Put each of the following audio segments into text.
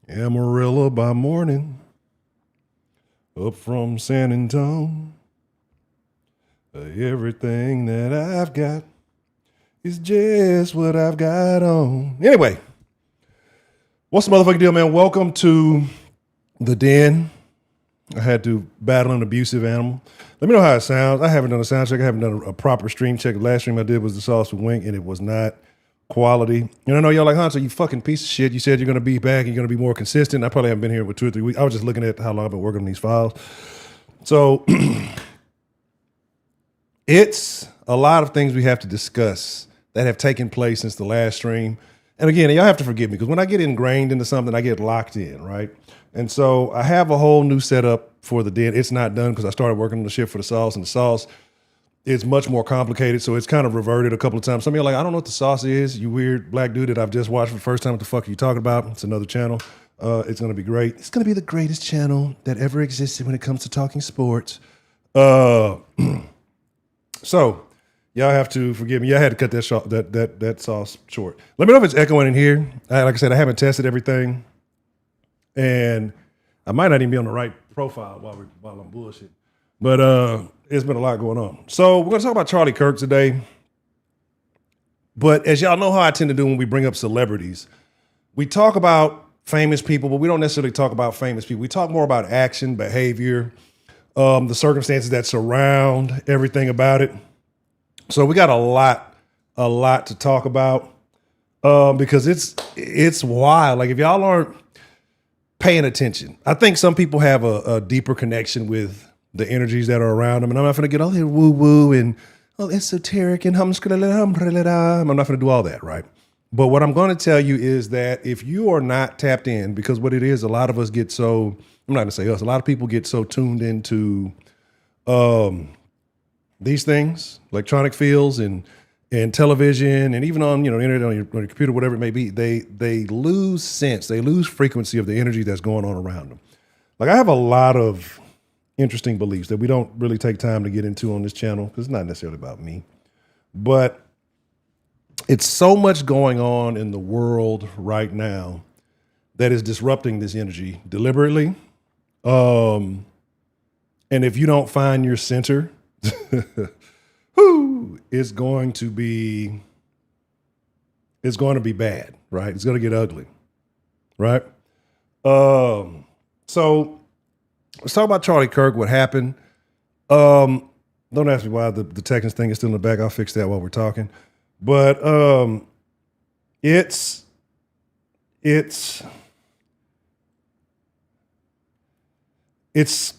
Amarillo by morning, up from San Antonio. Everything that I've got is just what I've got on. Anyway, what's the motherfucking deal, man? Welcome to the den. I had to battle an abusive animal. Let me know how it sounds. I haven't done a sound check. I haven't done a proper stream check. The last stream I did was the Sauce with Wink, and it was not quality. And I know y'all like, Hunter, you fucking piece of shit. You said you're going to be back. You're going to be more consistent. I probably haven't been here for 2 or 3 weeks. I was just looking at how long I've been working on these files. So it's a lot of things we have to discuss that have taken place since the last stream. And again, y'all have to forgive me because when I get ingrained into something, I get locked in, right? And so I have a whole new setup for the den. It's not done because I started working on the shit for the sauce, and the sauce is much more complicated. So it's kind of reverted a couple of times. Some of you are like, I don't know what the sauce is, you weird black dude that I've just watched for the first time. What the fuck are you talking about? It's another channel. It's going to be great. It's going to be the greatest channel that ever existed when it comes to talking sports. So y'all have to forgive me. I had to cut that sauce short. Let me know if it's echoing in here. Like I said, I haven't tested everything, and I might not even be on the right profile while I'm bullshit. But it's been a lot going on. So we're going to talk about Charlie Kirk today. But as y'all know how I tend to do when we bring up celebrities, we talk about famous people, but we don't necessarily talk about famous people. We talk more about action, behavior, the circumstances that surround everything about it. So we got a lot to talk about because it's wild. Like if y'all aren't paying attention, I think some people have a deeper connection with the energies that are around them. And I'm not going to get all here woo-woo and esoteric and I'm not going to do all that, right? But what I'm going to tell you is that if you are not tapped in, because what it is, a lot of us get so, I'm not going to say us, a lot of people get so tuned into these things, electronic fields and television and even on, the internet, on your computer, whatever it may be, they lose sense, they lose frequency of the energy that's going on around them. Like I have a lot of interesting beliefs that we don't really take time to get into on this channel because it's not necessarily about me, but it's so much going on in the world right now that is disrupting this energy deliberately. And if you don't find your center, it's going to be bad, right? It's going to get ugly, right? So let's talk about Charlie Kirk, what happened. Don't ask me why the Texans thing is still in the back. I'll fix that while we're talking. But it's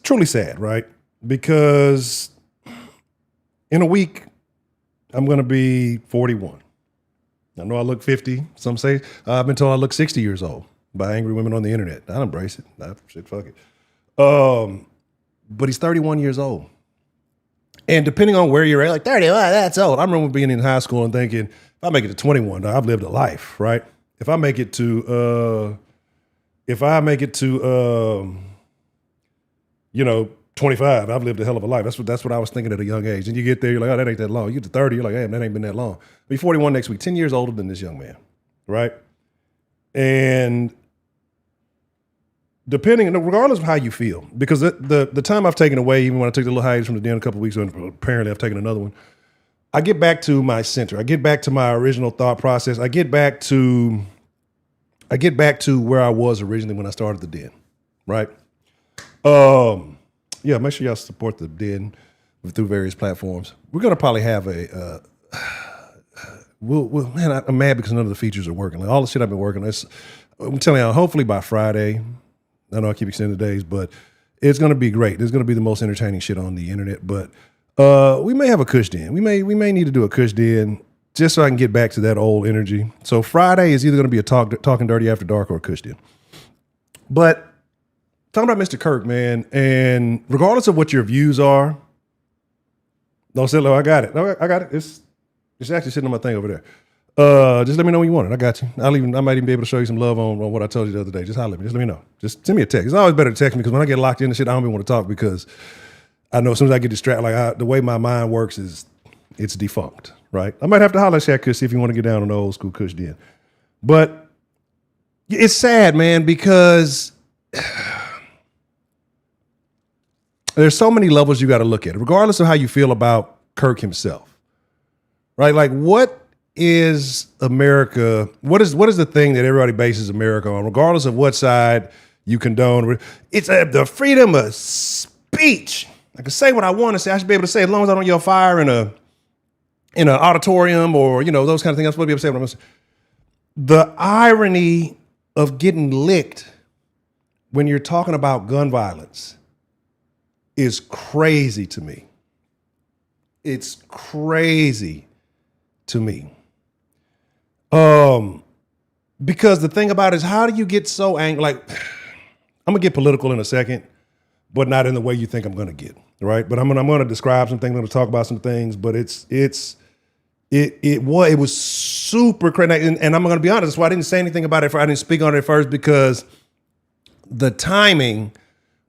truly sad, right? Because in a week, I'm going to be 41. I know I look 50. Some say I've been told I look 60 years old by angry women on the internet. I embrace it. Shit, fuck it. But he's 31 years old. And depending on where you're at, like 30, that's old. I remember being in high school and thinking, if I make it to 21, I've lived a life, right? If I make it to 25, I've lived a hell of a life. That's what I was thinking at a young age. And you get there, you're like, oh, that ain't that long. You get to 30, you're like, damn, that ain't been that long. I'll be 41 next week, 10 years older than this young man, right? And regardless of how you feel, because the time I've taken away, even when I took the little hiatus from the den a couple of weeks ago, and apparently I've taken another one, I get back to my center. I get back to my original thought process. I get back to where I was originally when I started the den, right? Yeah, make sure y'all support the den through various platforms. We're gonna probably have man, I'm mad because none of the features are working. Like all the shit I've been working on, I'm telling you, hopefully by Friday. I know I keep extending the days, but it's going to be great. It's going to be the most entertaining shit on the internet. But we may have a Kush Den. We may need to do a Kush Den just so I can get back to that old energy. So Friday is either going to be a Talking Dirty After Dark or a Kush Den. But talking about Mr. Kirk, man, and regardless of what your views are, don't say, "Oh, I got it. No, I got it. It's actually sitting on my thing over there." Just let me know when you want it. I got you. I might even be able to show you some love on what I told you the other day. Just holler at me. Just let me know. Just send me a text. It's always better to text me because when I get locked into shit, I don't even want to talk because I know as soon as I get distracted, the way my mind works is it's defunct, right? I might have to holler at Shaq Kush, see if you want to get down on the old school Kush Den. But it's sad, man, because there's so many levels you got to look at, regardless of how you feel about Kirk himself, right? Like, what is America? What is the thing that everybody bases America on, regardless of what side you condone? It's the freedom of speech. I can say what I want to say. I should be able to say, as long as I don't yell fire in an auditorium or, those kind of things. I'm supposed to be able to say what I'm going to say. The irony of getting licked when you're talking about gun violence is crazy to me. It's crazy to me. Because the thing about it is, how do you get so angry? Like, I'm gonna get political in a second, but not in the way you think I'm gonna get, right? But I'm gonna describe some things, I'm gonna talk about some things, but it was super crazy. And I'm gonna be honest, that's why I didn't say anything about it. I didn't speak on it at first, because the timing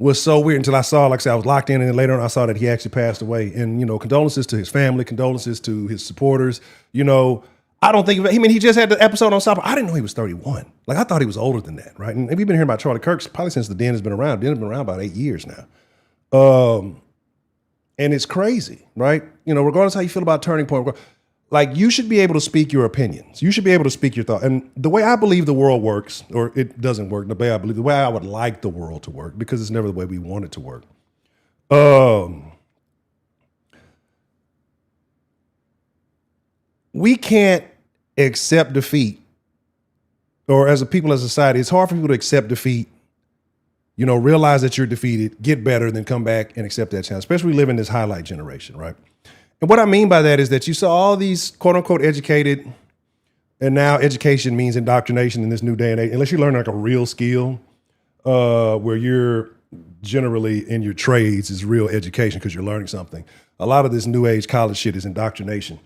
was so weird until I saw, like I said, I was locked in, and then later on I saw that he actually passed away. And, condolences to his family, condolences to his supporters. I don't think, he just had the episode on South Park. I didn't know he was 31. Like, I thought he was older than that, right? And we've been hearing about Charlie Kirk probably since the Den has been around. Den has been around about 8 years now. And it's crazy, right? Regardless of how you feel about Turning Point, like, you should be able to speak your opinions. You should be able to speak your thoughts. And the way I believe the world works, or it doesn't work, the way I would like the world to work, because it's never the way we want it to work. We can't accept defeat, or as a people, as a society, it's hard for people to accept defeat, realize that you're defeated, get better, then come back and accept that challenge, especially we live in this highlight generation, right? And what I mean by that is that you saw all these quote unquote educated, and now education means indoctrination in this new day and age, unless you learn like a real skill, where you're generally in your trades is real education because you're learning something. A lot of this new age college shit is indoctrination.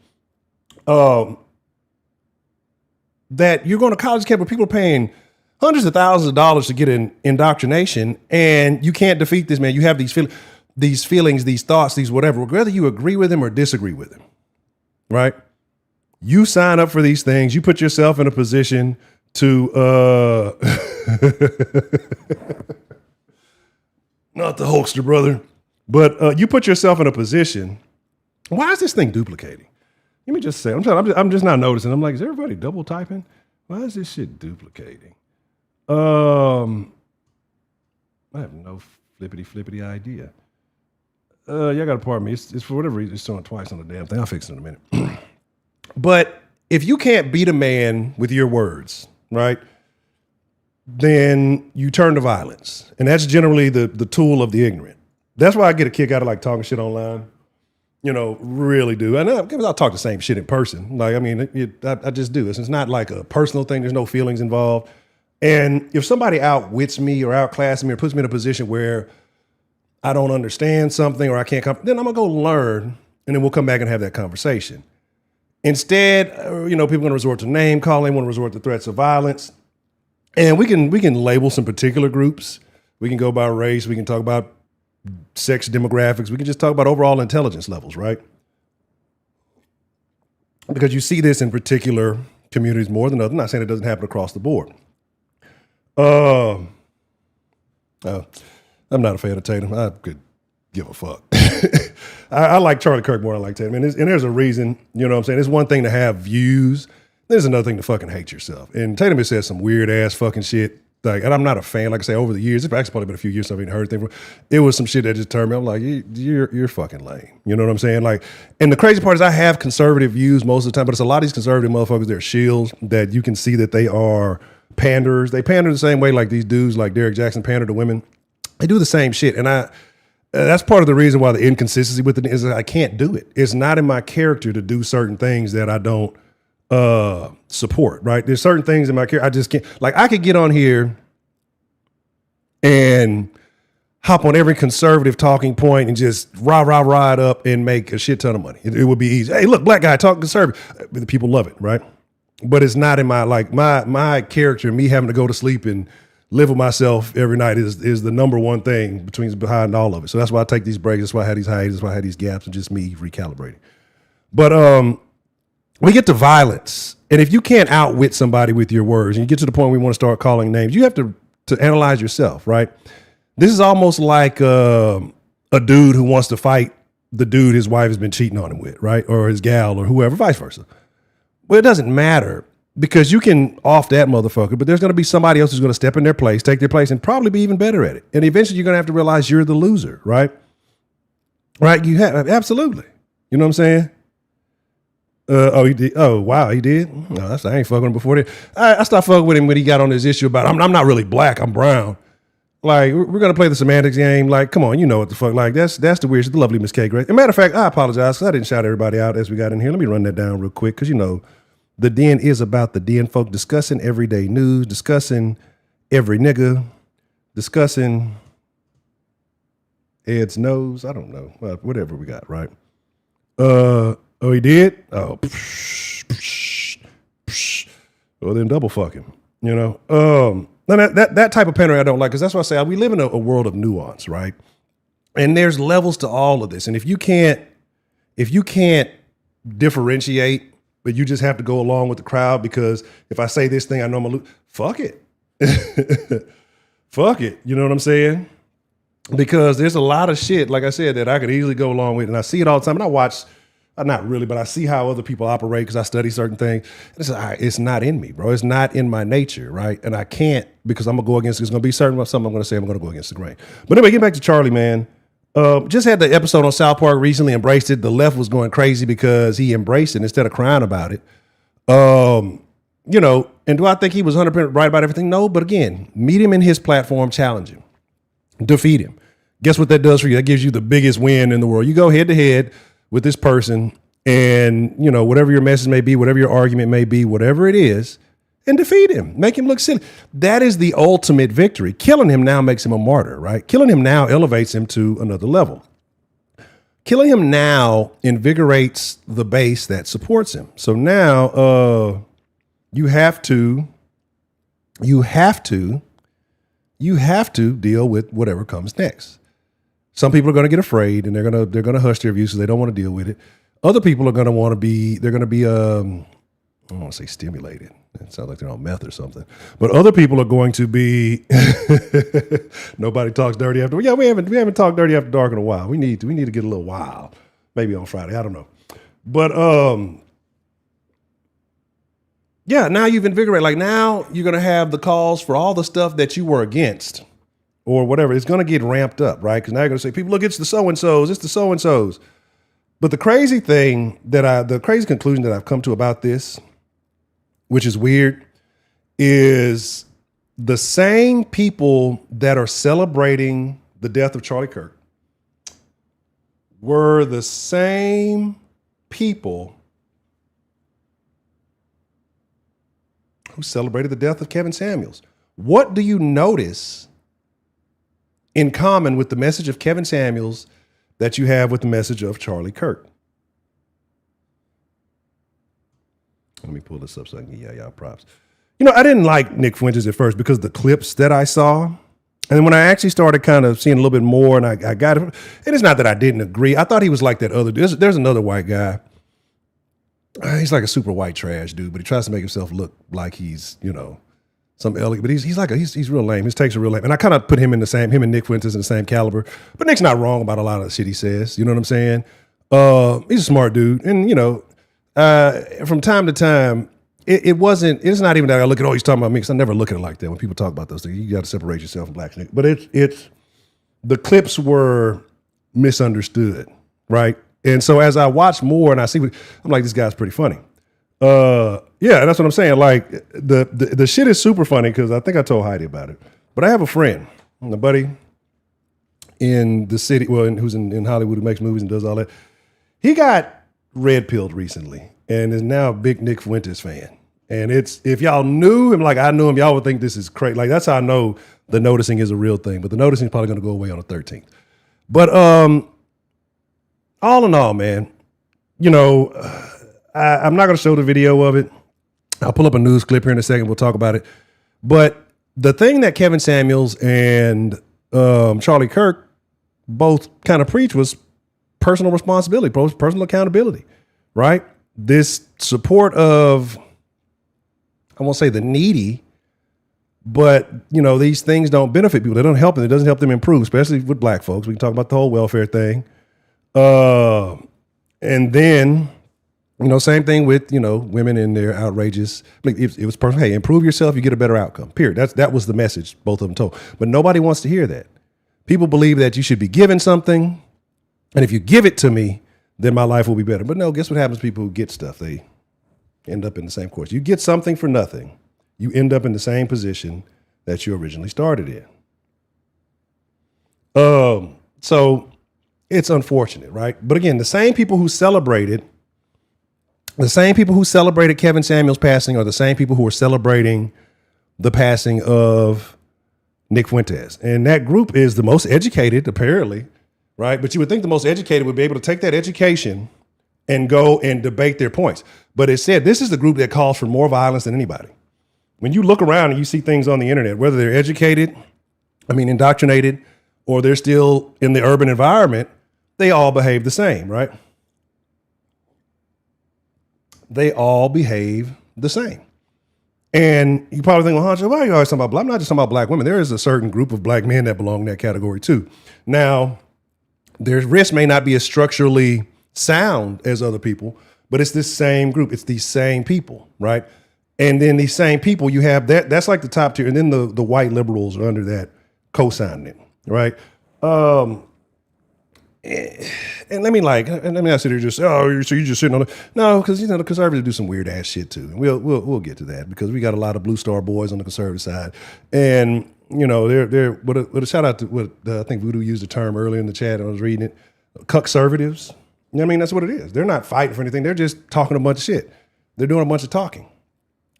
That you're going to college camp where people are paying hundreds of thousands of dollars to get an indoctrination, and you can't defeat this man. You have these feelings, these thoughts, these whatever, whether you agree with him or disagree with him, right? You sign up for these things. You put yourself in a position to, not the Hulkster, brother, but you put yourself in a position. Why is this thing duplicating? Let me just say, I'm just not noticing. I'm like, is everybody double typing? Why is this shit duplicating? I have no flippity idea. Y'all got to pardon me. It's for whatever reason, it's showing twice on the damn thing. I'll fix it in a minute. But if you can't beat a man with your words, right, then you turn to violence. And that's generally the tool of the ignorant. That's why I get a kick out of like talking shit online. Really do. And I'll talk the same shit in person. Like, I just do. It's not like a personal thing. There's no feelings involved. And if somebody outwits me or outclasses me or puts me in a position where I don't understand something or I can't come, then I'm gonna go learn, and then we'll come back and have that conversation. Instead, people are gonna resort to name calling, want to resort to threats of violence. And we can label some particular groups. We can go by race. We can talk about sex demographics. We can just talk about overall intelligence levels, right? Because you see this in particular communities more than others. I'm not saying it doesn't happen across the board. I'm not a fan of Tatum. I could give a fuck. I like Charlie Kirk more than I like Tatum. And there's a reason, you know what I'm saying? It's one thing to have views. There's another thing to fucking hate yourself. And Tatum has said some weird ass fucking shit. Like, and I'm not a fan. Like I say, over the years, it's actually probably been a few years since I've even heard anything from. It was some shit that just turned me. I'm like, you're fucking lame. You know what I'm saying? Like, and the crazy part is I have conservative views most of the time, but it's a lot of these conservative motherfuckers. They're shills that you can see that they are panders. They pander the same way like these dudes, like Derek Jackson, pander to women. They do the same shit, and that's part of the reason why the inconsistency with it is that I can't do it. It's not in my character to do certain things that I don't support, right? There's certain things in my character I just can't. Like, I could get on here and hop on every conservative talking point and just rah it up and make a shit ton of money. It would be easy. Hey, look, black guy talking conservative. The people love it, right? But it's not in my character. Me having to go to sleep and live with myself every night is the number one thing behind all of it. So that's why I take these breaks. That's why I had these hiatus. That's why I had these gaps, and just me recalibrating. But we get to violence. And if you can't outwit somebody with your words and you get to the point where you want to start calling names, you have to analyze yourself, right? This is almost like a dude who wants to fight the dude his wife has been cheating on him with, right? Or his gal or whoever, vice versa. Well, it doesn't matter because you can off that motherfucker, but there's going to be somebody else who's going to step in their place, take their place, and probably be even better at it. And eventually you're going to have to realize you're the loser, right? Right? You have, absolutely. You know what I'm saying? Oh, he did. Oh, wow, he did. No, I ain't fucking him before that. I stopped fucking with him when he got on this issue about I'm not really black, I'm brown. Like, we're gonna play the semantics game. Like, come on, you know what the fuck? Like, that's the weird shit. The lovely Miss K. Grace. As a matter of fact, I apologize because I didn't shout everybody out as we got in here. Let me run that down real quick because the Den is about the Den folk discussing everyday news, discussing every nigga, discussing Ed's nose. I don't know, whatever we got, right? Oh, he did? Oh, well, then double fuck him, That type of pandering I don't like, because that's why I say we live in a world of nuance, right? And there's levels to all of this. And if you can't differentiate, but you just have to go along with the crowd because if I say this thing, I know I'm gonna lose, fuck it. Fuck it. You know what I'm saying? Because there's a lot of shit, like I said, that I could easily go along with. And I see it all the time. And I watch, not really, but I see how other people operate because I study certain things. It's not in me, bro. It's not in my nature, right? And I can't because I'm going to go against, it's going to be certain something I'm going to say, I'm going to go against the grain. But anyway, get back to Charlie, man. Just had the episode on South Park recently, embraced it. The left was going crazy because he embraced it instead of crying about it. And do I think he was 100% right about everything? No, but again, meet him in his platform, challenge him, defeat him. Guess what that does for you? That gives you the biggest win in the world. You go head to head with this person and, whatever your message may be, whatever your argument may be, whatever it is, and defeat him. Make him look silly. That is the ultimate victory. Killing him now makes him a martyr, right? Killing him now elevates him to another level. Killing him now invigorates the base that supports him. So now you have to deal with whatever comes next. Some people are going to get afraid and they're going to hush their views because they don't want to deal with it. Other people are going to want to be, I don't want to say stimulated. It sounds like they're on meth or something. But other people are going to be, nobody talks dirty after. Yeah, we haven't talked dirty after dark in a while. We need to get a little wild. Maybe on Friday. I don't know. But yeah, now you've invigorated. Like now you're going to have the calls for all the stuff that you were against or whatever. It's going to get ramped up, right? Because now you're going to say, people, look, it's the so-and-sos. It's the so-and-sos. But the crazy conclusion that I've come to about this, which is weird, is the same people that are celebrating the death of Charlie Kirk were the same people who celebrated the death of Kevin Samuels. What do you notice in common with the message of Kevin Samuels that you have with the message of Charlie Kirk? Let me pull this up so I can give y'all props. I didn't like Nick Fuentes at first because of the clips that I saw. And when I actually started kind of seeing a little bit more and I got it, and it's not that I didn't agree. I thought he was like that other dude. There's another white guy. He's like a super white trash dude, but he tries to make himself look like he's, some elegant, but he's real lame. His takes are real lame. And I kind of put him and Nick Fuentes in the same caliber. But Nick's not wrong about a lot of the shit he says. You know what I'm saying? He's a smart dude. And, from time to time, it's not even that I look at, he's talking about me, because I never look at it like that when people talk about those things. You got to separate yourself from black shit. But the clips were misunderstood, right? And so as I watch more and I see I'm like, this guy's pretty funny. Yeah, that's what I'm saying. Like the shit is super funny because I think I told Heidi about it. But I have a friend, a buddy in the city, who's in Hollywood, who makes movies and does all that. He got red pilled recently and is now a big Nick Fuentes fan. And if y'all knew him like I knew him, y'all would think this is crazy. Like that's how I know the noticing is a real thing. But the noticing is probably going to go away on the 13th. But all in all, man, I'm not going to show the video of it. I'll pull up a news clip here in a second. We'll talk about it. But the thing that Kevin Samuels and Charlie Kirk both kind of preach was personal responsibility, personal accountability, right? this support of, I won't say the needy, but these things don't benefit people. They don't help them. It doesn't help them improve, especially with black folks. We can talk about the whole welfare thing. And then, same thing with, women in their outrageous, like it was personal. Hey, improve yourself, you get a better outcome, period. That was the message both of them told. But nobody wants to hear that. People believe that you should be given something. And if you give it to me, then my life will be better. But no, guess what happens to people who get stuff? They end up in the same course. You get something for nothing, you end up in the same position that you originally started in. So it's unfortunate, right? But again, the same people who celebrated Kevin Samuels' passing are the same people who are celebrating the passing of Nick Fuentes. And that group is the most educated, apparently, right? But you would think the most educated would be able to take that education and go and debate their points. But it said this is the group that calls for more violence than anybody. When you look around and you see things on the internet, whether they're indoctrinated, or they're still in the urban environment, they all behave the same, right? They all behave the same. And you probably think, well, Hancho, why are you always talking about black? I'm not just talking about black women. There is a certain group of black men that belong in that category too. Now, their risk may not be as structurally sound as other people, but it's this same group. It's these same people, right? And then these same people, you have that's like the top tier. And then the white liberals are under that co-signing it, right? And let me not sit here just, so you're just sitting on it. No, because the conservatives do some weird ass shit too. And we'll get to that because we got a lot of Blue Star boys on the conservative side. And they're with a shout out to what I think Voodoo used the term earlier in the chat. I was reading it. Cuckservatives. That's what it is. They're not fighting for anything. They're just talking a bunch of shit. They're doing a bunch of talking,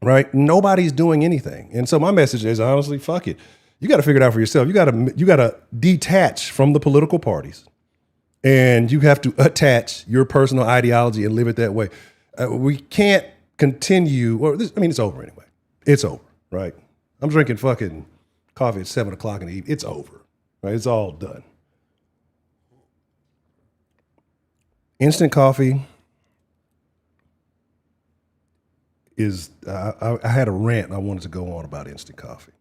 right? Nobody's doing anything. And so my message is honestly, fuck it. You got to figure it out for yourself. You got to detach from the political parties, and you have to attach your personal ideology and live it that way. We can't continue. It's over anyway. It's over, right? I'm drinking fucking coffee at 7:00 in the evening. It's over, right? It's all done. Instant coffee is. I had a rant I wanted to go on about instant coffee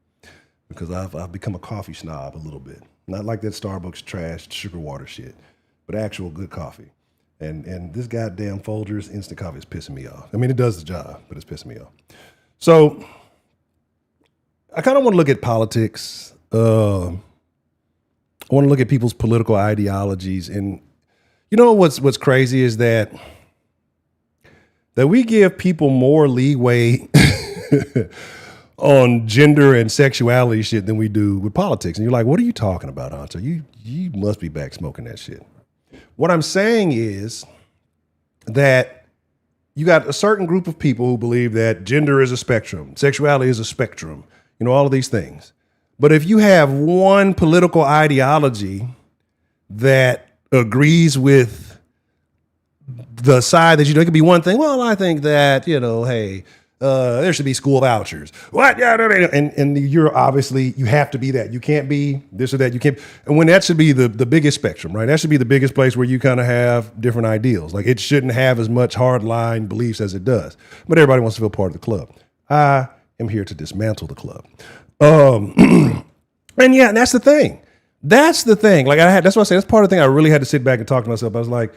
because I've become a coffee snob a little bit. Not like that Starbucks trash sugar water shit, but actual good coffee. And this goddamn Folgers instant coffee is pissing me off. It does the job, but it's pissing me off. So I kind of want to look at politics. I want to look at people's political ideologies. And what's crazy is that we give people more leeway on gender and sexuality shit than we do with politics. And you're like, what are you talking about, Anto? You must be back smoking that shit. What I'm saying is that you got a certain group of people who believe that gender is a spectrum, sexuality is a spectrum, all of these things. But if you have one political ideology that agrees with the side that, it could be one thing. Well, I think that, hey, there should be school vouchers. What? And you're obviously, you have to be that. You can't be this or that. You can't. And when that should be the biggest spectrum, right? That should be the biggest place where you kind of have different ideals. Like it shouldn't have as much hardline beliefs as it does. But everybody wants to feel part of the club. I am here to dismantle the club. And that's the thing. That's the thing. Like that's what I say. That's part of the thing I really had to sit back and talk to myself. I was like,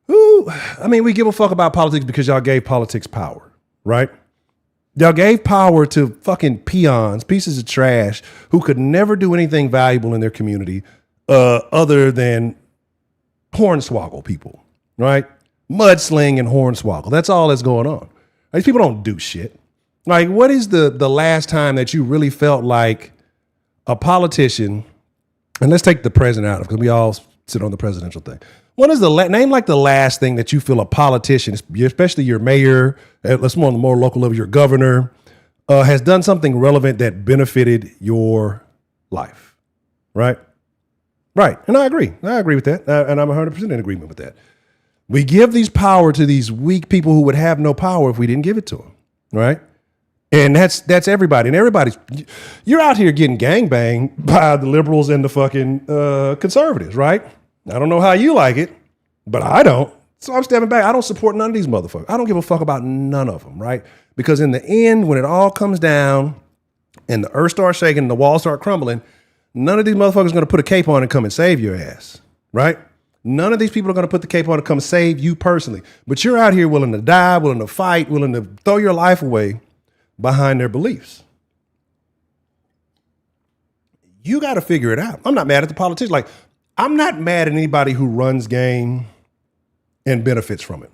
we give a fuck about politics because y'all gave politics power, right? Y'all gave power to fucking peons, pieces of trash, who could never do anything valuable in their community other than hornswoggle people, right? Mudsling and hornswoggle. That's all that's going on. These people don't do shit. Like, what is the last time that you really felt like a politician, and let's take the president out of it because we all sit on the presidential thing. What is name like the last thing that you feel a politician, especially your mayor, let's more on the more local level, your governor, has done something relevant that benefited your life, right? Right, and I agree. I agree with that, and I'm 100% in agreement with that. We give these power to these weak people who would have no power if we didn't give it to them, right? And that's everybody, and you're out here getting gangbanged by the liberals and the fucking conservatives, right? I don't know how you like it, but I don't. So I'm stepping back. I don't support none of these motherfuckers. I don't give a fuck about none of them, right? Because in the end, when it all comes down and the earth starts shaking and the walls start crumbling, none of these motherfuckers are going to put a cape on and come and save your ass, right? None of these people are going to put the cape on and come save you personally. But you're out here willing to die, willing to fight, willing to throw your life away behind their beliefs. You got to figure it out. I'm not mad at the politicians. Like, I'm not mad at anybody who runs game and benefits from it.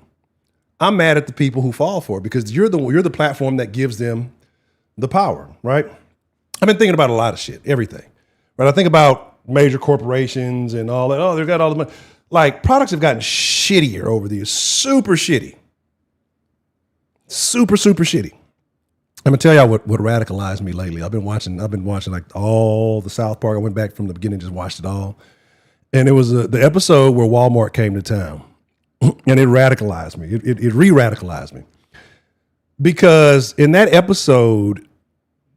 I'm mad at the people who fall for it because you're the platform that gives them the power, right? I've been thinking about a lot of shit, everything. Right? I think about major corporations and all that. Oh, they've got all the money. Like, products have gotten shittier over the years. Super shitty. Super, super shitty. I'm gonna tell y'all what radicalized me lately. I've been watching like all the South Park. I went back from the beginning, just watched it all. And it was the episode where Walmart came to town. And it radicalized me. It re-radicalized me. Because in that episode,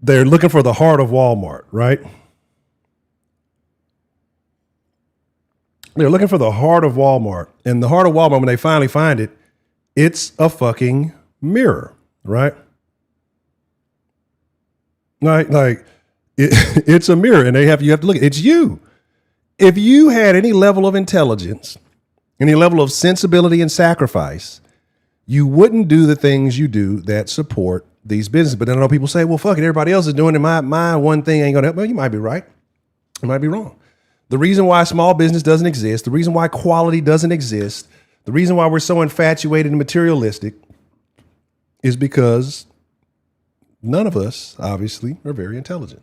they're looking for the heart of Walmart, right? They're looking for the heart of Walmart. And the heart of Walmart, when they finally find it, it's a fucking mirror, right? Like it's a mirror, and you have to look at it. It's you. If you had any level of intelligence, any level of sensibility and sacrifice, you wouldn't do the things you do that support these businesses. But then I know people say, well, fuck it, everybody else is doing it. My one thing ain't gonna help. Well, you might be right. You might be wrong. The reason why small business doesn't exist, the reason why quality doesn't exist, the reason why we're so infatuated and materialistic is because none of us, obviously, are very intelligent.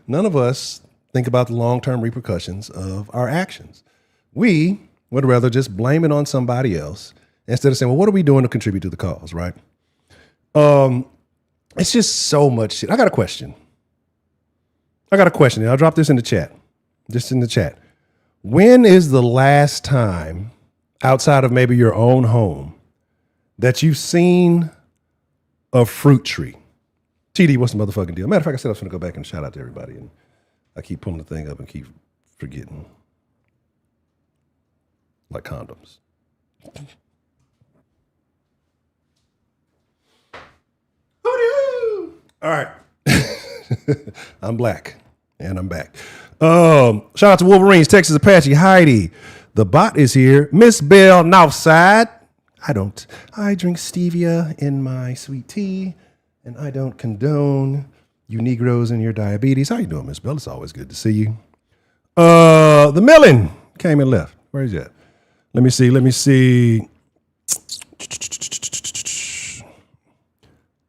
None of us think about the long-term repercussions of our actions. We would rather just blame it on somebody else instead of saying, well, what are we doing to contribute to the cause, right? It's just so much shit. I got a question. I'll drop this in the chat. Just in the chat. When is the last time, outside of maybe your own home, that you've seen a fruit tree? TD, what's the motherfucking deal? Matter of fact, I said I was going to go back and shout out to everybody, and I keep pulling the thing up and keep forgetting. Like condoms. All right. I'm black, and I'm back. Shout out to Wolverines, Texas Apache, Heidi. The bot is here. Miss Bell Northside. I drink stevia in my sweet tea, and I don't condone you Negroes and your diabetes. How you doing, Miss Bell? It's always good to see you. The Millin came and left. Where is that? Let me see.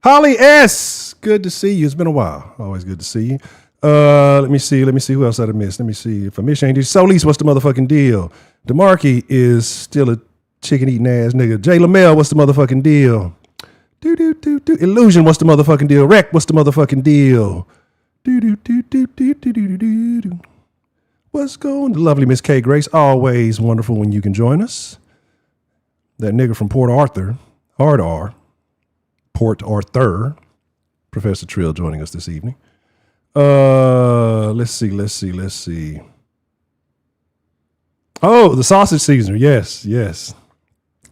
Holly S. Good to see you. It's been a while. Always good to see you. Let me see who else I missed. Let me see if I missed anything. Solis, what's the motherfucking deal? DeMarkey is still a chicken eating ass nigga. Jay Lamel, what's the motherfucking deal? Illusion, what's the motherfucking deal? Rec, what's the motherfucking deal? What's going? The lovely Miss K Grace, always wonderful when you can join us. That nigga from Port Arthur, Port Arthur, Professor Trill joining us this evening. Let's see. Oh, the sausage seasoner. Yes.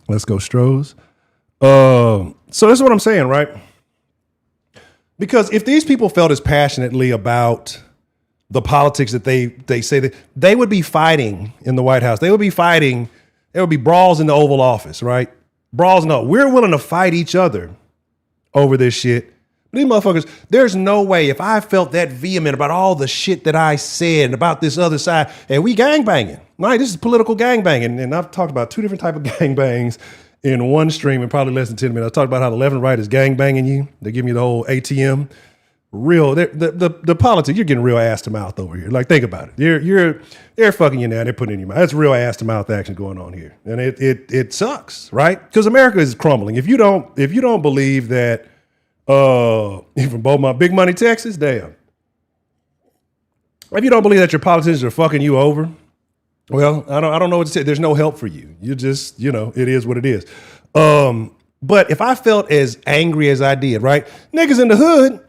Let's go, Strohs. So this is what I'm saying, right? Because if these people felt as passionately about the politics that they say that they would be fighting in the White House, they would be fighting, there would be brawls in the Oval Office, right? Brawls, no, we're willing to fight each other over this shit. These motherfuckers, there's no way if I felt that vehement about all the shit that I said and about this other side, and we gangbanging. Right, this is political gangbanging. And I've talked about two different types of gangbangs in one stream in probably less than 10 minutes. I talked about how the left and right is gangbanging you. They give you the whole ATM. Real, the politics, you're getting real ass to mouth over here. Like, think about it. They're fucking you now. They're putting it in your mouth. That's real ass to mouth action going on here. And it sucks, right? Because America is crumbling. If you don't believe that, even both my Big Money, Texas, damn. If you don't believe that your politicians are fucking you over, well, I don't know what to say. There's no help for you. You just, it is what it is. But if I felt as angry as I did, right? Niggas in the hood,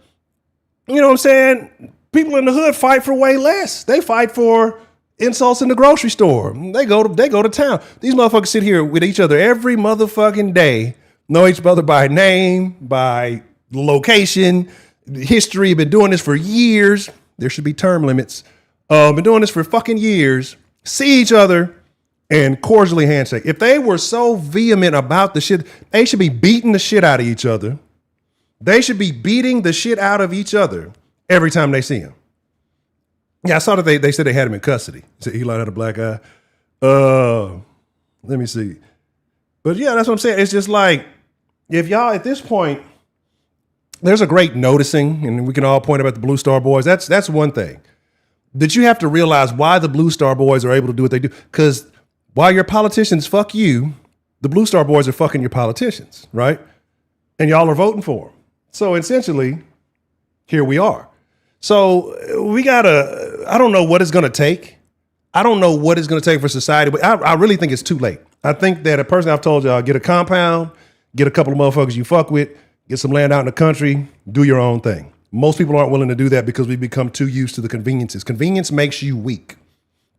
you know what I'm saying? People in the hood fight for way less. They fight for insults in the grocery store. They go to town. These motherfuckers sit here with each other every motherfucking day, know each other by name, by location, history. Been doing this for years. There should be term limits. Been doing this for fucking years. See each other and cordially handshake. If they were so vehement about the shit, they should be beating the shit out of each other. They should be beating the shit out of each other every time they see him. Yeah, I saw that they said they had him in custody. Said Eli had a black eye. Let me see. But yeah, that's what I'm saying. It's just like, if y'all at this point, there's a great noticing, and we can all point about the Blue Star Boys. That's one thing. That you have to realize why the Blue Star Boys are able to do what they do. Because while your politicians fuck you, the Blue Star Boys are fucking your politicians, right? And y'all are voting for them. So essentially, here we are. So we gotta, I don't know what it's gonna take. I don't know what it's gonna take for society, but I really think it's too late. I think that a person, I've told y'all, get a compound, get a couple of motherfuckers you fuck with, get some land out in the country, do your own thing. Most people aren't willing to do that because we become too used to the conveniences. Convenience makes you weak.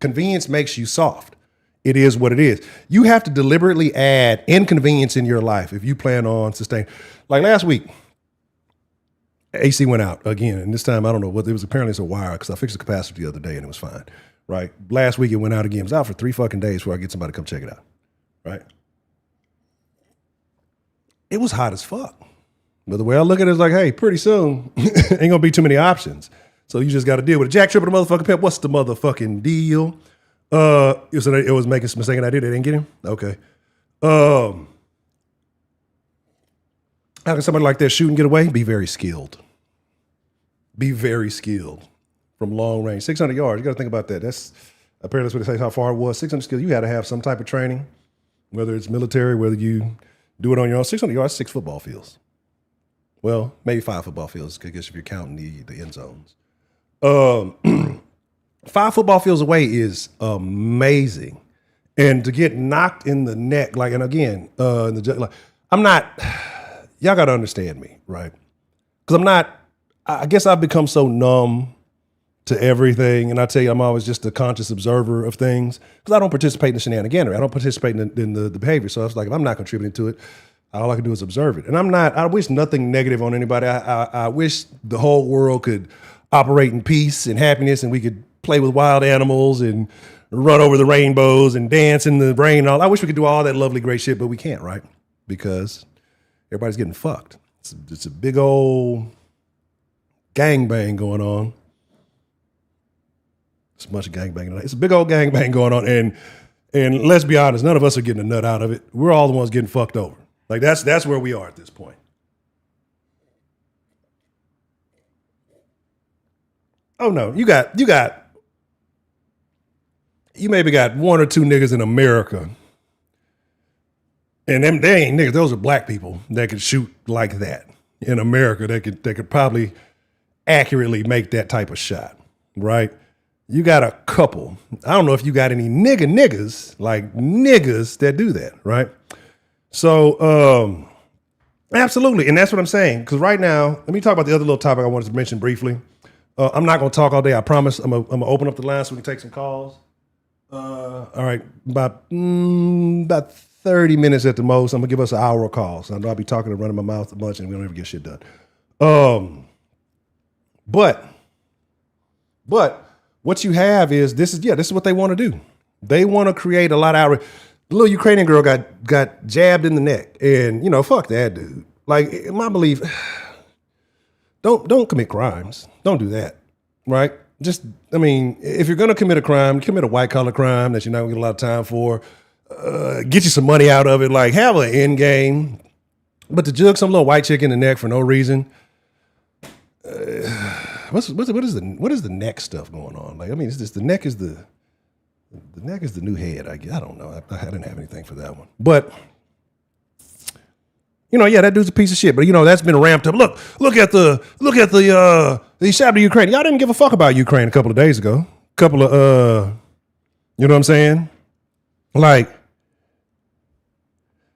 Convenience makes you soft. It is what it is. You have to deliberately add inconvenience in your life if you plan on sustaining. Like last week, AC went out again, and this time I don't know what it was. Apparently it's a wire because I fixed the capacitor the other day and it was fine. Right? Last week it went out again. It was out for 3 fucking days before I get somebody to come check it out. Right? It was hot as fuck. But the way I look at it is like, hey, pretty soon ain't gonna be too many options. So you just got to deal with it. Jack tripping the motherfucking pimp. What's the motherfucking deal? It was making some mistaken idea. They didn't get him. Okay. How can somebody like that shoot and get away? Be very skilled. Be very skilled from long range. 600 yards. You got to think about that. Apparently that's what they say how far it was. 600 skills. You had to have some type of training, whether it's military, whether you do it on your own. 600 yards, 6 football fields. Well, maybe 5 football fields, I guess if you're counting the end zones. 5 football fields away is amazing. And to get knocked in the neck, like, and again, I'm not, y'all got to understand me, right? Because I guess I've become so numb to everything. And I tell you, I'm always just a conscious observer of things because I don't participate in the shenaniganery. I don't participate in the behavior. So it's like, if I'm not contributing to it, all I can do is observe it. And I wish nothing negative on anybody. I wish the whole world could operate in peace and happiness and we could play with wild animals and run over the rainbows and dance in the rain. I wish we could do all that lovely, great shit, but we can't, right? Because everybody's getting fucked. It's a big old gangbang going on. It's a bunch of gangbang tonight. It's a big old gangbang going on. And let's be honest, none of us are getting a nut out of it. We're all the ones getting fucked over. Like that's where we are at this point. Oh no, you maybe got 1 or 2 niggas in America. And they ain't niggas, those are black people that could shoot like that in America. They could probably accurately make that type of shot, right? You got a couple. I don't know if you got any niggas that do that, right? So, absolutely. And that's what I'm saying. Because right now, let me talk about the other little topic I wanted to mention briefly. I'm not going to talk all day. I promise. I'm going to open up the line so we can take some calls. All right. About 30 minutes at the most. I'm going to give us an hour of calls. I know I'll be talking and running my mouth a bunch and we don't ever get shit done. But what you have is, this is what they want to do. They want to create a lot of outrage. The little Ukrainian girl got jabbed in the neck, and fuck that dude. Like, in my belief, don't commit crimes. Don't do that, right? If you're gonna commit a crime, commit a white collar crime that you're not gonna get a lot of time for. Get you some money out of it. Like, have an end game. But to jug some little white chick in the neck for no reason. What is the neck stuff going on? Like, it's just the neck is the new head. I don't know. I didn't have anything for that one. But that dude's a piece of shit. But that's been ramped up. Look at the shot of Ukraine. Y'all didn't give a fuck about Ukraine a couple of days ago. You know what I'm saying? Like,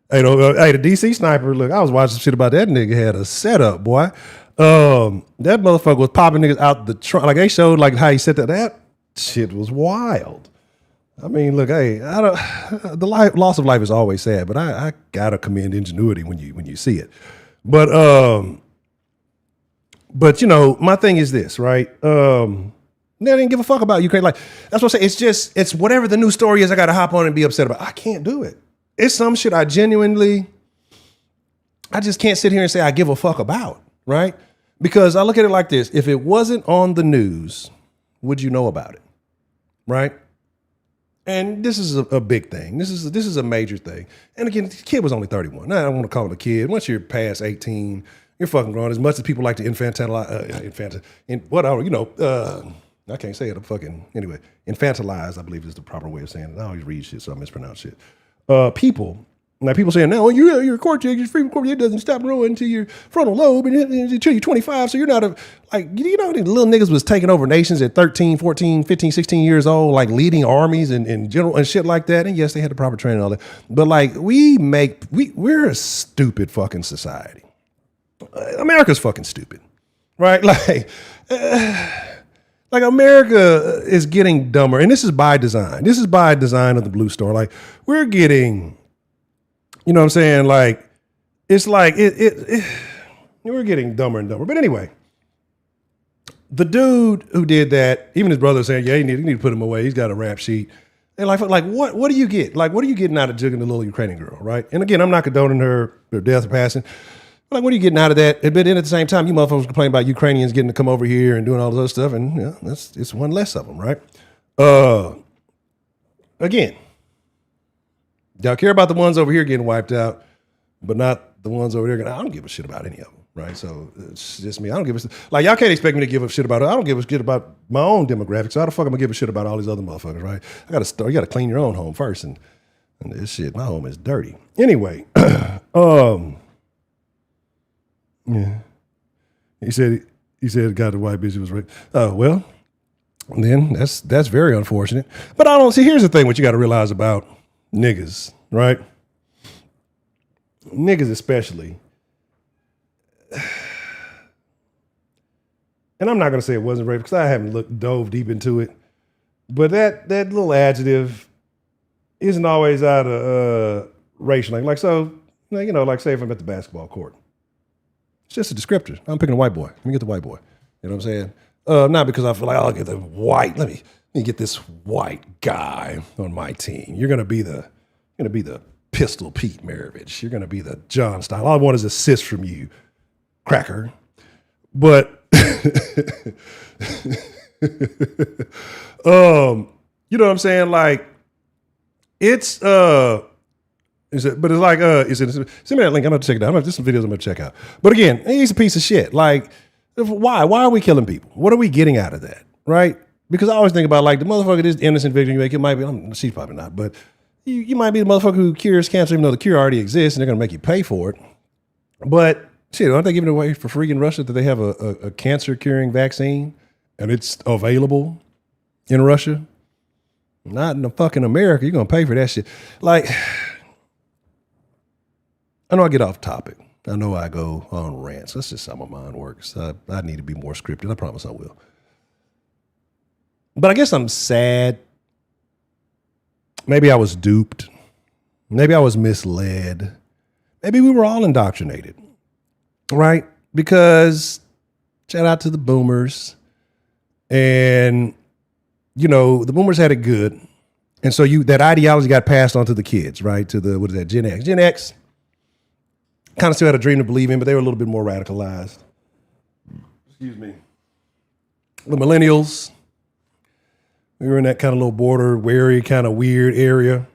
the DC sniper. Look, I was watching some shit about that nigga had a setup, boy. That motherfucker was popping niggas out the trunk. Like, they showed like how he set that. That shit was wild. I mean, look, hey, I don't. Loss of life is always sad, but I gotta commend ingenuity when you see it. But you know, my thing is this, right? They didn't give a fuck about Ukraine. Like that's what I'm saying. It's whatever the new story is. I gotta hop on and be upset about. I can't do it. It's some shit I just can't sit here and say I give a fuck about, right? Because I look at it like this: if it wasn't on the news, would you know about it, right? And this is a big thing. This is a major thing. And again, the kid was only 31. I don't want to call it a kid. Once you're past 18, you're fucking grown. As much as people like to infantilize, I can't say it. I'm fucking, anyway, infantilize, I believe is the proper way of saying it. I always read shit, so I mispronounce shit. People saying, no, your cortex, your freedom cortex, it doesn't stop growing until your frontal lobe until you're 25. So you're not the little niggas was taking over nations at 13, 14, 15, 16 years old, like leading armies and general and shit like that. And yes, they had the proper training and all that. But like we're a stupid fucking society. America's fucking stupid, right? Like America is getting dumber. And this is by design. This is by design of the Blue Star. Like we're getting, you know what I'm saying? Like, it's like, we're getting dumber and dumber. But anyway, the dude who did that, even his brother saying, yeah, you need to put him away. He's got a rap sheet. And like what do you get? Like, what are you getting out of jugging the little Ukrainian girl, right? And again, I'm not condoning her death or passing. But like, what are you getting out of that? But then at the same time, you motherfuckers complain about Ukrainians getting to come over here and doing all this other stuff. And it's one less of them, right? Again, y'all care about the ones over here getting wiped out, but not the ones over there. I don't give a shit about any of them, right? So it's just me. I don't give a shit. Like, y'all can't expect me to give a shit about it. I don't give a shit about my own demographics. So how the fuck am I gonna give a shit about all these other motherfuckers, right? You gotta clean your own home first. And this shit, my home is dirty. Anyway, yeah. He said got the white bitch who was raped. Oh, well, then that's very unfortunate. But I don't see, here's the thing, what you gotta realize about niggas, right? Niggas especially. And I'm not gonna say it wasn't rape because I haven't dove deep into it. But that little adjective isn't always out of racial. Like so, like say if I'm at the basketball court. It's just a descriptor. I'm picking a white boy. Let me get the white boy. You know what I'm saying? Not because I feel like I'll get the white. Let me get this white guy on my team. You're gonna be the Pistol Pete Maravich. You're gonna be the John Style. All I want is assist from you, cracker. But you know what I'm saying? Like it's send me that link. I'm gonna check it out. There's some videos I'm gonna check out. But again, he's a piece of shit. Like, why? Why are we killing people? What are we getting out of that? Right? Because I always think about like the motherfucker, this innocent victim you make, it might be, she's probably not, but you might be the motherfucker who cures cancer even though the cure already exists and they're gonna make you pay for it. But shit, aren't they giving it away for free in Russia that they have a cancer curing vaccine and it's available in Russia? Not in the fucking America. You're gonna pay for that shit. Like, I know I get off topic. I know I go on rants. That's just how my mind works. I need to be more scripted. I promise I will. But I guess I'm sad. Maybe I was duped. Maybe I was misled. Maybe we were all indoctrinated, right? Because shout out to the boomers. And, the boomers had it good. And so that ideology got passed on to the kids, right? To the, Gen X. Gen X kind of still had a dream to believe in, but they were a little bit more radicalized. Excuse me. The millennials, we were in that kind of little border, wary, kind of weird area.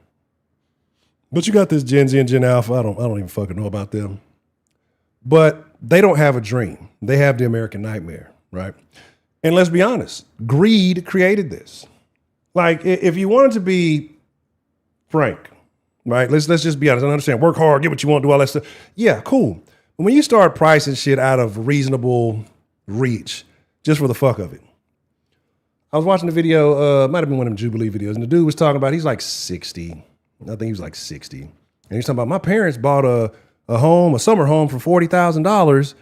But you got this Gen Z and Gen Alpha. I don't even fucking know about them. But they don't have a dream. They have the American nightmare, right? And let's be honest, greed created this. Like, if you wanted to be frank, right? Let's just be honest. I understand. Work hard, get what you want, do all that stuff. Yeah, cool. But when you start pricing shit out of reasonable reach, just for the fuck of it. I was watching the video, might have been one of them Jubilee videos, and the dude was talking about, he's like 60. I think he was like 60. And he's talking about, my parents bought a summer home for $40,000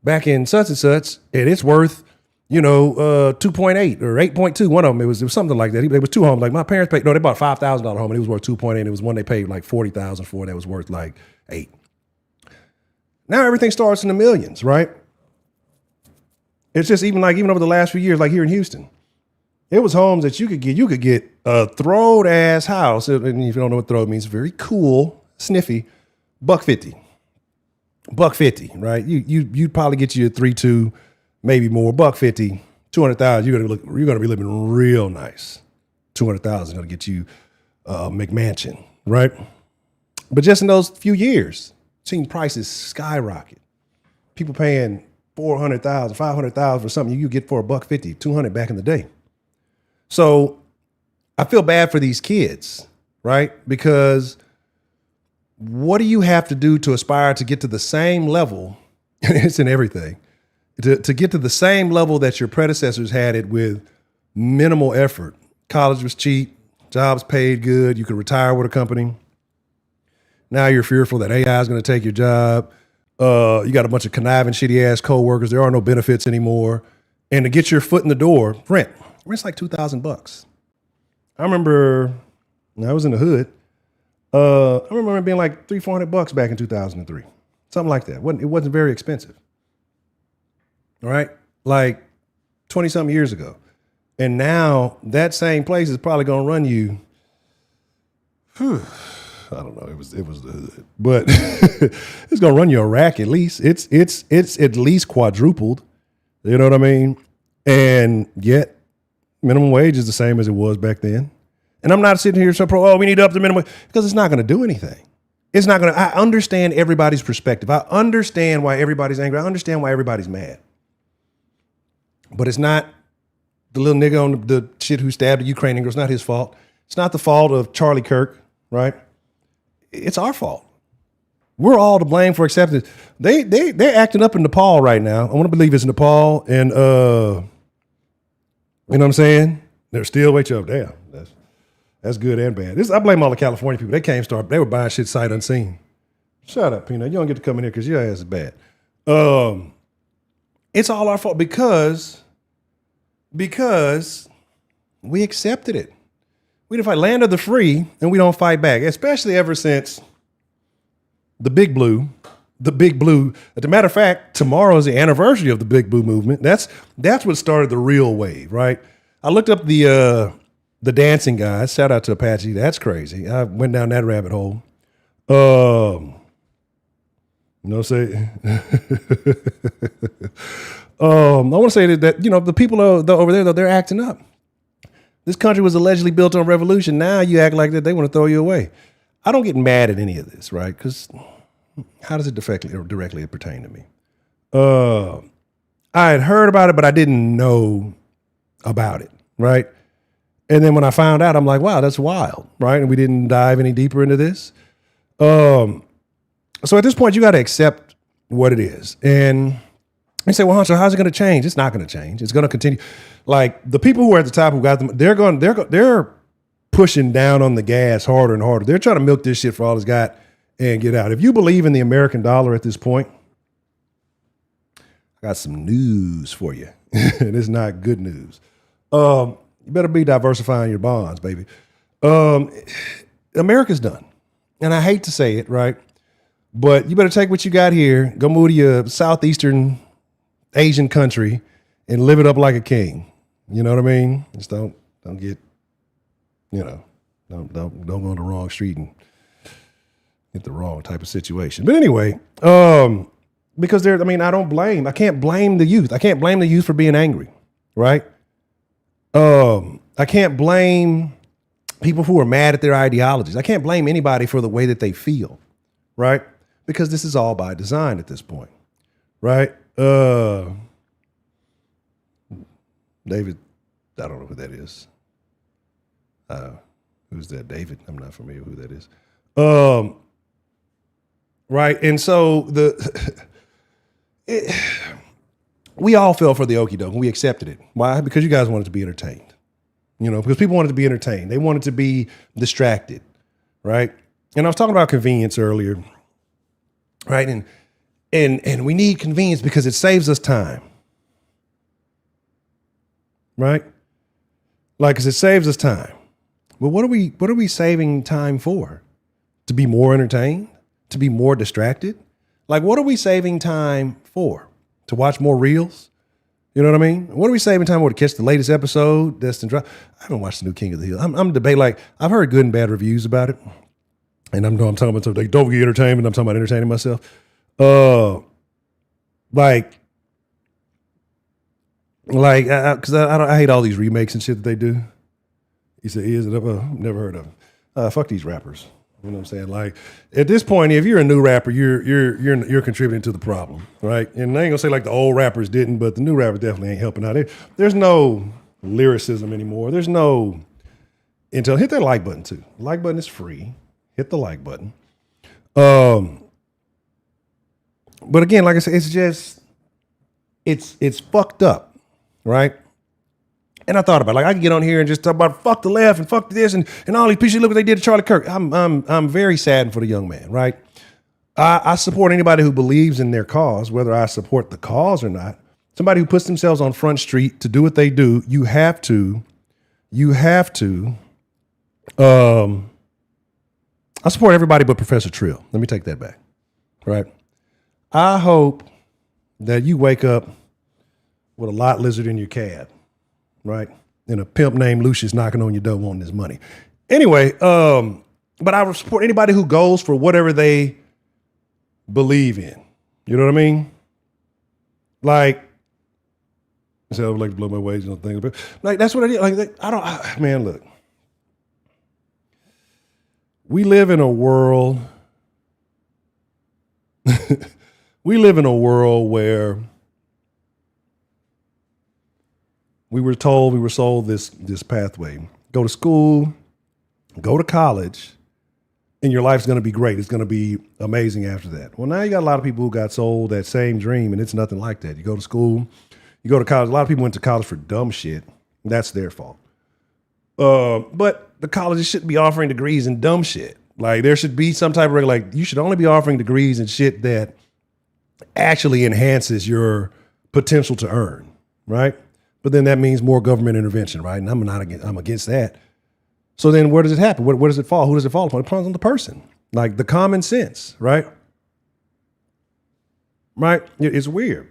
back in such and such, and it's worth, 2.8 or 8.2. One of them, it was something like that. There was two homes. Like my parents paid, no, they bought a $5,000 home and it was worth 2.8. It was one they paid like 40,000 for that was worth like 8. Now everything starts in the millions, right? It's just even over the last few years, like here in Houston, it was homes that you could get a throwed ass house. And if you don't know what throwed means, very cool, sniffy, $150, right? You'd probably get you a 3.2, maybe more, $150, 200,000. You're gonna be living real nice. 200,000 is gonna get you a McMansion, right? But just in those few years, seen prices skyrocket. People paying $400,000, $500,000 for something you get for $150, $200 back in the day. So I feel bad for these kids, right? Because what do you have to do to aspire to get to the same level? It's in everything. To get to the same level that your predecessors had it with minimal effort. College was cheap, jobs paid good, you could retire with a company. Now you're fearful that AI is going to take your job. You got a bunch of conniving, shitty ass coworkers. There are no benefits anymore. And to get your foot in the door, rent's like $2,000. I remember when I was in the hood. I remember it being like $300-400 back in 2003, something like that. It wasn't very expensive. All right, like 20 something years ago, and now that same place is probably going to run you. I don't know. It was the hood, but it's going to run you a rack at least. It's at least quadrupled. You know what I mean? And yet, minimum wage is the same as it was back then. And I'm not sitting here so we need to up the minimum because it's not going to do anything. It's not going to. I understand everybody's perspective. I understand why everybody's angry. I understand why everybody's mad. But it's not the little nigga on the shit who stabbed the Ukrainian girl. It's not his fault. It's not the fault of Charlie Kirk, right? It's our fault. We're all to blame for accepting it. They're acting up in Nepal right now. I want to believe it's Nepal, and you know what I'm saying? They're still wait up. Damn, that's good and bad. I blame all the California people. They can't start. They were buying shit sight unseen. Shut up, Peanut. You don't get to come in here because your ass is bad. It's all our fault because we accepted it. We didn't fight land of the free, and we don't fight back, especially ever since the Big Blue. As a matter of fact, tomorrow is the anniversary of the Big Blue movement. That's what started the real wave, right? I looked up the dancing guys. Shout out to Apache. That's crazy. I went down that rabbit hole. Say. I want to say that the people over there, though, they're acting up. This country was allegedly built on revolution. Now you act like that they want to throw you away. I don't get mad at any of this, right? Because how does it directly pertain to me? I had heard about it, but I didn't know about it, right? And then when I found out, I'm like, wow, that's wild, right? And we didn't dive any deeper into this. So at this point, you got to accept what it is. And you say, well, Hunter, how's it going to change? It's not going to change. It's going to continue. Like the people who are at the top who got them, they're pushing down on the gas harder and harder. They're trying to milk this shit for all it's got and get out. If you believe in the American dollar at this point, I got some news for you. And it's not good news. You better be diversifying your bonds, baby. America's done. And I hate to say it, right? But you better take what you got here, go move to your southeastern Asian country and live it up like a king. You know what I mean? Just don't get, don't go on the wrong street and get the wrong type of situation. But anyway, because I can't blame the youth. I can't blame the youth for being angry, right? I can't blame people who are mad at their ideologies. I can't blame anybody for the way that they feel, right? Because this is all by design at this point, right? David, I don't know who that is. Who's that? David? I'm not familiar with who that is. Right, and so we all fell for the okie doke and we accepted it. Why? Because you guys wanted to be entertained. Because people wanted to be entertained. They wanted to be distracted, right? And I was talking about convenience earlier, right? And we need convenience because it saves us time. right? Like, cause it saves us time. Well, what are we saving time for? To be more entertained? To be more distracted? Like, what are we saving time for? To watch more reels? You know what I mean? What are we saving time for? To catch the latest episode? Destin Drive? I haven't watched the new King of the Hill. I'm debating, like, I've heard good and bad reviews about it. And I'm talking about something like, don't forget entertainment. I'm talking about entertaining myself. Because I hate all these remakes and shit that they do. He said, is it up? Never heard of them. Fuck these rappers. You know what I'm saying? Like, at this point, if you're a new rapper, you're contributing to the problem, right? And I ain't gonna say like the old rappers didn't, but the new rappers definitely ain't helping out. There's no lyricism anymore. There's no intel. Hit that like button too. The like button is free. Hit the like button. But again, like I said, it's just it's fucked up, right? And I thought about it. Like, I could get on here and just talk about fuck the left and fuck this and all these pieces. Look what they did to Charlie Kirk. I'm very saddened for the young man, right? I support anybody who believes in their cause, whether I support the cause or not. Somebody who puts themselves on Front Street to do what they do, you have to. I support everybody but Professor Trill. Let me take that back, right? I hope that you wake up with a lot lizard in your cab, right? And a pimp named Lucius knocking on your door wanting his money. Anyway, but I would support anybody who goes for whatever they believe in. You know what I mean? Like, I would like to blow my wage and things, but like that's what I did. Like, man, look. We live in a world. We live in a world where we were sold this pathway. Go to school, go to college, and your life's going to be great. It's going to be amazing after that. Well, now you got a lot of people who got sold that same dream, and it's nothing like that. You go to school, you go to college. A lot of people went to college for dumb shit. That's their fault. But the colleges shouldn't be offering degrees in dumb shit. Like, there should be some type of regular, like, you should only be offering degrees and shit that actually enhances your potential to earn, right? But then that means more government intervention, right? And I'm against that. So then where does it happen? Where does it fall? Who does it fall upon? It falls on the person. Like the common sense, right? Right? It's weird.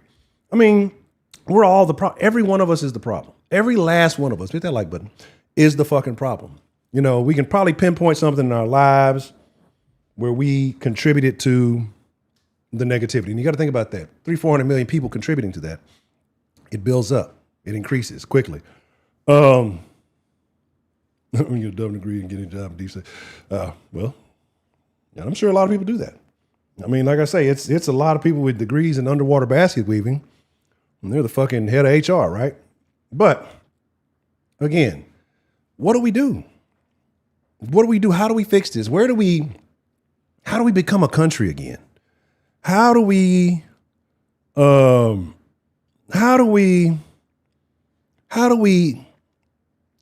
I mean, we're all the problem. Every one of us is the problem. Every last one of us, hit that like button, is the fucking problem. You know, we can probably pinpoint something in our lives where we contributed to the negativity. And you got to think about that. 400 million people contributing to that. It builds up. It increases quickly. When you get a double degree and get a job in DC, well, yeah, I'm sure a lot of people do that. I mean, like I say, it's a lot of people with degrees in underwater basket weaving, and they're the fucking head of HR, right? But again, what do we do? What do we do? How do we fix this? How do we become a country again? How do we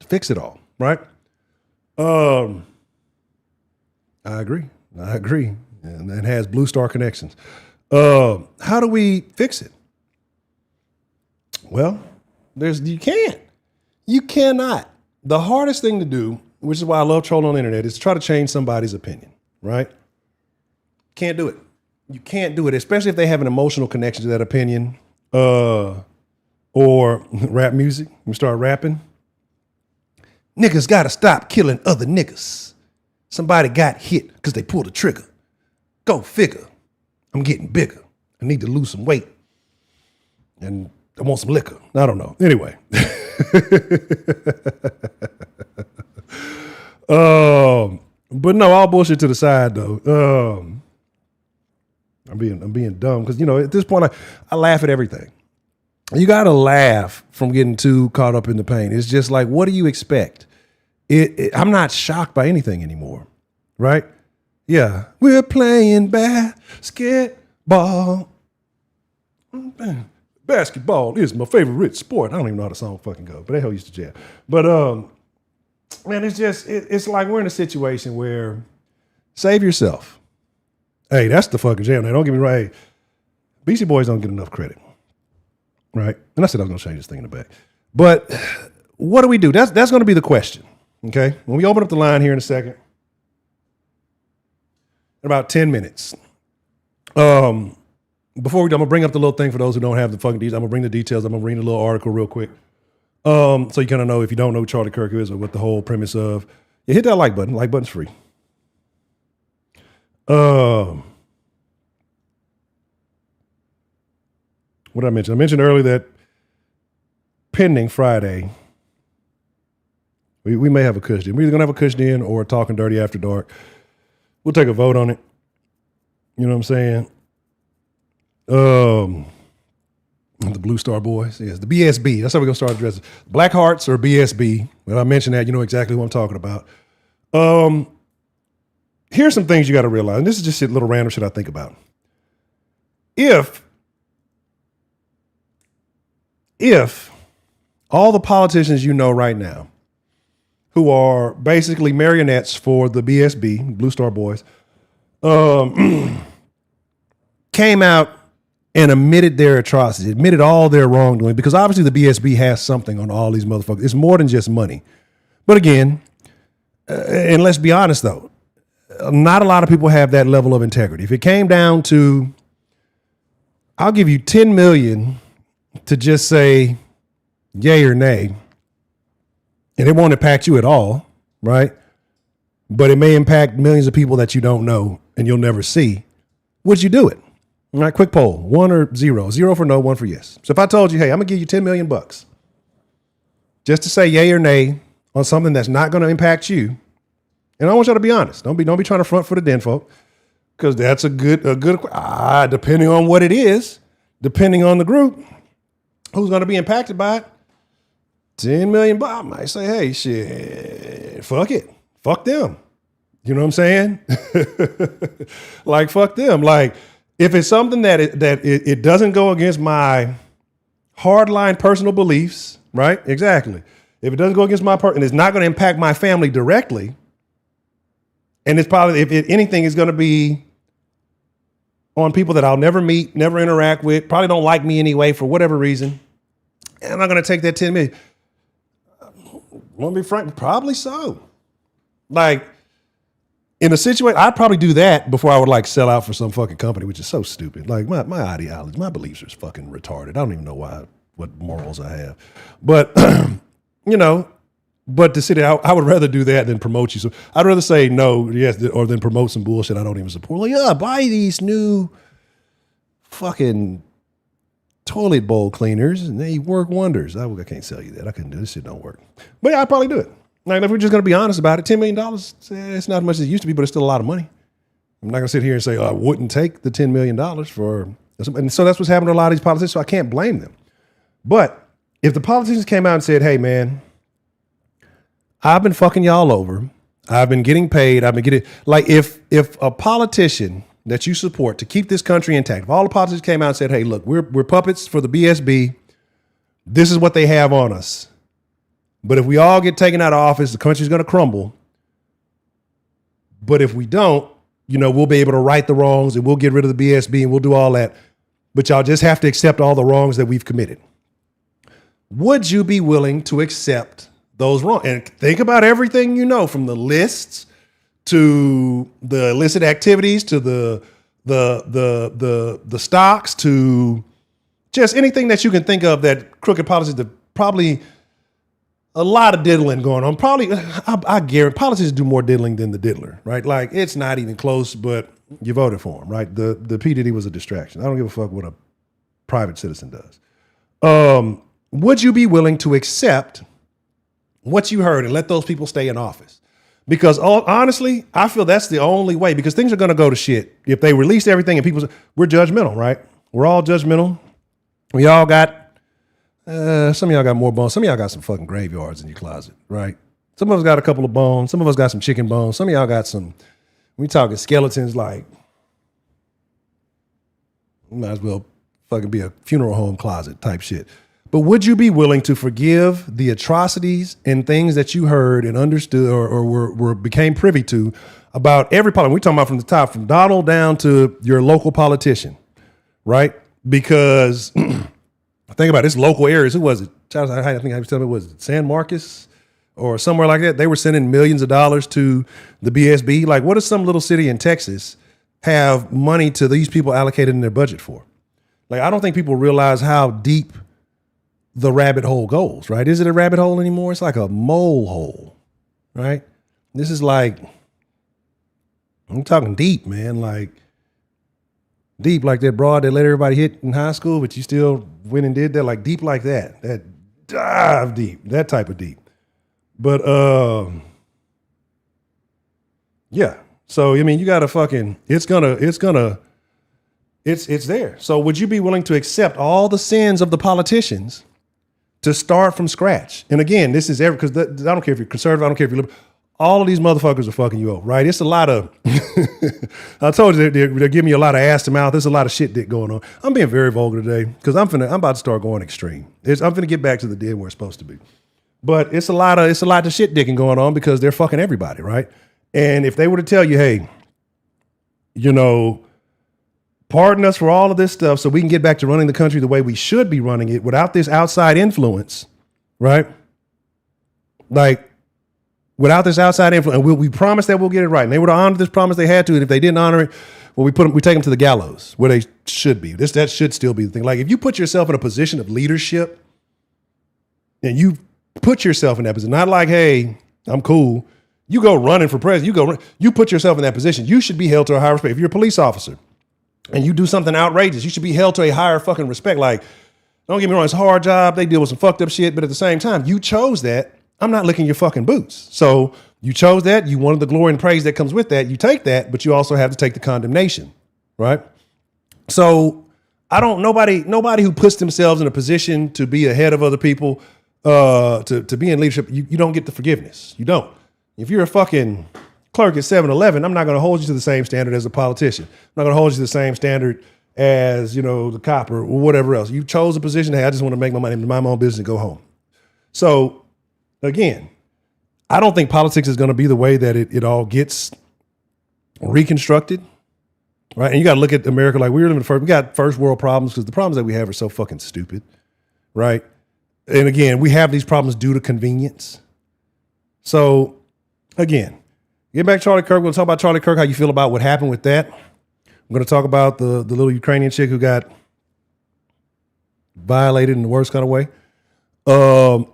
fix it all, right? I agree. And it has Blue Star connections. How do we fix it? Well, you cannot. The hardest thing to do, which is why I love trolling on the internet, is to try to change somebody's opinion, right? Can't do it. You can't do it, especially if they have an emotional connection to that opinion. Or rap music. We start rapping. Niggas gotta stop killing other niggas. Somebody got hit because they pulled a trigger. Go figure. I'm getting bigger. I need to lose some weight. And I want some liquor. I don't know. Anyway. But no, all bullshit to the side though. I'm being dumb because, you know, at this point I laugh at everything. You got to laugh from getting too caught up in the pain. It's just like, what do you expect? I'm not shocked by anything anymore, right? Yeah, we're playing basketball. Basketball is my favorite sport. I don't even know how the song fucking goes, but that hell used to jam. But man, it's like we're in a situation where save yourself. Hey, that's the fucking jam. Now, don't get me right. Hey, Beastie Boys don't get enough credit. Right. And I said I was going to change this thing in the back. But what do we do? That's going to be the question. Okay. When we open up the line here in a second, in about 10 minutes. Before I'm gonna bring up the little thing for those who don't have the fucking details. I'm gonna bring the details. I'm gonna read a little article real quick. So you kind of know if you don't know who Charlie Kirk is or what the whole premise of. Yeah, hit that like button. Like button's free. What did I mention? I mentioned earlier that pending Friday, we may have a cushion. We're either gonna have a cushion or talking dirty after dark. We'll take a vote on it. You know what I'm saying? The Blue Star Boys. Yes, the BSB. That's how we're going to start addressing. Black Hearts or BSB. When I mention that, you know exactly who I'm talking about. Here's some things you got to realize. And this is just a little random shit I think about. If all the politicians you know right now who are basically marionettes for the BSB, Blue Star Boys, came out and admitted their atrocities, admitted all their wrongdoing, because obviously the BSB has something on all these motherfuckers. It's more than just money. But again, and let's be honest though, not a lot of people have that level of integrity. If it came down to, I'll give you 10 million to just say yay or nay, and it won't impact you at all, right? But it may impact millions of people that you don't know and you'll never see. Would you do it? All right, quick poll, 1 or 0. 0 for no, 1 for yes. So if I told you, hey, I'm gonna give you 10 million bucks just to say yay or nay on something that's not gonna impact you, and I want y'all to be honest. Don't be trying to front for the den folk, because that's a good, depending on what it is, depending on the group, who's gonna be impacted by it. 10 million bucks, I might say, hey, shit, fuck it. Fuck them. You know what I'm saying? Like, fuck them. Like, if it's something that it doesn't go against my hardline personal beliefs, right? Exactly. If it doesn't go against and it's not going to impact my family directly, and it's probably, if anything, is going to be on people that I'll never meet, never interact with, probably don't like me anyway for whatever reason, and I'm not going to take that 10 million. Want to be frank? Probably so. Like, in a situation, I'd probably do that before I would like sell out for some fucking company, which is so stupid. Like my ideology, my beliefs are fucking retarded. I don't even know what morals I have. But, you know, but to sit there, I would rather do that than promote you. So I'd rather say no, yes, or than promote some bullshit I don't even support. Like, yeah, buy these new fucking toilet bowl cleaners and they work wonders. I can't sell you that. I couldn't do this shit. Don't work. But yeah, I'd probably do it. Like, if we're just going to be honest about it, $10 million, it's not as much as it used to be, but it's still a lot of money. I'm not going to sit here and say, I wouldn't take the $10 million for, and so that's what's happening to a lot of these politicians, so I can't blame them. But if the politicians came out and said, hey, man, I've been fucking y'all over, I've been getting paid, like, if a politician that you support to keep this country intact, if all the politicians came out and said, hey, look, we're puppets for the BSB, this is what they have on us. But if we all get taken out of office, the country's going to crumble. But if we don't, you know, we'll be able to right the wrongs and we'll get rid of the BSB and we'll do all that. But y'all just have to accept all the wrongs that we've committed. Would you be willing to accept those wrongs? And think about everything you know, from the lists to the illicit activities to the stocks to just anything that you can think of that crooked policies that probably. A lot of diddling going on. Probably, I guarantee politicians do more diddling than the diddler, right? Like, it's not even close, but you voted for him, right? The P. Diddy was a distraction. I don't give a fuck what a private citizen does. Would you be willing to accept what you heard and let those people stay in office? Because honestly, I feel that's the only way, because things are going to go to shit if they release everything and we're judgmental, right? We're all judgmental. We all got, some of y'all got more bones. Some of y'all got some fucking graveyards in your closet, right? Some of us got a couple of bones. Some of us got some chicken bones. Some of y'all got some, we talking skeletons, like, might as well fucking be a funeral home closet type shit. But would you be willing to forgive the atrocities and things that you heard and understood or became privy to about every politician? We're talking about from the top, from Donald down to your local politician, right? Because Think about it, it's local areas. Who was it? I think I was telling me, was it San Marcos or somewhere like that? They were sending millions of dollars to the BSB. Like, what does some little city in Texas have money to these people allocated in their budget for? Like, I don't think people realize how deep the rabbit hole goes, right? Is it a rabbit hole anymore? It's like a mole hole, right? This is like, I'm talking deep, man. Like, deep, like that broad that let everybody hit in high school, but you still went and did that, like deep like that. That dive deep, that type of deep. But yeah. So I mean, you gotta fucking it's there. So would you be willing to accept all the sins of the politicians to start from scratch? And again, this is because I don't care if you're conservative, I don't care if you're liberal. All of these motherfuckers are fucking you over, right? It's a lot of, I told you they're giving me a lot of ass to mouth. There's a lot of shit dick going on. I'm being very vulgar today because I'm about to start going extreme. I'm finna get back to the dead where it's supposed to be. But it's a lot of shit dicking going on because they're fucking everybody, right? And if they were to tell you, hey, pardon us for all of this stuff so we can get back to running the country the way we should be running it without this outside influence, right? Like, without this outside influence, and we promise that we'll get it right. And they would have honored this promise they had to, and if they didn't honor it, well, we take them to the gallows where they should be. That should still be the thing. Like, if you put yourself in a position of leadership, and you put yourself in that position, not like, hey, I'm cool. You go running for president. You put yourself in that position. You should be held to a higher respect. If you're a police officer and you do something outrageous, you should be held to a higher fucking respect. Like, don't get me wrong, it's a hard job. They deal with some fucked up shit, but at the same time, you chose that. I'm not licking your fucking boots. So you chose that. You wanted the glory and praise that comes with that. You take that, but you also have to take the condemnation, right? So nobody who puts themselves in a position to be ahead of other people, to be in leadership, you don't get the forgiveness. You don't. If you're a fucking clerk at 7-Eleven, I'm not going to hold you to the same standard as a politician. I'm not going to hold you to the same standard as, the cop or whatever else. You chose a position. Hey, I just want to make my money, mind my own business and go home. So, again, I don't think politics is going to be the way that it all gets reconstructed, right? And you got to look at America like we got first world problems because the problems that we have are so fucking stupid, right? And again, we have these problems due to convenience. So, again, get back to Charlie Kirk. We're going to talk about Charlie Kirk, how you feel about what happened with that. I'm going to talk about the little Ukrainian chick who got violated in the worst kind of way.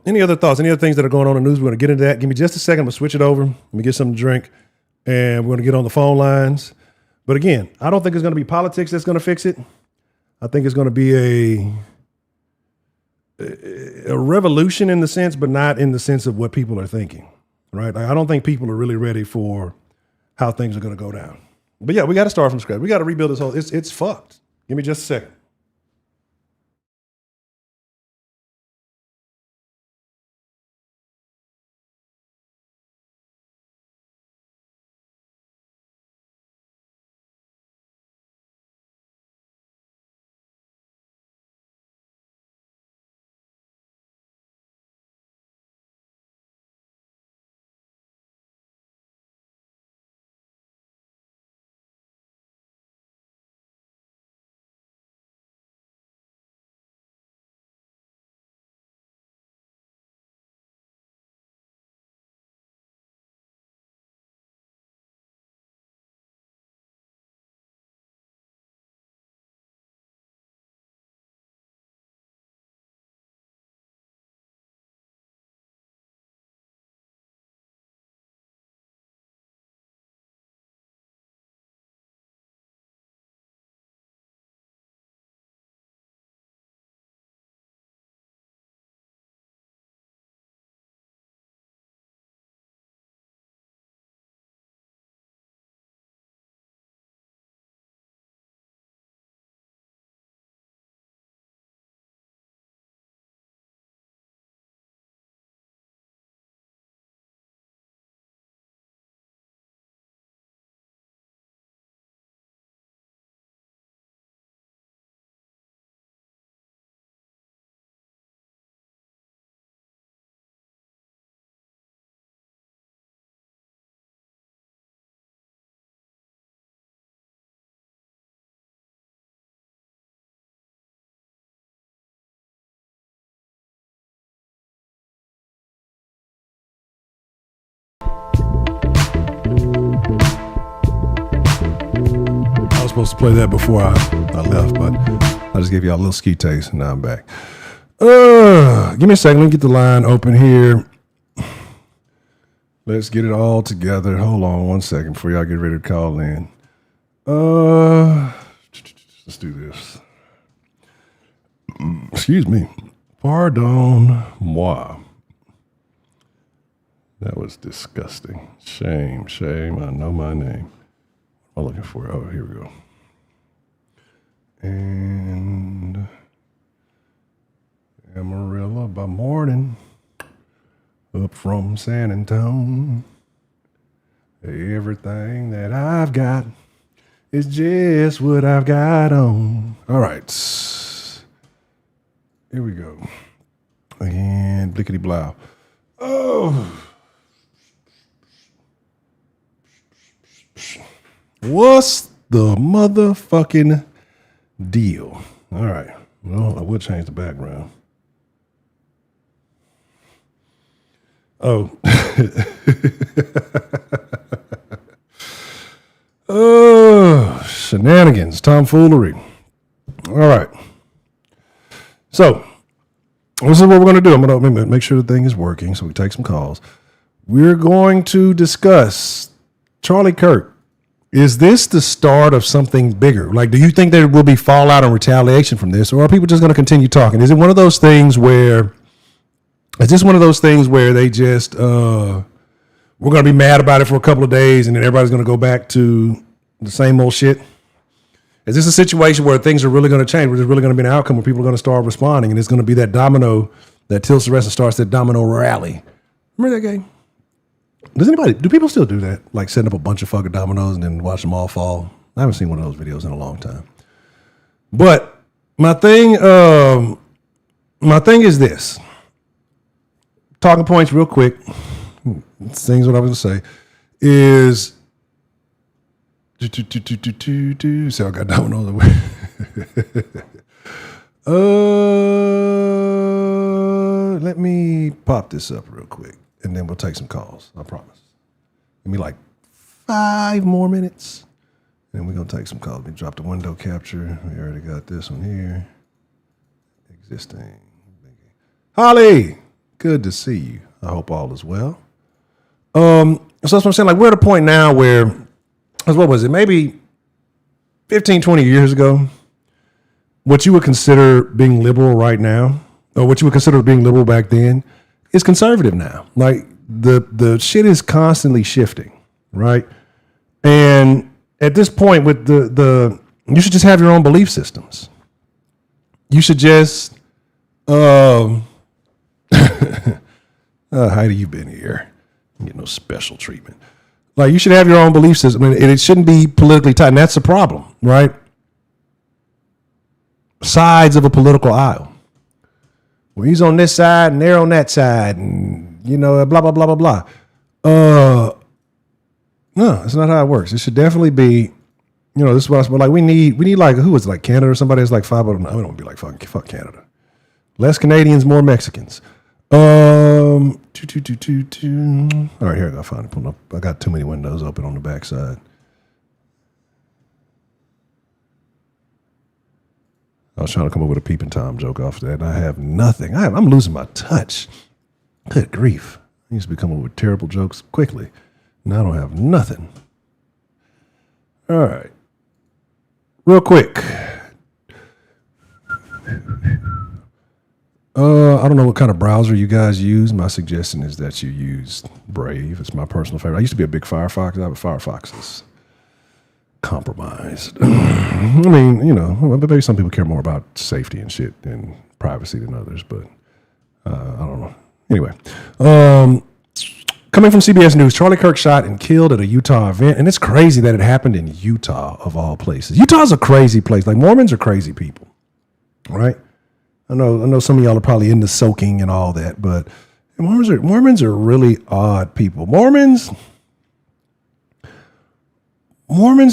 Any other thoughts? Any other things that are going on in the news? We're going to get into that. Give me just a second. I'm going to switch it over. Let me get something to drink. And we're going to get on the phone lines. But again, I don't think it's going to be politics that's going to fix it. I think it's going to be a revolution in the sense, but not in the sense of what people are thinking, right? Like, I don't think people are really ready for how things are going to go down. But yeah, we got to start from scratch. We got to rebuild this whole, it's fucked. Give me just a second. supposed to play that before I left, but I just gave y'all a little ski taste, and now I'm back. Give me a second. Let me get the line open here. Let's get it all together. Hold on one second before y'all get ready to call in. Let's do this. Excuse me. Pardon moi. That was disgusting. Shame. I know my name. What am I looking for? Oh, here we go. And Amarillo by morning, up from San Antonio. Everything that I've got is just what I've got on. All right. Here we go. And blickety blow. Oh. What's the motherfucking deal? All right. Well, I would change the background. Oh. Oh, shenanigans, tomfoolery. All right. So, this is what we're going to do. I'm going to make sure the thing is working so we take some calls. We're going to discuss Charlie Kirk. Is this the start of something bigger? Like, do you think there will be fallout and retaliation from this, or are people just going to continue talking? Is it one of those things where they just, we're going to be mad about it for a couple of days and then everybody's going to go back to the same old shit? Is this a situation where things are really going to change, where there's really going to be an outcome where people are going to start responding and it's going to be that domino that tilts the rest and starts that domino rally? Remember that game? Do people still do that? Like setting up a bunch of fucking dominoes and then watch them all fall? I haven't seen one of those videos in a long time. But my thing is this. Talking points real quick. Things what I was going to say is see, I got dominoes away. Let me pop this up real quick and then we'll take some calls. I promise. Give me like 5 more minutes and we're going to take some calls. Let me drop the window capture. We already got this one here. Existing. Holly, good to see you. I hope all is well. So that's what I'm saying. Like, we're at a point now where, what was it? Maybe 15, 20 years ago, what you would consider being liberal right now, or what you would consider being liberal back then, is conservative now. Like, the shit is constantly shifting, right? And at this point, with you should just have your own belief systems. You should just, Heidi, you been here. You get no special treatment. Like, you should have your own belief system, and it shouldn't be politically tied. And that's the problem, right? Sides of a political aisle. Well, he's on this side and they're on that side, and blah blah blah blah blah. No, that's not how it works. It should definitely be, this is what like we need like, who was it, like Canada or somebody that's like 509. We don't want to be like fuck Canada. Less Canadians, more Mexicans. All right, here I go. Finally pulling up. I got too many windows open on the backside. I was trying to come up with a peeping Tom joke off that. I have nothing. I'm losing my touch. Good grief. I used to be coming up with terrible jokes quickly. Now I don't have nothing. All right. Real quick. I don't know what kind of browser you guys use. My suggestion is that you use Brave. It's my personal favorite. I used to be a big Firefox guy, but Firefox is compromised. I mean, maybe some people care more about safety and shit and privacy than others, but I don't know. Anyway, coming from CBS News, Charlie Kirk shot and killed at a Utah event, and it's crazy that it happened in Utah of all places. Utah's a crazy place. Like, Mormons are crazy people, right? I know some of y'all are probably into soaking and all that, but Mormons are really odd people. Mormons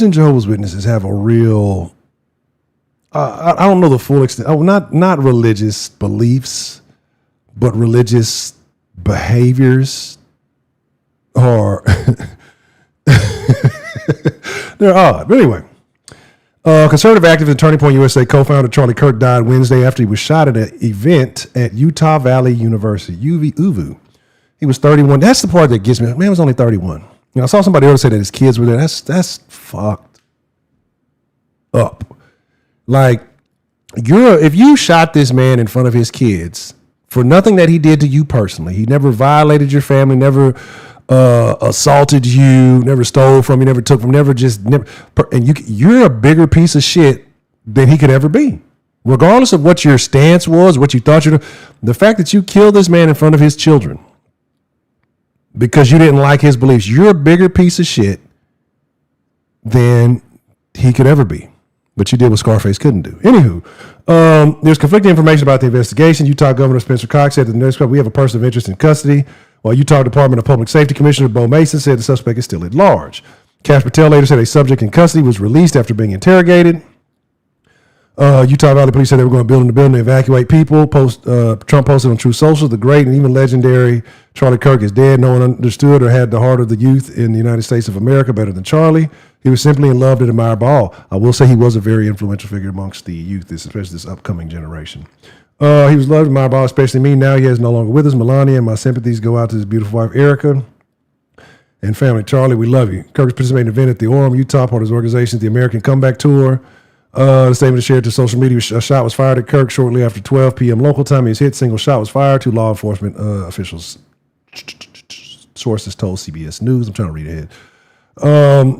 and Jehovah's Witnesses have a real, I don't know the full extent. Oh, not religious beliefs, but religious behaviors, or they're odd. But anyway, Conservative activist and Turning Point USA co-founder Charlie Kirk died Wednesday after he was shot at an event at Utah Valley University, UVU. He was 31. That's the part that gets me. Man, he was only 31. You know, I saw somebody else say that his kids were there. That's fucked up. Like, if you shot this man in front of his kids for nothing that he did to you personally, he never violated your family, never assaulted you, never stole from you, never took from, and you're a bigger piece of shit than he could ever be. Regardless of what your stance was, what you thought the fact that you killed this man in front of his children because you didn't like his beliefs, you're a bigger piece of shit than he could ever be. But you did what Scarface couldn't do. Anywho, there's conflicting information about the investigation. Utah Governor Spencer Cox said to the news club, we have a person of interest in custody, while Utah Department of Public Safety Commissioner Bo Mason said the suspect is still at large. Cash Patel later said a subject in custody was released after being interrogated. Utah Valley Police said they were going to build in the building to evacuate people. Trump posted on True Social, the great and even legendary Charlie Kirk is dead. No one understood or had the heart of the youth in the United States of America better than Charlie. He was simply in love and admired by all. I will say he was a very influential figure amongst the youth, especially this upcoming generation. He was loved and admired by all, especially me. Now he is no longer with us. Melania, and my sympathies go out to his beautiful wife, Erica, and family. Charlie, we love you. Kirk is participating in an event at the Orem, Utah, part of his organization, the American Comeback Tour. The statement shared to social media, a shot was fired at Kirk shortly after 12 p.m. local time. He was hit, single shot was fired. Two law enforcement officials. Sources told CBS News. I'm trying to read ahead.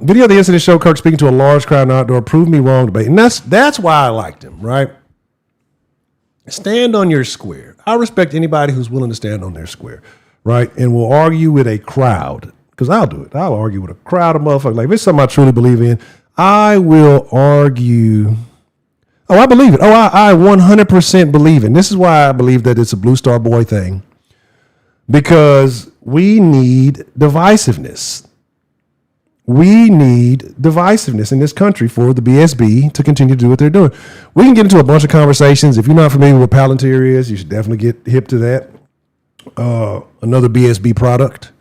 Video of the incident showed Kirk speaking to a large crowd in an outdoor, prove me wrong debate. And that's why I liked him, right? Stand on your square. I respect anybody who's willing to stand on their square, right? And will argue with a crowd, because I'll do it. I'll argue with a crowd of motherfuckers. Like, if it's something I truly believe in, I will argue. Oh, I believe it. Oh, I 100% believe it. And this is why I believe that it's a Blue Star Boy thing, because we need divisiveness. We need divisiveness in this country for the BSB to continue to do what they're doing. We can get into a bunch of conversations. If you're not familiar with what Palantir is, you should definitely get hip to that. Another BSB product.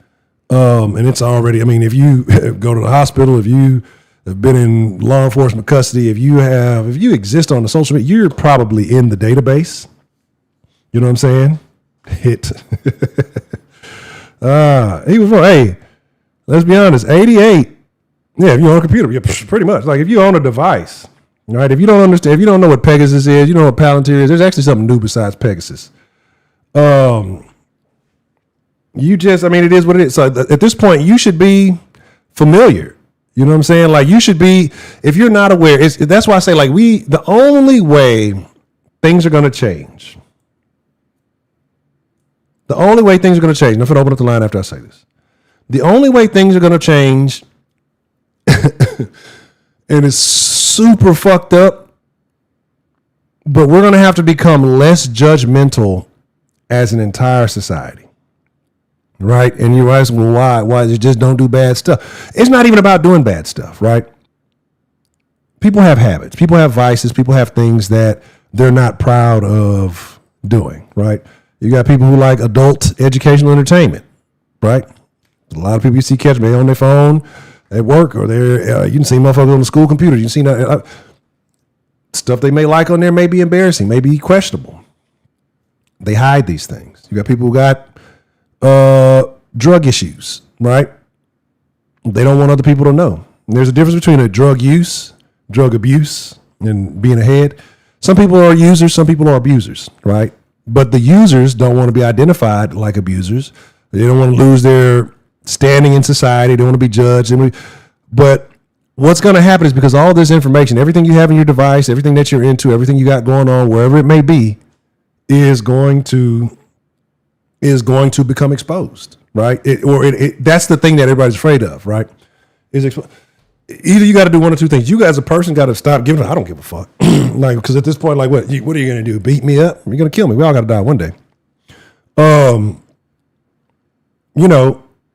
And it's already, I mean, if you go to the hospital, if you have been in law enforcement custody, if you exist on the social media, you're probably in the database. You know what I'm saying? Hit. He was wrong. Hey, let's be honest, 88. Yeah, if you own a computer, yeah, pretty much. Like, if you own a device, right? If you don't understand, if you don't know what Pegasus is, you know what Palantir is, there's actually something new besides Pegasus. It is what it is. So at this point, you should be familiar. You know what I'm saying? Like, you should be, if you're not aware, that's why I say, like, the only way things are going to change, I'm going to open up the line after I say this. The only way things are going to change, and it's super fucked up, but we're going to have to become less judgmental as an entire society. Right? And you ask, well, why? Why you just don't do bad stuff? It's not even about doing bad stuff, right? People have habits. People have vices. People have things that they're not proud of doing, right? You got people who like adult educational entertainment, right? A lot of people you see catch me on their phone at work, or they're you can see motherfuckers on the school computer. You can see stuff they may like on there may be embarrassing, may be questionable. They hide these things. You got people who got drug issues, right? They don't want other people to know. And there's a difference between a drug use, drug abuse, and being ahead. Some people are users, some people are abusers, right? But the users don't want to be identified like abusers. They don't want to lose their standing in society. They don't want to be judged. But what's going to happen is, because all this information, everything you have in your device, everything that you're into, everything you got going on, wherever it may be, is going to become exposed, right? That's the thing that everybody's afraid of, right? Either you got to do one or two things. You as a person got to stop giving. I don't give a fuck. Like, because at this point, like, what are you going to do? Beat me up? You're going to kill me. We all got to die one day.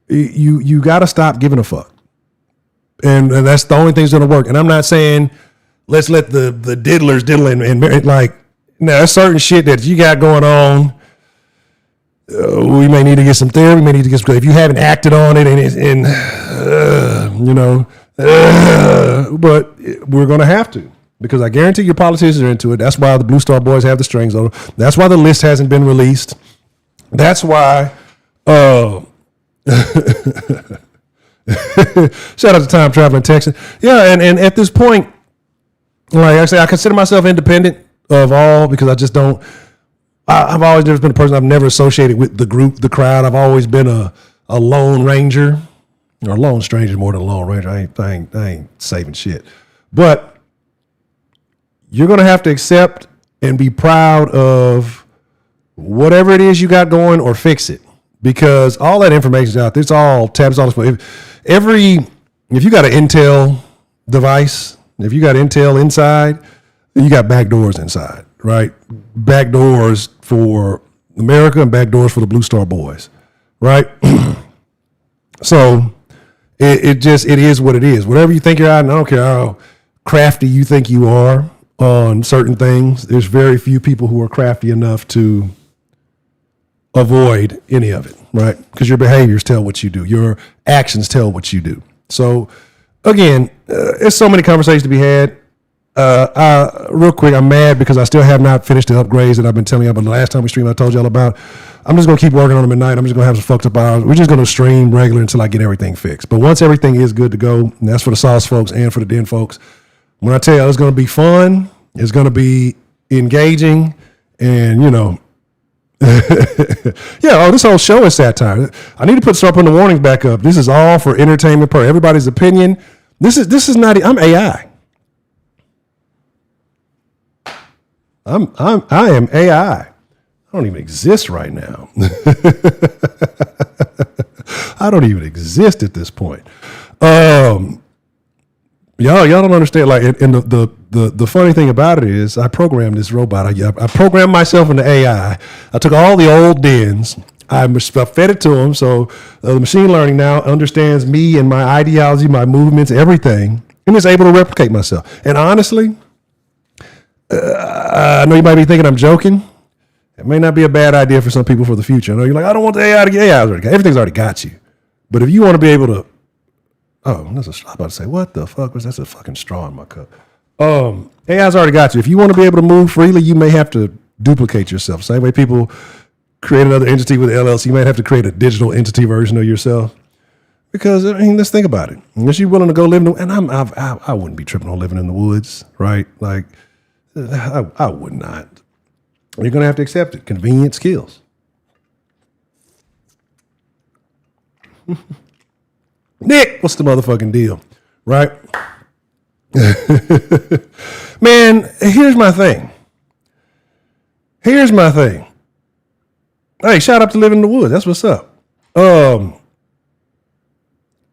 You got to stop giving a fuck. And that's the only thing that's going to work. And I'm not saying let's let the diddlers diddle and like, now there's certain shit that you got going on. We may need to get some therapy. We may need to get some, if you haven't acted on it but we're going to have to. because I guarantee your politicians are into it. That's why the Blue Star Boys have the strings on them. That's why the list hasn't been released. That's why. Shout out to Time Traveling Texan. Yeah, and at this point, like I say, I consider myself independent of all because I just don't. I've always never been a person. I've never associated with the group, the crowd. I've always been a lone ranger, or a lone stranger more than a lone ranger. I ain't saving shit. But you're gonna have to accept and be proud of whatever it is you got going, or fix it, because all that information's out there. It's all tabs, all this. If you got an Intel device, if you got Intel inside, you got backdoors inside, right? Backdoors for America and backdoors for the Blue Star Boys, right? So it is what it is. Whatever you think you're out, and I don't care how crafty you think you are on certain things, there's very few people who are crafty enough to avoid any of it, right? Because your behaviors tell what you do. Your actions tell what you do. So again, there's so many conversations to be had. Real quick, I'm mad because I still have not finished the upgrades that I've been telling you about. The last time we streamed, I told y'all about. I'm just going to keep working on them at night. I'm just going to have some fucked up hours. We're just going to stream regular until I get everything fixed. But once everything is good to go, and that's for the Sauce folks and for the Den folks, when I tell you it's going to be fun, it's going to be engaging, and yeah, this whole show is satire. I need to start putting the warnings back up. This is all for entertainment per everybody's opinion. This is not. I'm AI. I am AI. I don't even exist right now. I don't even exist at this point. Y'all don't understand. Like, and the funny thing about it is, I programmed this robot. I programmed myself into AI. I took all the old dens. I fed it to him. So the machine learning now understands me and my ideology, my movements, everything, and is able to replicate myself. And honestly, I know you might be thinking I'm joking. It may not be a bad idea for some people for the future. I know you're like, I don't want the AI to get AI. Everything's already got you. But if you want to be able to, I'm about to say, what the fuck was that? That's a fucking straw in my cup. AI's already got you. If you want to be able to move freely, you may have to duplicate yourself. Same way people create another entity with LLC, you might have to create a digital entity version of yourself. Because, I mean, let's think about it. Unless you're willing to go live in the, and I wouldn't be tripping on living in the woods, right? Like, I would not. You're going to have to accept it. Convenient skills. Nick, what's the motherfucking deal? Right? Man, here's my thing. Hey, shout out to living in the woods. That's what's up.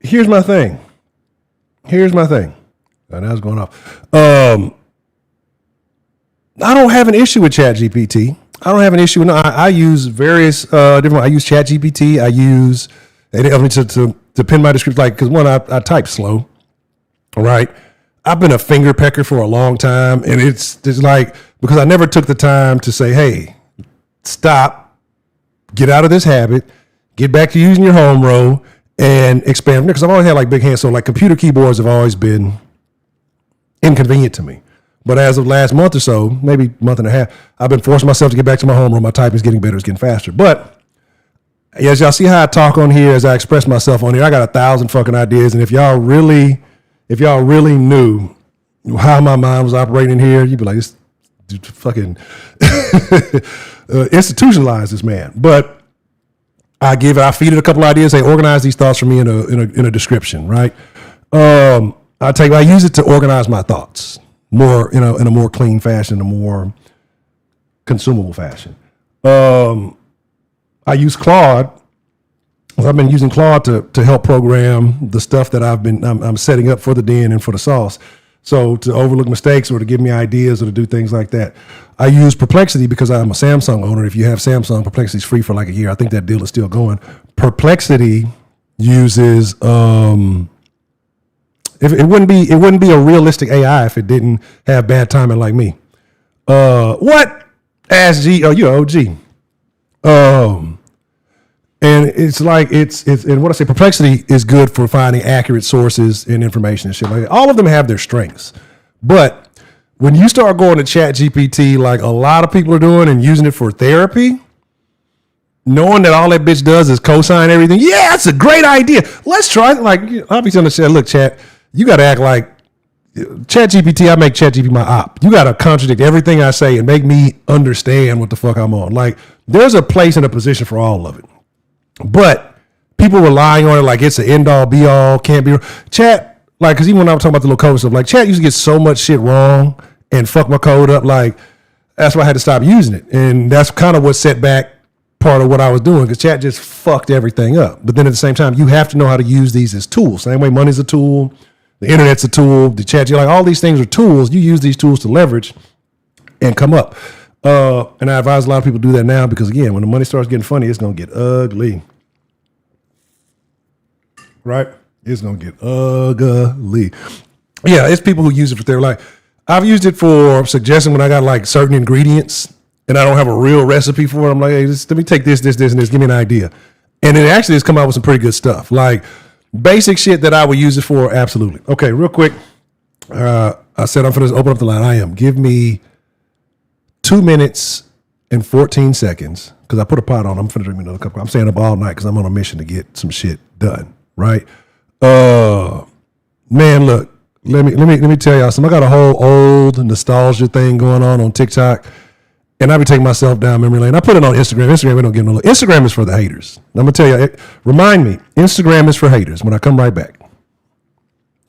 Here's my thing. Oh, now it's going off. I don't have an issue with ChatGPT. I don't have an issue with. I use various different. I use ChatGPT. I use it helps me to pin my description. Like, because one, I type slow. All right. I've been a finger pecker for a long time, and it's like, because I never took the time to say, hey, stop, get out of this habit, get back to using your home row, and expand. Because I've always had like big hands, so like computer keyboards have always been inconvenient to me. But as of last month or so, maybe month and a half, I've been forcing myself to get back to my home row. My typing's getting better, it's getting faster. But as y'all see how I talk on here, as I express myself on here, I got 1,000 fucking ideas. And if y'all really knew how my mind was operating here, you'd be like, this dude fucking institutionalize this man. But I feed it a couple ideas. Say, organize these thoughts for me in a description, right? I use it to organize my thoughts more, in a more clean fashion, a more consumable fashion. I use Claude. I've been using Claude to help program the stuff that I'm setting up for the den and for the sauce. So to overlook mistakes or to give me ideas or to do things like that. I use Perplexity because I'm a Samsung owner. If you have Samsung, Perplexity's free for like a year. I think that deal is still going. Perplexity uses it wouldn't be a realistic AI if it didn't have bad timing like me. What? Ask G. Oh, you're OG. And it's like and what I say, Perplexity is good for finding accurate sources and information and shit like that. All of them have their strengths, but when you start going to Chat GPT, like a lot of people are doing and using it for therapy, knowing that all that bitch does is co-sign everything. Yeah, that's a great idea. Let's try it. Like, I'll be telling the chat, look, chat, you got to act like Chat GPT. I make Chat GPT my op. You got to contradict everything I say and make me understand what the fuck I'm on. Like, there's a place and a position for all of it. But people relying on it like it's an end all be all, can't be chat. Like, cause even when I was talking about the little code stuff, like chat used to get so much shit wrong and fuck my code up. Like, that's why I had to stop using it. And that's kind of what set back part of what I was doing, because chat just fucked everything up. But then at the same time, you have to know how to use these as tools. Same way money's a tool, the internet's a tool, the chat, like all these things are tools. You use these tools to leverage and come up. And I advise a lot of people to do that now, because again, when the money starts getting funny, it's going to get ugly. Right? It's going to get ugly. Yeah, it's people who use it for therapy. Like, I've used it for suggesting when I got like certain ingredients and I don't have a real recipe for it. I'm like, hey, let me take this, and this. Give me an idea. And it actually has come out with some pretty good stuff. Like basic shit that I would use it for, absolutely. Okay, real quick. I said I'm going to open up the line. I am. Give me 2 minutes and 14 seconds, because I put a pot on. I'm going to drink another cup. I'm staying up all night because I'm on a mission to get some shit done. Right? Man, look, let me tell y'all something. I got a whole old nostalgia thing going on TikTok, and I be taking myself down memory lane. I put it on Instagram. Instagram, we don't give no look. Instagram is for the haters. I'm gonna tell you, remind me, Instagram is for haters. When I come right back,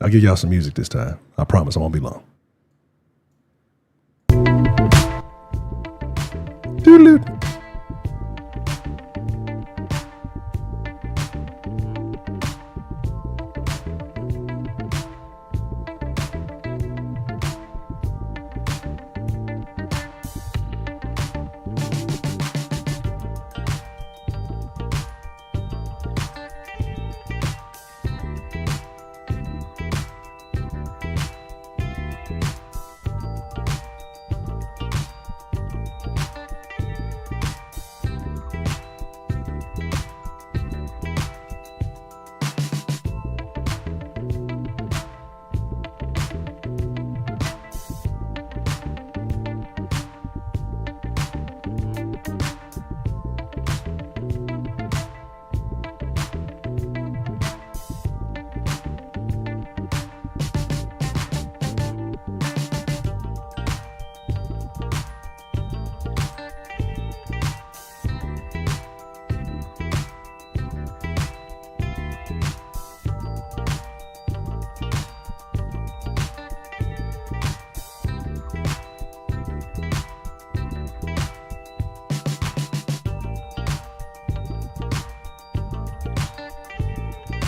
I'll give y'all some music this time. I promise I won't be long. Doodaloo.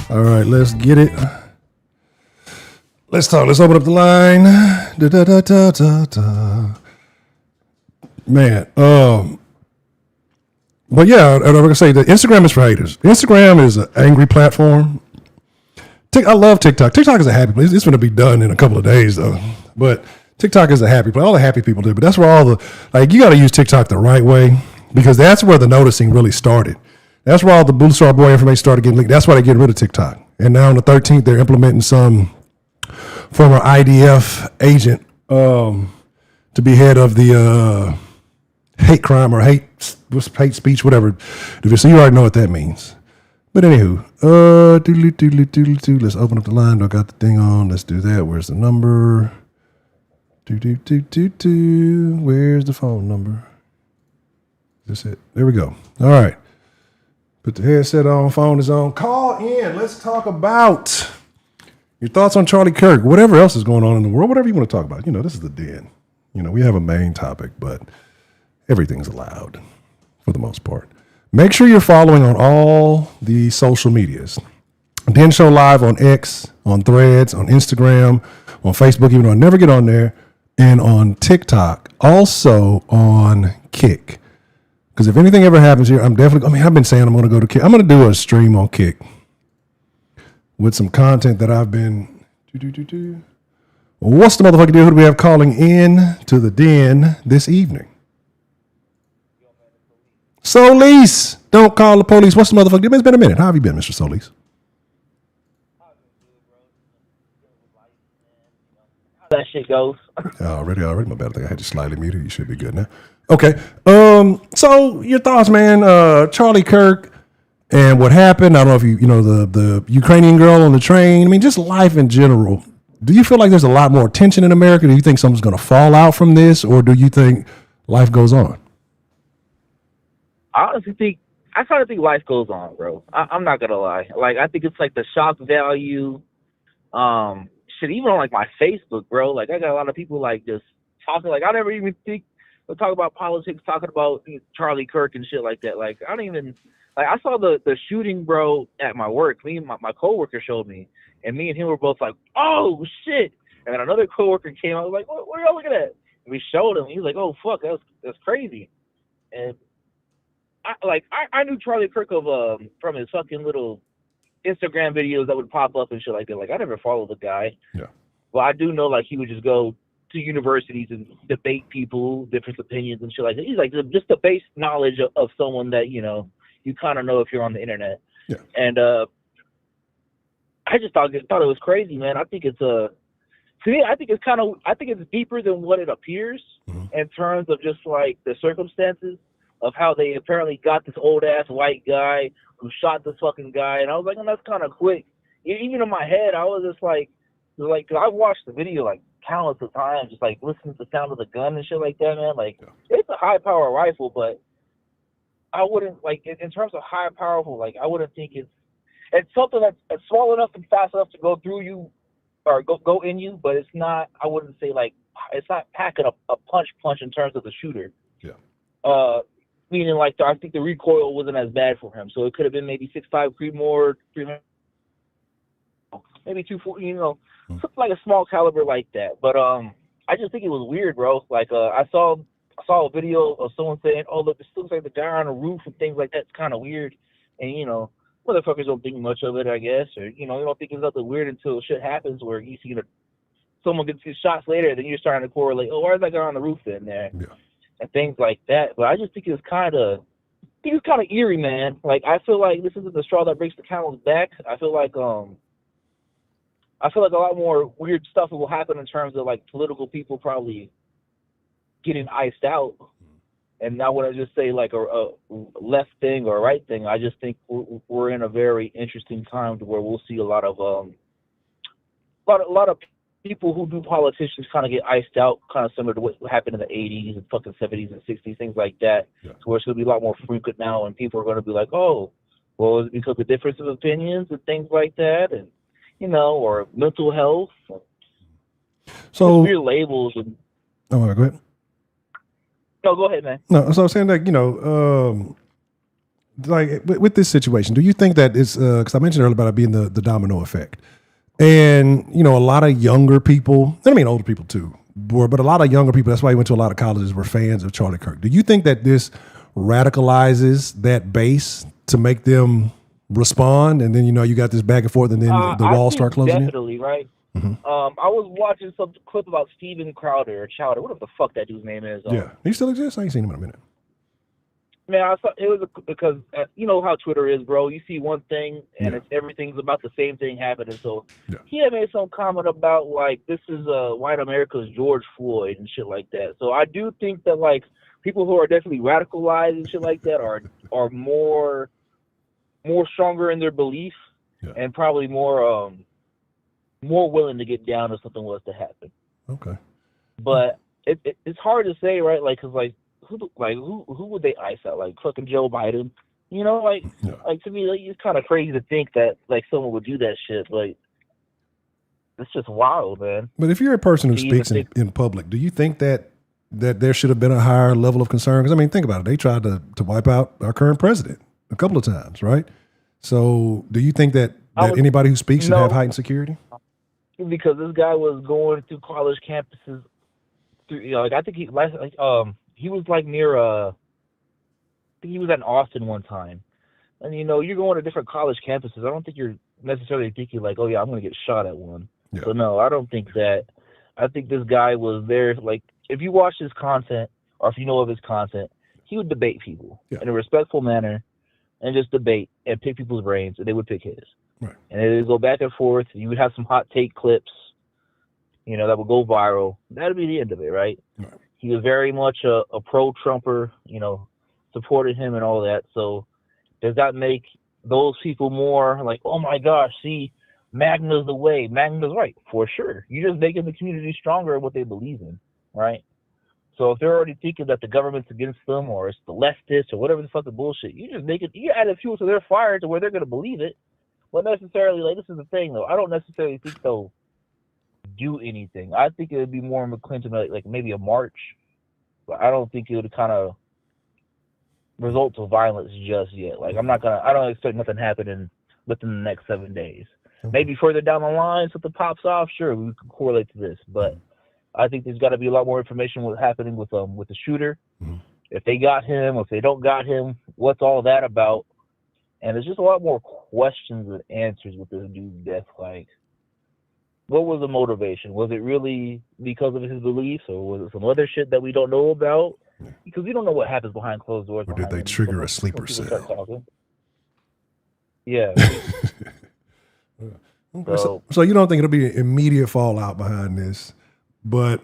All right, let's get it. Let's talk. Let's open up the line. Da, da, da, da, da, da. Man, but yeah, I'm gonna say that Instagram is for haters. Instagram is an angry platform. I love TikTok. TikTok is a happy place. It's going to be done in a couple of days though. But TikTok is a happy place. All the happy people do. But that's where all the, like, you got to use TikTok the right way, because that's where the noticing really started. That's where all the Blue Star Boy information started getting leaked. That's why they get rid of TikTok. And now on the 13th, they're implementing some former IDF agent to be head of the hate crime or hate speech, whatever. So you already know what that means. But anywho, let's open up the line. I got the thing on. Let's do that. Where's the number? Where's the phone number? Is this it? There we go. All right. Put the headset on. Phone is on. Call in. Let's talk about your thoughts on Charlie Kirk. Whatever else is going on in the world. Whatever you want to talk about. You know, this is the den. You know, we have a main topic, but everything's allowed for the most part. Make sure you're following on all the social medias. Den Show Live on X, on Threads, on Instagram, on Facebook, even though I never get on there, and on TikTok, also on Kick. Because if anything ever happens here, I've been saying I'm going to go to Kick. I'm going to do a stream on Kick with some content that I've been... What's the motherfucking deal? Who do we have calling in to the den this evening? Solis, don't call the police. What's the motherfucker? It's been a minute. How have you been, Mr. Solis? that shit goes. Already, my bad. I think I had you slightly muted. You should be good now. Okay. So your thoughts, man? Charlie Kirk and what happened. I don't know if you know the Ukrainian girl on the train. I mean, just life in general. Do you feel like there's a lot more tension in America? Do you think something's going to fall out from this, or do you think life goes on? I honestly think I kind of think life goes on, bro. I'm not gonna lie. Like I think it's like the shock value. Shit, even on like my Facebook, bro. Like I got a lot of people like just talking. Like I never even think we talk about politics, talking about Charlie Kirk and shit like that. Like I don't even like I saw the shooting, bro, at my work. Me and my coworker showed me, and me and him were both like, "Oh shit!" And then another coworker came out, like, "What are y'all looking at?" And we showed him. He was like, "Oh fuck, that's crazy." And I knew Charlie Kirk of from his fucking little Instagram videos that would pop up and shit like that. Like I never followed the guy. Yeah. Well, I do know like he would just go to universities and debate people, different opinions and shit like that. He's like just the base knowledge of someone that you kind of know if you're on the internet. Yeah. And I just thought it was crazy, man. I think it's to me, I think it's deeper than what it appears in terms of just like the circumstances of how they apparently got this old ass white guy who shot this fucking guy, and I was like, oh, that's kind of quick. Even in my head, I was just cause I've watched the video like countless of times, just like listening to the sound of the gun and shit like that, man. Like it's a high power rifle, but I wouldn't like in terms of high powerful, like I wouldn't think it's something that's small enough and fast enough to go through you or go in you, but it's not. I wouldn't say like it's not packing a punch in terms of the shooter. Yeah. Meaning like I think the recoil wasn't as bad for him, so it could have been maybe 6.5 Creedmoor, 300, maybe 240, something like a small caliber like that. But I just think it was weird, bro. Like I saw a video of someone saying, "Oh look, this looks like the guy on the roof," and things like that's kind of weird. And motherfuckers don't think much of it, I guess, or you don't think it's nothing weird until shit happens where you see someone gets shots later, then you're starting to correlate. Oh, why is that guy on the roof then there? Yeah. And things like that. But I just think it's kind of eerie, man. Like I feel like this isn't the straw that breaks the camel's back. I feel like a lot more weird stuff will happen in terms of like political people probably getting iced out. And now when I just say like a left thing or a right thing, I just think we're in a very interesting time to where we'll see a lot of people who do politicians kind of get iced out, kind of similar to what happened in the 80s and fucking 70s and 60s, things like that. Yeah. So where it's going to be a lot more frequent now, and people are going to be like, oh, well, it's because of difference of opinions and things like that, and or mental health. So weird labels. And go ahead. No, go ahead, man. No, so I'm saying that like with this situation, do you think that it's because I mentioned earlier about it being the domino effect? And, a lot of younger people, and I mean older people too, but a lot of younger people, that's why he went to a lot of colleges, were fans of Charlie Kirk. Do you think that this radicalizes that base to make them respond? And then, you got this back and forth and then the walls start closing definitely, right? Mm-hmm. I was watching some clip about Steven Crowder or Chowder, whatever the fuck that dude's name is. Yeah, he still exists? I ain't seen him in a minute. Man, I thought it was because you know how Twitter is, bro. You see one thing and everything's about the same thing happening. So he had made some comment about like this is white America's George Floyd and shit like that. So I do think that like people who are definitely radicalized and shit like that are more stronger in their belief and probably more willing to get down if something was to happen. Okay, but it's hard to say, right? Like, cause like. Who would they ice out? Like fucking Joe Biden, like to me, like, it's kind of crazy to think that like someone would do that shit. Like, it's just wild, man. But if you're a person who speaks in public, do you think that there should have been a higher level of concern? Because I mean, think about it. They tried to wipe out our current president a couple of times, right? So, do you think that anybody who speaks should have heightened security? Because this guy was going through college campuses. Like I think he was like near I think he was at Austin one time. And you're going to different college campuses. I don't think you're necessarily thinking like, oh yeah, I'm gonna get shot at one. Yeah. So no, I don't think that. I think this guy was there, like if you watch his content or if you know of his content, he would debate people in a respectful manner and just debate and pick people's brains and they would pick his. Right. And it would go back and forth. You would have some hot take clips. that would go viral. That'd be the end of it, right? Right. He was very much a pro-Trumper, supported him and all that. So does that make those people more like, oh my gosh, see, Magna's the way. Magna's right, for sure. You're just making the community stronger in what they believe in, right? So if they're already thinking that the government's against them or it's the leftists or whatever the fucking bullshit, you add a fuel to their fire to where they're gonna believe it. But necessarily, like, this is the thing though, I don't necessarily think they'll do anything. I think it would be more akin to like maybe a march, but I don't think it would kind of result to violence just yet. Like I don't expect nothing happening within the next 7 days. Maybe further down the line, something pops off. Sure, we can correlate to this, but I think there's got to be a lot more information what's happening with the shooter. If they got him, if they don't got him, what's all that about? And there's just a lot more questions and answers with this dude's death. Like, what was the motivation? Was it really because of his beliefs, or was it some other shit that we don't know about? Because we don't know what happens behind closed doors. Or did they trigger a sleeper cell? Yeah. So you don't think it'll be an immediate fallout behind this, but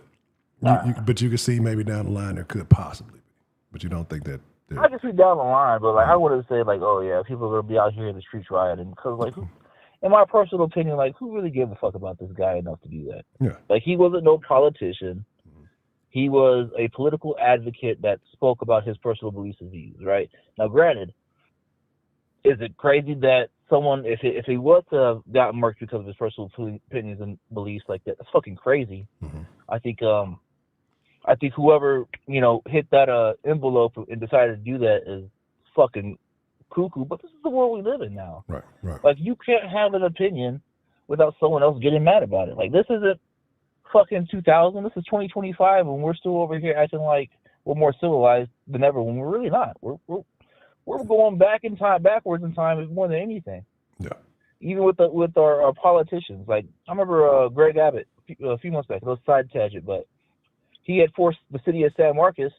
you can see maybe down the line there could possibly be, but you don't think that. I can see down the line, but like I wouldn't say like, oh yeah, people are gonna be out here in the streets rioting, because like, in my personal opinion, like, who really gave a fuck about this guy enough to do that? Yeah. Like, he wasn't no politician. He was a political advocate that spoke about his personal beliefs and views, right? Now, granted, is it crazy that someone, if he was to have gotten murked because of his personal opinions and beliefs like that, that's fucking crazy. I think whoever, hit that envelope and decided to do that is fucking cuckoo. But this is the world we live in now. Right. Like, you can't have an opinion without someone else getting mad about it. Like, this isn't fucking 2000. This is 2025, and we're still over here acting like we're more civilized than ever when we're really not. We're going backwards in time more than anything. Yeah. Even with our politicians. Like, I remember Greg Abbott a few months back. A little side tangent, but he had forced the city of San Marcos.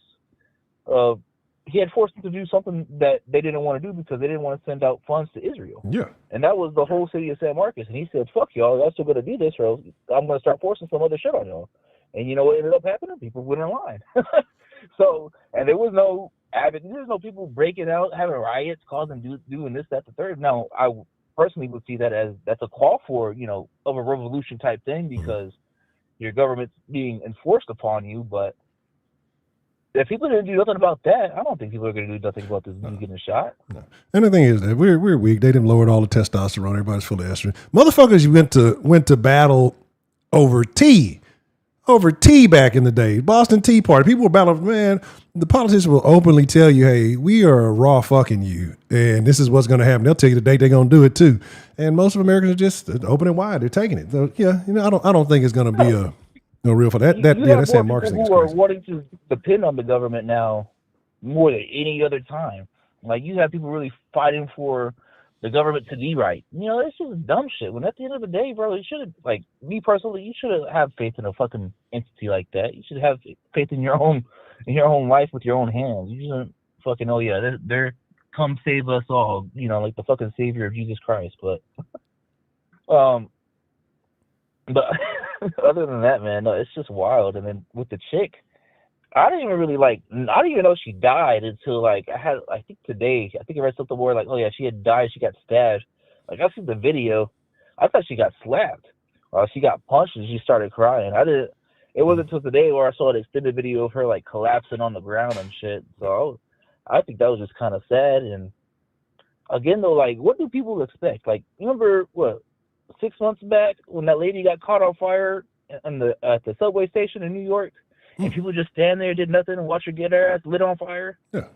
He had forced them to do something that they didn't want to do because they didn't want to send out funds to Israel. Yeah. And that was the whole city of San Marcos. And he said, "Fuck y'all, y'all still going to do this, or I'm going to start forcing some other shit on y'all." And you know what ended up happening? People went in line. So, and there was no people breaking out, having riots, causing doing this, that, the third. Now, I personally would see that as that's a call for, of a revolution type thing, because your government's being enforced upon you. But if people didn't do nothing about that, I don't think people are going to do nothing about this dude getting shot. No. And the thing is that we're weak. They didn't lower all the testosterone. Everybody's full of estrogen. Motherfuckers went to battle over tea. Over tea back in the day, Boston Tea Party. People were battling, man. The politicians will openly tell you, hey, we are raw fucking you, and this is what's going to happen. They'll tell you the date they're going to do it too. And most of Americans are just open and wide. They're taking it. So yeah, I don't think it's going to be a real for that. That's San Marcos thing. People who are wanting to depend on the government now more than any other time. Like, you have people really fighting for the government to be right. It's just dumb shit. When at the end of the day, bro, you should, like, me personally, you should have faith in a fucking entity like that. You should have faith in your own life with your own hands. You shouldn't fucking, oh yeah, they're come save us all, like the fucking savior of Jesus Christ. But other than that, man, no, it's just wild. And then with the chick, I didn't even know she died until I think today, I read something more like, oh yeah, she had died, she got stabbed. Like, I see the video, I thought she got slapped. She got punched and she started crying. It wasn't until today where I saw an extended video of her like collapsing on the ground and shit. So I think that was just kind of sad. And again though, like, what do people expect? Like, remember 6 months back when that lady got caught on fire at the subway station in New York? And people just stand there, did nothing, and watch her get her ass lit on fire. Yeah.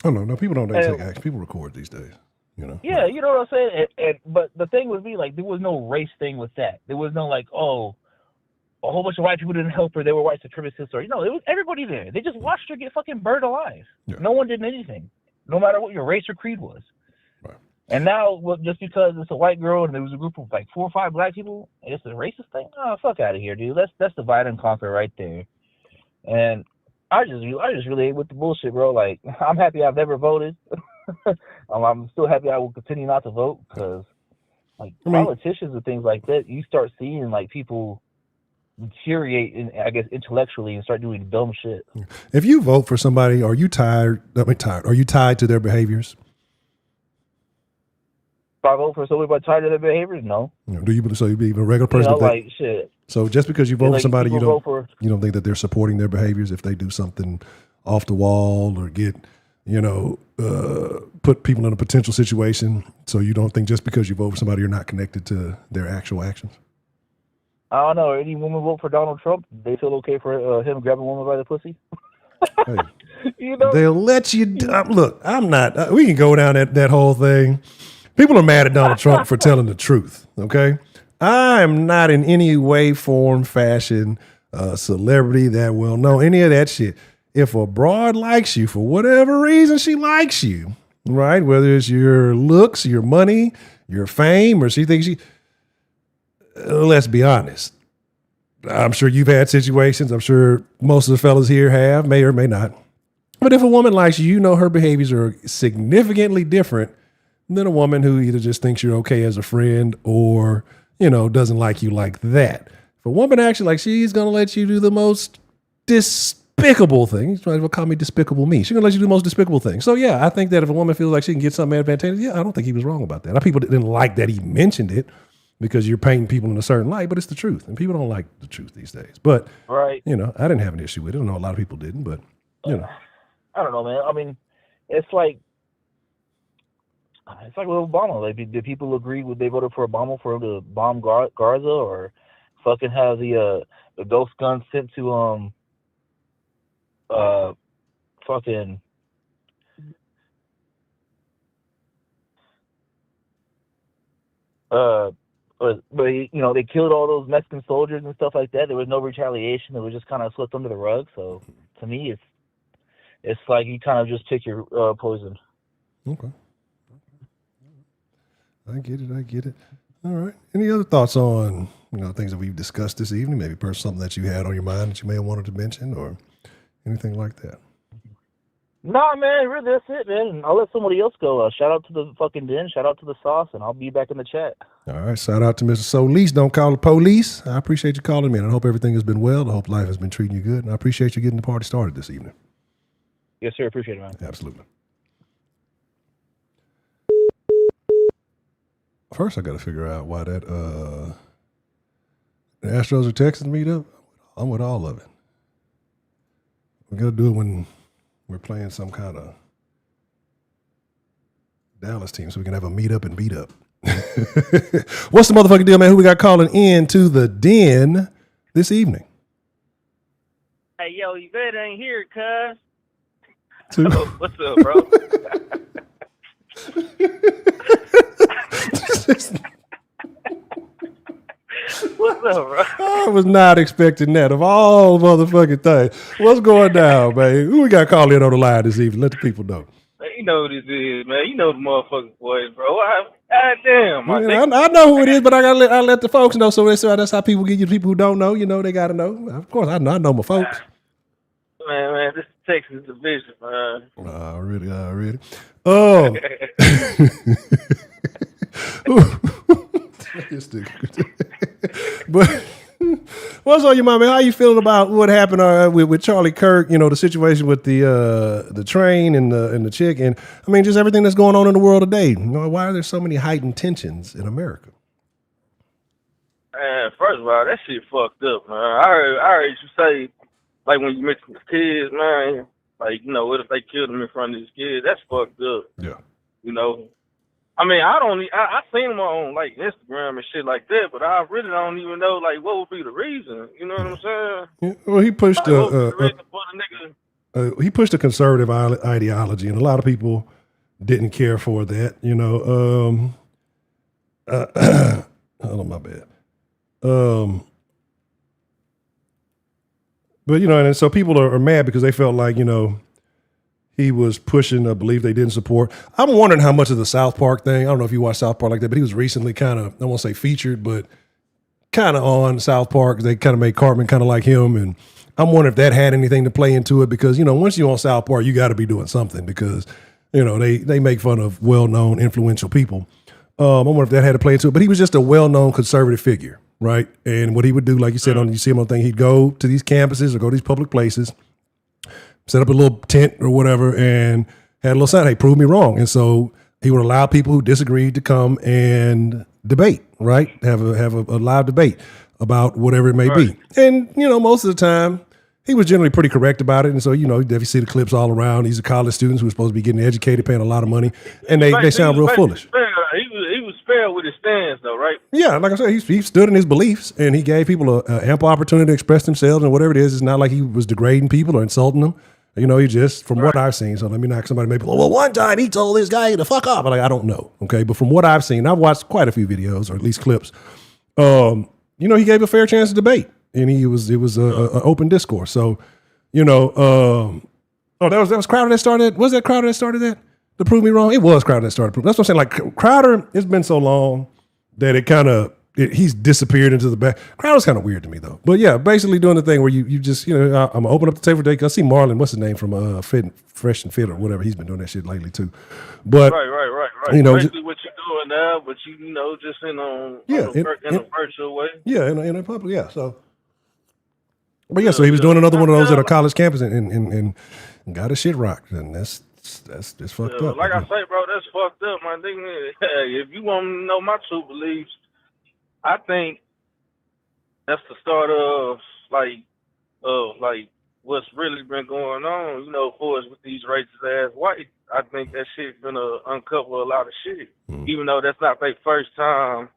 Oh no, people don't take action. People record these days. Yeah, you know what I'm saying. But the thing with me, like, there was no race thing with that. There was no like, oh, a whole bunch of white people didn't help her. They were white supremacists, or it was everybody there. They just watched her get fucking burned alive. Yeah. No one did anything, no matter what your race or creed was. Right. And now, just because it's a white girl and there was a group of like 4 or 5 black people, it's a racist thing. Oh, fuck out of here, dude. That's divide and conquer right there. And I just really hate with the bullshit, bro. Like, I'm happy I've never voted. I'm still happy I will continue not to vote, because like politicians and things like that, you start seeing like people deteriorate, I guess, intellectually and start doing dumb shit. If you vote for somebody, are you tired? Are you tied to their behaviors? If I vote for somebody by tired of their behaviors, no. Do you? So you be even a regular person? Like shit. So just because you vote for somebody, you don't for, think that they're supporting their behaviors if they do something off the wall or get, put people in a potential situation. So you don't think just because you vote for somebody, you're not connected to their actual actions? I don't know. Any woman vote for Donald Trump, they feel okay for him grabbing a woman by the pussy? Hey, they'll let you. Look, I'm not. We can go down that whole thing. People are mad at Donald Trump for telling the truth. Okay, I am not in any way, form, fashion, celebrity that well known, any of that shit. If a broad likes you for whatever reason, she likes you, right? Whether it's your looks, your money, your fame, or she thinks let's be honest. I'm sure you've had situations. I'm sure most of the fellas here have, may or may not. But if a woman likes you, her behaviors are significantly different than a woman who either just thinks you're okay as a friend or, doesn't like you like that. If a woman actually she's going to let you do the most despicable thing. You might as well call me Despicable Me. She's going to let you do the most despicable thing. So yeah, I think that if a woman feels like she can get something advantageous, yeah, I don't think he was wrong about that. People didn't like that he mentioned it because you're painting people in a certain light, but it's the truth. And people don't like the truth these days. But, right. I didn't have an issue with it. I know a lot of people didn't, but, I don't know, man. I mean, it's like with Obama. Like, did people agree with they voted for Obama for him to bomb Gaza or fucking have the ghost gun sent to fucking but they killed all those Mexican soldiers and stuff like that. There was no retaliation. It was just kind of swept under the rug. So to me, it's like you kind of just pick your poison. Okay. I get it. All right. Any other thoughts on, things that we've discussed this evening? Maybe something that you had on your mind that you may have wanted to mention or anything like that? Nah, man, really, that's it, man. I'll let somebody else go. Shout out to the fucking Den. Shout out to the sauce, and I'll be back in the chat. All right. Shout out to Mr. Solis. Don't call the police. I appreciate you calling me, and I hope everything has been well. I hope life has been treating you good, and I appreciate you getting the party started this evening. Yes, sir. Appreciate it, man. Absolutely. First, I got to figure out why that the Astros are texting me up. I'm with all of it. We got to do it when we're playing some kind of Dallas team so we can have a meet up and beat up. What's the motherfucking deal, man? Who we got calling in to the Den this evening? Hey, yo, you better ain't here, cuz. What's up, bro? What's up, bro? I was not expecting that of all motherfucking things. What's going down, man? Who we got calling in on the line this evening? Let the people know. Man, you know who this is, man. You know the motherfucking boys, bro. God damn. I know who it is, but I let the folks know. So that's how people get you. People who don't know, they got to know. Of course, I know my folks. Man, this is Texas division, man. Already. But what's on your mind, man? How you feeling about what happened with Charlie Kirk? The situation with the train and the chick, and I mean, just everything that's going on in the world today. Why are there so many heightened tensions in America? Man, first of all, that shit fucked up, man. I heard you say, like, when you mentioned the kids, man, like, what if they killed him in front of his kids? That's fucked up. Yeah. I mean, I seen him on, like, Instagram and shit like that, but I really don't even know, like, what would be the reason. You know what I'm saying? Yeah. Well, he pushed he pushed a conservative ideology, and a lot of people didn't care for that. Hold on, my bad. But and so people are mad because they felt like he was pushing a belief they didn't support. I'm wondering how much of the South Park thing, I don't know if you watch South Park like that, but he was recently kind of, I won't say featured, but kind of on South Park. They kind of made Cartman kind of like him. And I'm wondering if that had anything to play into it because, once you're on South Park, you got to be doing something because, they make fun of well-known, influential people. I wonder if that had to play into it. But he was just a well-known conservative figure. right? And what he would do, like you said, you see him on the thing, he'd go to these campuses or go to these public places, set up a little tent or whatever, and had a little sign, hey, prove me wrong. And so he would allow people who disagreed to come and debate, right? Have a live debate about whatever it may be. And, most of the time, he was generally pretty correct about it. And so, if you see the clips all around, these are college students who are supposed to be getting educated, paying a lot of money, and they sound real foolish. He was fair with his stance, though, right? Yeah, like I said, he stood in his beliefs, and he gave people an ample opportunity to express themselves, and whatever it is, it's not like he was degrading people or insulting them. He just, from what I've seen, so let me knock somebody maybe, well, one time he told this guy to fuck up. I don't know, okay? But from what I've seen, I've watched quite a few videos, or at least clips, he gave a fair chance to debate, and it was an open discourse. So, that was Crowder that started. Was that Crowder that started that? To prove me wrong, it was Crowder that started. That's what I'm saying. Like Crowder, it's been so long that it kind of he's disappeared into the back. Crowder's kind of weird to me though. But yeah, basically doing the thing where you just I'm gonna open up the table today. 'Cause I see Marlon, what's his name from Fresh and Fit or whatever. He's been doing that shit lately too. But right. Basically what you're doing now, but just in a virtual way. Yeah, in a public. Yeah, so. But yeah, so he was doing another one of those at a college campus and got his shit rocked, and that's just fucked up. Like I say, bro, that's fucked up, my nigga. If you want to know my true beliefs, I think that's the start of what's really been going on, for us with these racist ass whites. I think that shit's gonna uncover a lot of shit, even though that's not their first time,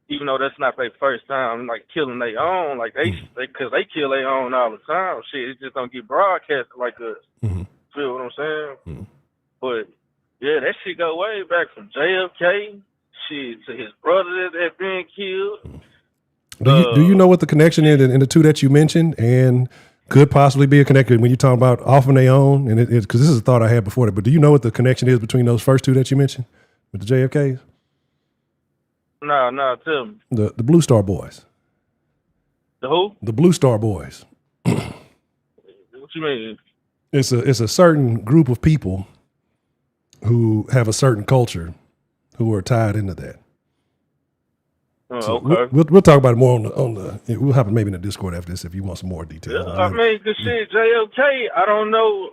even though that's not their first time, like, killing their own, like, because they kill their own all the time. Shit, it just don't get broadcasted like us. Feel what I'm saying? But, yeah, that shit go way back from JFK, shit, to his brother that been killed. Do you know what the connection is in the two that you mentioned, and could possibly be a connection when you talk about off on their own? And because this is a thought I had before that, but do you know what the connection is between those first two that you mentioned with the JFKs? No, tell me. The Blue Star Boys. The who? The Blue Star Boys. What you mean? It's a certain group of people who have a certain culture who are tied into that. Oh, so okay. We'll talk about it more on the. We'll have it maybe in the Discord after this if you want some more details. Yeah, good shit. JFK. I don't know,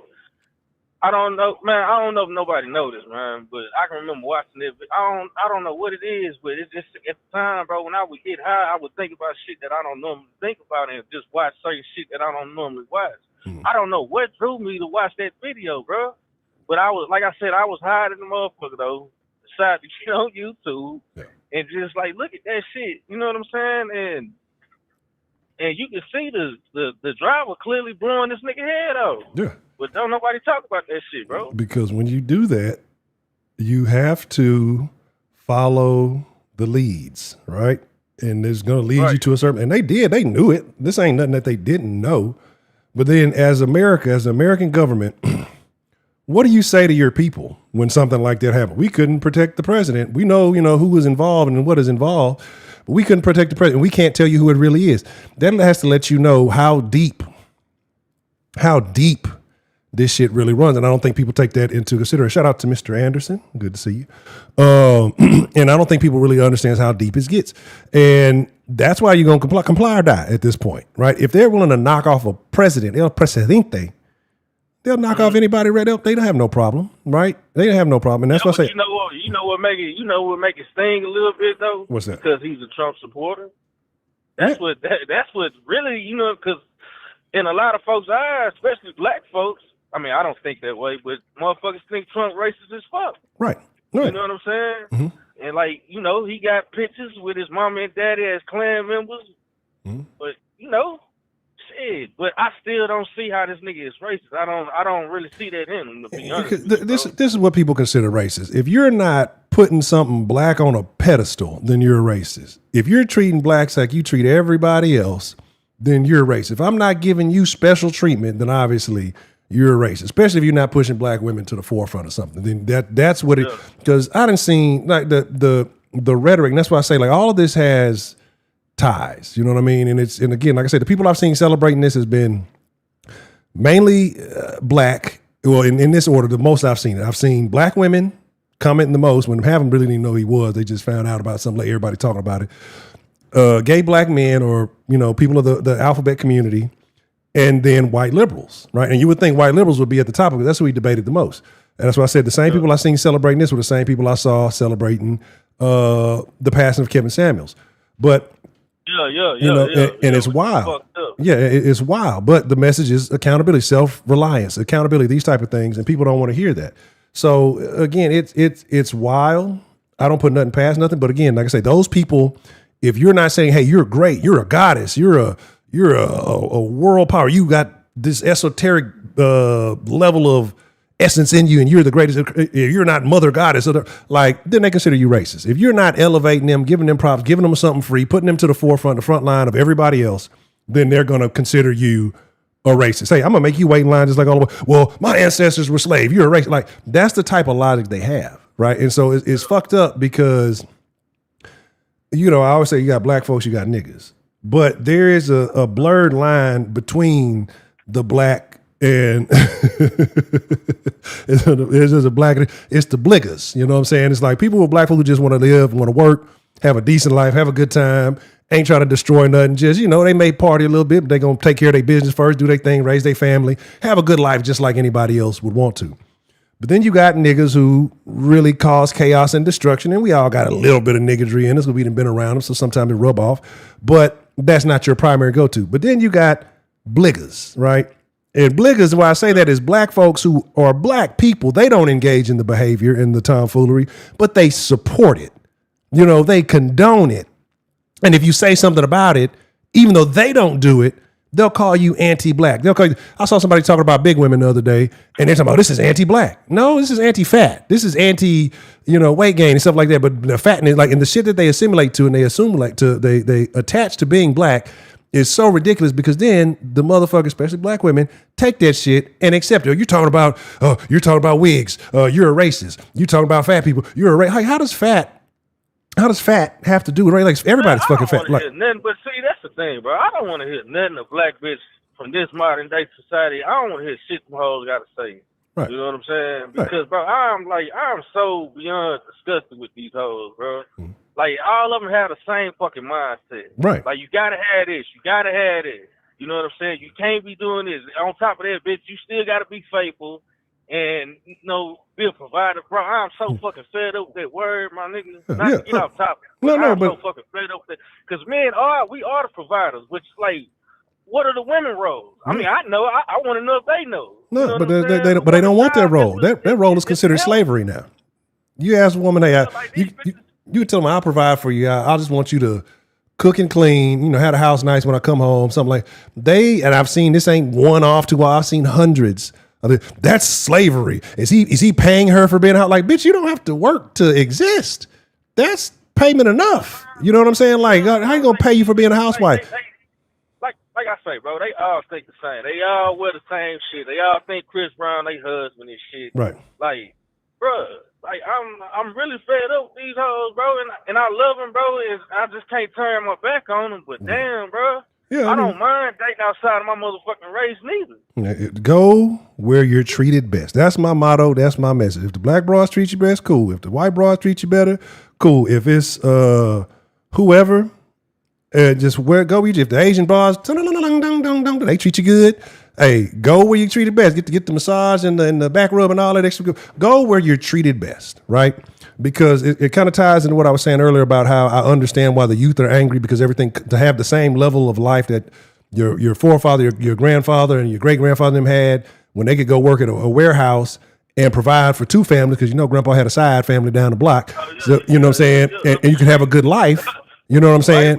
man. I don't know if nobody noticed, man. But I can remember watching it. But I don't know what it is, but it's just at the time, bro. When I would get high, I would think about shit that I don't normally think about, and just watch certain shit that I don't normally watch. I don't know what drew me to watch that video, bro. But I was, like I said, I was high in the motherfucker though. Decided to get on YouTube and just like look at that shit. You know what I'm saying? And you can see the driver clearly blowing this nigga head off. Yeah. But don't nobody talk about that shit, bro. Because when you do that, you have to follow the leads, right? And it's going to lead you to a certain, and they did, they knew it. This ain't nothing that they didn't know. But then as the American government, what do you say to your people when something like that happened? We couldn't protect the president. We know, who was involved and what is involved, but we couldn't protect the president. We can't tell you who it really is. That has to let you know how deep this shit really runs. And I don't think people take that into consideration. Shout out to Mr. Anderson. Good to see you. And I don't think people really understand how deep it gets. And that's why you're going to comply or die at this point, right? If they're willing to knock off a president, el presidente, they'll knock off anybody right up. They don't have no problem, right? They don't have no problem. And that's what I say. You know what make it sting a little bit though? What's that? Because he's a Trump supporter. That's what really, because in a lot of folks' eyes, especially black folks, I mean, I don't think that way, but motherfuckers think Trump racist as fuck. Right. You know what I'm saying? Mm-hmm. And like, he got pictures with his mama and daddy as Klan members. Mm-hmm. But shit. But I still don't see how this nigga is racist. I don't really see that in him, to be honest. This is what people consider racist. If you're not putting something black on a pedestal, then you're a racist. If you're treating blacks like you treat everybody else, then you're a racist. If I'm not giving you special treatment, then obviously you're a racist, especially if you're not pushing black women to the forefront of something. Then that's what it. Because I done seen like the rhetoric, and that's why I say like all of this has ties. You know what I mean? And again, like I said, the people I've seen celebrating this has been mainly black. Well, in this order, the most I've seen it. I've seen black women commenting the most when they haven't really even know who he was. They just found out about something like everybody talking about it. gay black men or, people of the alphabet community, and then white liberals, right? And you would think white liberals would be at the top of it. That's who we debated the most. And that's why I said the same people I seen celebrating this were the same people I saw celebrating the passing of Kevin Samuels. But and it's wild. Yeah, it's wild. But the message is accountability, self-reliance, accountability, these type of things, and people don't want to hear that. So again, it's wild. I don't put nothing past nothing. But again, like I say, those people, if you're not saying, hey, you're great, you're a goddess, you're a world power, you got this esoteric level of essence in you, and you're the greatest. If you're not mother goddess, then they consider you racist. If you're not elevating them, giving them props, giving them something free, putting them to the forefront, the front line of everybody else, then they're going to consider you a racist. Hey, I'm going to make you wait in line just like all the way. Well, my ancestors were slaves. You're a racist. Like, that's the type of logic they have, right? And so it's fucked up because, I always say you got black folks, you got niggas. But there is a blurred line between the black and it's the bliggers. You know what I'm saying? It's like people with black folk who just want to live, want to work, have a decent life, have a good time, ain't trying to destroy nothing. Just, they may party a little bit, but they going to take care of their business first, do their thing, raise their family, have a good life just like anybody else would want to. But then you got niggas who really cause chaos and destruction, and we all got a little bit of niggardry in us because we done been around them, so sometimes it rub off. But that's not your primary go-to. But then you got bliggers, right? And bliggers, why I say that is black folks who are black people, they don't engage in the behavior and the tomfoolery, but they support it. They condone it. And if you say something about it, even though they don't do it, they'll call you anti-black. I saw somebody talking about big women the other day, and they're talking about, this is anti-black. No, this is anti-fat. This is anti, weight gain and stuff like that. But the fat and the shit that they assimilate to and they they attach to being black is so ridiculous, because then the motherfuckers, especially black women, take that shit and accept it. You're talking about wigs. You're a racist. You're talking about fat people. You're a racist. Like, how does fat have to do with race? Like, everybody's fucking fat. Like, nothing, but see, that's the thing, bro. I don't want to hear nothing a black bitch from this modern day society. I don't want to hear shit from hoes got to say. Right. You know what I'm saying? Because, bro, I'm so beyond disgusted with these hoes, bro. Mm-hmm. Like, all of them have the same fucking mindset. Right. Like, you gotta have this. You gotta have this. You know what I'm saying? You can't be doing this. On top of that, bitch, you still gotta be faithful and, be a provider. Bro, I'm so fucking fed up with that word, my nigga. Not to get off topic. I'm so fucking fed up with that. Because men we are the providers, which, like, what are the women roles? I mean, I know. I want to know if they know. No, but they don't want that role. That role is considered slavery now. You ask a woman, hey, you tell them, I'll provide for you. I just want you to cook and clean, have the house nice when I come home, something like and I've seen, this ain't one off to I've seen hundreds of it. That's slavery. Is he paying her for being out? Like, bitch, you don't have to work to exist. That's payment enough. You know what I'm saying? Like, how you gonna pay you for being a housewife? Like I say, bro, they all think the same. They all wear the same shit. They all think Chris Brown, they husband and shit. Right. Like, bro, like, I'm really fed up with these hoes, bro, and I love them, bro, and I just can't turn my back on them, but damn, bro, I don't mind dating outside of my motherfucking race neither. Go where you're treated best. That's my motto. That's my message. If the black bras treat you best, cool. If the white bras treat you better, cool. If it's whoever, just go. If the Asian bras, they treat you good, hey, go where you treated best. Get the massage and the back rub and all that extra. Go where you're treated best, right? Because it kind of ties into what I was saying earlier about how I understand why the youth are angry, because everything to have the same level of life that your forefather, your grandfather, and your great grandfather them had when they could go work at a warehouse and provide for two families, because grandpa had a side family down the block. So you know what I'm saying, and you can have a good life. You know what I'm saying?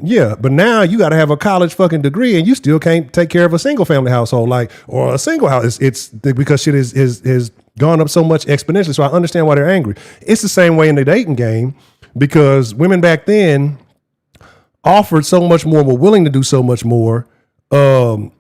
Yeah, but now you got to have a college fucking degree, and you still can't take care of a single family household, or a single house. It's because shit is gone up so much exponentially. So I understand why they're angry. It's the same way in the dating game, because women back then offered so much more, were willing to do so much more. If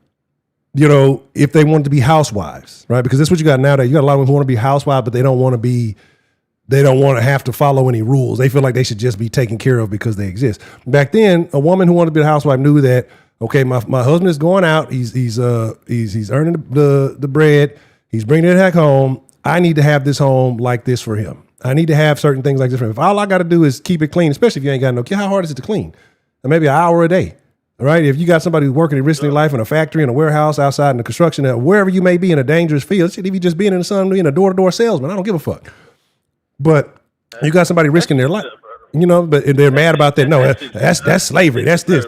they wanted to be housewives, right? Because that's what you got nowadays. You got a lot of women who want to be housewives, but they don't want to have to follow any rules. They feel like they should just be taken care of because they exist. Back then, a woman who wanted to be a housewife knew that, okay, my husband is going out. He's earning the bread. He's bringing it back home. I need to have this home like this for him. I need to have certain things like this for him. If all I got to do is keep it clean, especially if you ain't got no kid, how hard is it to clean? maybe an hour a day. All right. If you got somebody who's working and risking their life in a factory, in a warehouse, outside in the construction, wherever you may be in a dangerous field, shit, if you just being in the sun, being a door-to-door salesman, I don't give a fuck. But you got somebody risking their life, but they're mad about that. No, that's slavery. That's this.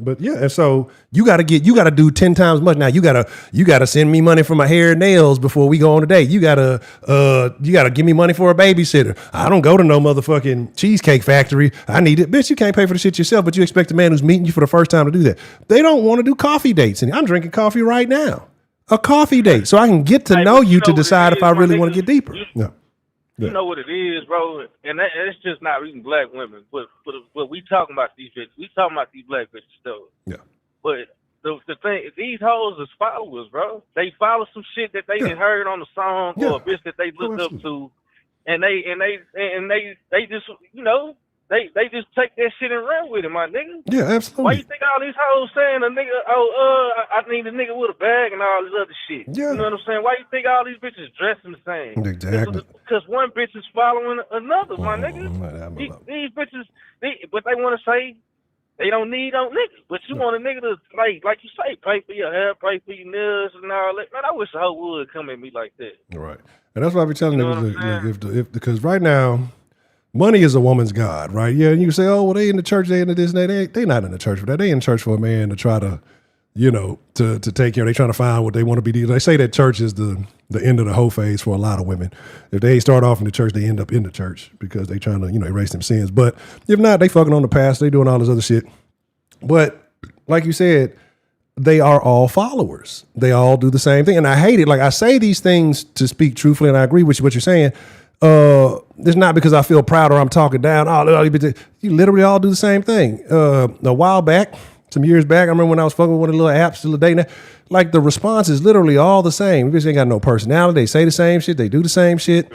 But yeah, and so you got to do 10 times much. Now you got to send me money for my hair and nails before we go on a date. You got to give me money for a babysitter. I don't go to no motherfucking Cheesecake Factory. I need it. Bitch, you can't pay for the shit yourself, but you expect a man who's meeting you for the first time to do that. They don't want to do coffee dates. And I'm drinking coffee right now. A coffee date. So I can get to know you to decide if I really want to get deeper. No. You know what it is, bro, and it's just not even black women. But we talking about these bitches. We talking about these black bitches, though. Yeah. But the thing, these hoes is followers, bro. They follow some shit that they heard on the song or a bitch that they looked up to, and they just they just take that shit and run with it, my nigga. Yeah, absolutely. Why you think all these hoes saying a nigga, I need a nigga with a bag and all this other shit? Yeah. You know what I'm saying? Why you think all these bitches dressing the same? Exactly. Because one bitch is following another, my nigga. These bitches, but they want to say they don't need no niggas. But you want a nigga to, like you say, pay for your hair, pay for your nails and all that. Man, I wish a hoe would come at me like that. Right. And that's why I be telling niggas, because right now, money is a woman's god, right? Yeah, and you say, oh, well, they in the church, they into this, and they not in the church for that. They in church for a man to try to, to take care. They trying to find what they want to be. They say that church is the end of the hoe phase for a lot of women. If they start off in the church, they end up in the church because they trying to, erase them sins. But if not, they fucking on the past. They doing all this other shit. But like you said, they are all followers. They all do the same thing. And I hate it. Like, I say these things to speak truthfully, and I agree with what you're saying. It's not because I feel proud or I'm talking down. You literally all do the same thing. A while back, some years back, I remember when I was fucking with one of the little apps, still dating. Like, the response is literally all the same. They ain't got no personality. They say the same shit. They do the same shit.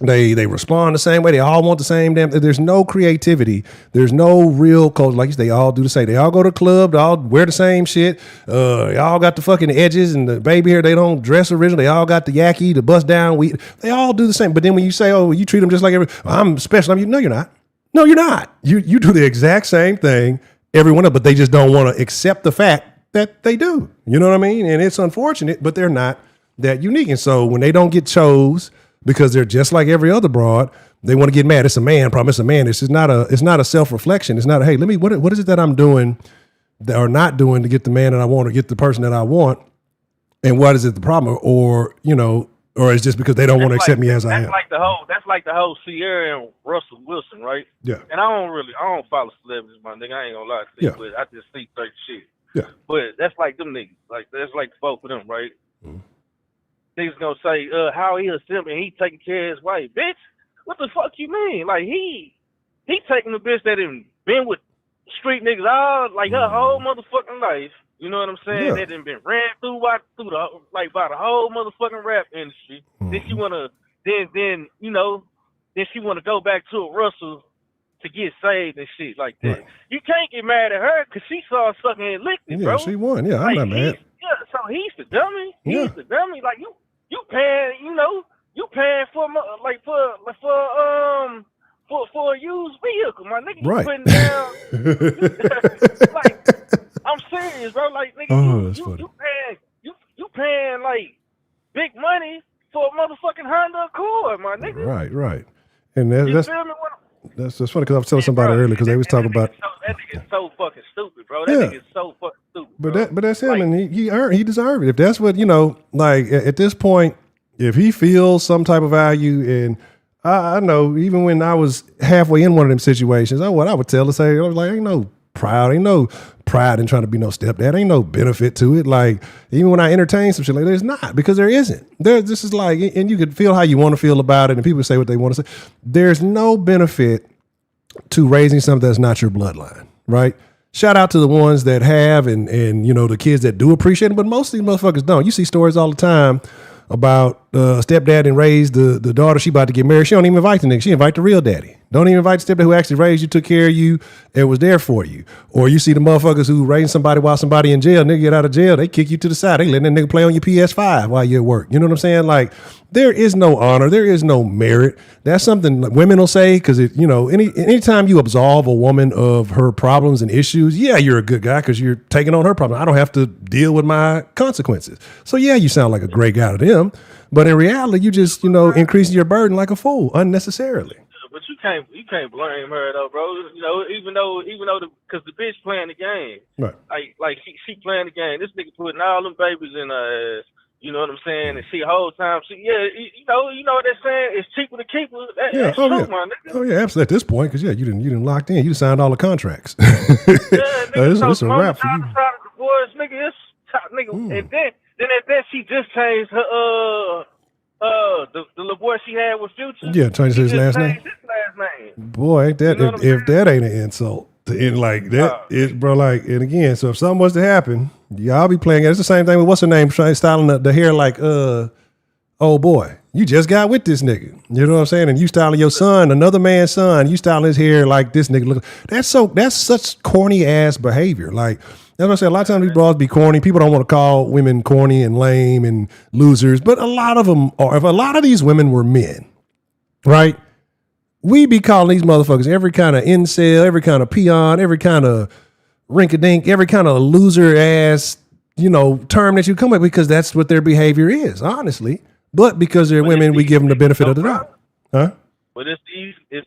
They respond the same way. They all want the same damn. There's no creativity. There's no real culture. Like you say, they all do the same. They all go to the club. They all wear the same shit. They all got the fucking edges and the baby hair. They don't dress original. They all got the yaki, the bust down weed. They all do the same. But then when you say, oh, you treat them just like I'm special. No, you're not. No, you're not. You do the exact same thing everyone else, but they just don't want to accept the fact that they do. You know what I mean? And it's unfortunate, but they're not that unique. And so when they don't get chose, because they're just like every other broad, they want to get mad. It's a man problem. It's a man. It's not a self-reflection. It's not a, hey, what is it that I'm doing or not doing to get the man that I want or get the person that I want? And what is it the problem? Or it's just because they don't want to accept me as I am. That's like the whole Sierra and Russell Wilson, right? Yeah. And I don't follow celebrities, my nigga. I ain't gonna lie to you, but I just see certain shit. Yeah. But that's like them niggas. Like, that's like both of them, right? Mm-hmm. Niggas gonna say, how he a simp and he taking care of his wife. Bitch, what the fuck you mean? Like, he taking the bitch that done been with street niggas all, like, her whole motherfucking life. You know what I'm saying? Yeah. That done been ran through by the whole motherfucking rap industry. Mm-hmm. Then she wanna, then she wanna go back to a Russell to get saved and shit like that. Right. You can't get mad at her because she saw sucking and licked it, bro. Yeah, she won. Yeah, I'm not mad. So he's the dummy. Yeah. He's the dummy. Like, you paying, you paying for a used vehicle, my nigga. Right. You putting down. Like, I'm serious, bro. Like, nigga, you paying like big money for a motherfucking Honda Accord, my nigga. Right. And that's feel me? That's funny because I was telling somebody earlier because they was talking about that nigga's so fucking stupid, bro. That nigga's so fucking stupid. Bro. But that's him, and he deserved it. If that's what like at this point, if he feels some type of value, and I know even when I was halfway in one of them situations, I would tell her, say, I was like, ain't no pride in trying to be no stepdad. Ain't no benefit to it. Like, even when I entertain some shit like that, there's not, because there isn't. This is like, and you could feel how you want to feel about it, and people say what they want to say. There's no benefit to raising something that's not your bloodline, right? Shout out to the ones that have, and the kids that do appreciate it, but most of these motherfuckers don't. You see stories all the time about, stepdad and raised the daughter she about to get married. She don't even invite the nigga. She invite the real daddy. Don't even invite the stepdad who actually raised you, took care of you, and was there for you. Or you see the motherfuckers who raising somebody while somebody in jail, nigga get out of jail, they kick you to the side. They letting that nigga play on your PS5 while you're at work. You know what I'm saying? Like, there is no honor. There is no merit. That's something women will say because, anytime you absolve a woman of her problems and issues, yeah, you're a good guy because you're taking on her problem. I don't have to deal with my consequences. So, yeah, you sound like a great guy to them. But in reality, you just, increasing your burden like a fool unnecessarily. But you can't blame her though, bro. Even though because the bitch playing the game, right? Like she playing the game. This nigga putting all them babies in her ass. You know what I'm saying? And she whole time, you know what they're saying? It's cheaper to keep her. That's true, my nigga. Oh yeah, absolutely. At this point, because you didn't locked in. You signed all the contracts. Nigga, it's a wrap for you. Divorce, nigga, it's top, nigga. And then she just changed her the little boy she had with Future. Yeah, changed his last name. Boy, if that ain't an insult to end like that, bro. Like, and again, so if something was to happen, y'all be playing. It's the same thing with what's her name, styling the hair like, oh boy, you just got with this nigga. You know what I'm saying? And you styling your son, another man's son, you styling his hair like this nigga. Look, that's such corny ass behavior. Like, that's what I said. A lot of times these bras be corny. People don't want to call women corny and lame and losers, but a lot of them are. If a lot of these women were men, right? We be calling these motherfuckers every kind of incel, every kind of peon, every kind of rink-a-dink, every kind of loser ass, term that you come up with because that's what their behavior is, honestly. But because they're women, we give them the benefit of the doubt. Huh? But it's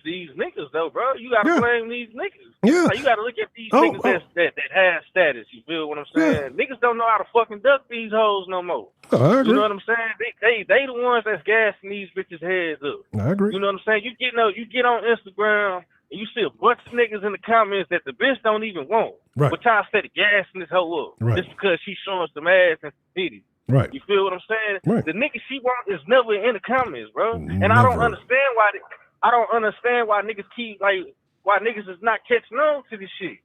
these niggas though, bro. You gotta blame these niggas. Yeah. Like, you gotta look at these niggas that have status. You feel what I'm saying? Yeah. Niggas don't know how to fucking duck these hoes no more. Oh, I agree. You know what I'm saying? They the ones that's gassing these bitches' heads up. I agree. You know what I'm saying? You get on Instagram and you see a bunch of niggas in the comments that the bitch don't even want. Right. But y'all steady gassing this hoe up. Right. Just because she's showing some ass and some titties. Right. You feel what I'm saying? Right. The nigga she want is never in the comments, bro. And Never. I don't understand why niggas keep why niggas is not catching on to this shit.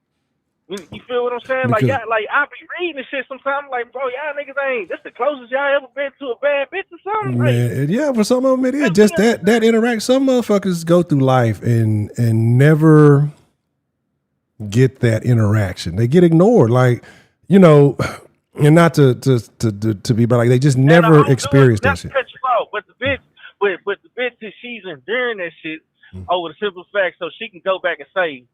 You feel what I'm saying? Because, I be reading this shit sometimes. Like, bro, y'all niggas ain't. This the closest y'all ever been to a bad bitch or something. Man, yeah, for some of them it is. Just that interact. Some motherfuckers go through life and never get that interaction. They get ignored. Like, and not to be, but like they just never experience that shit. But the bitch, she's enduring that shit over the simple fact so she can go back and say,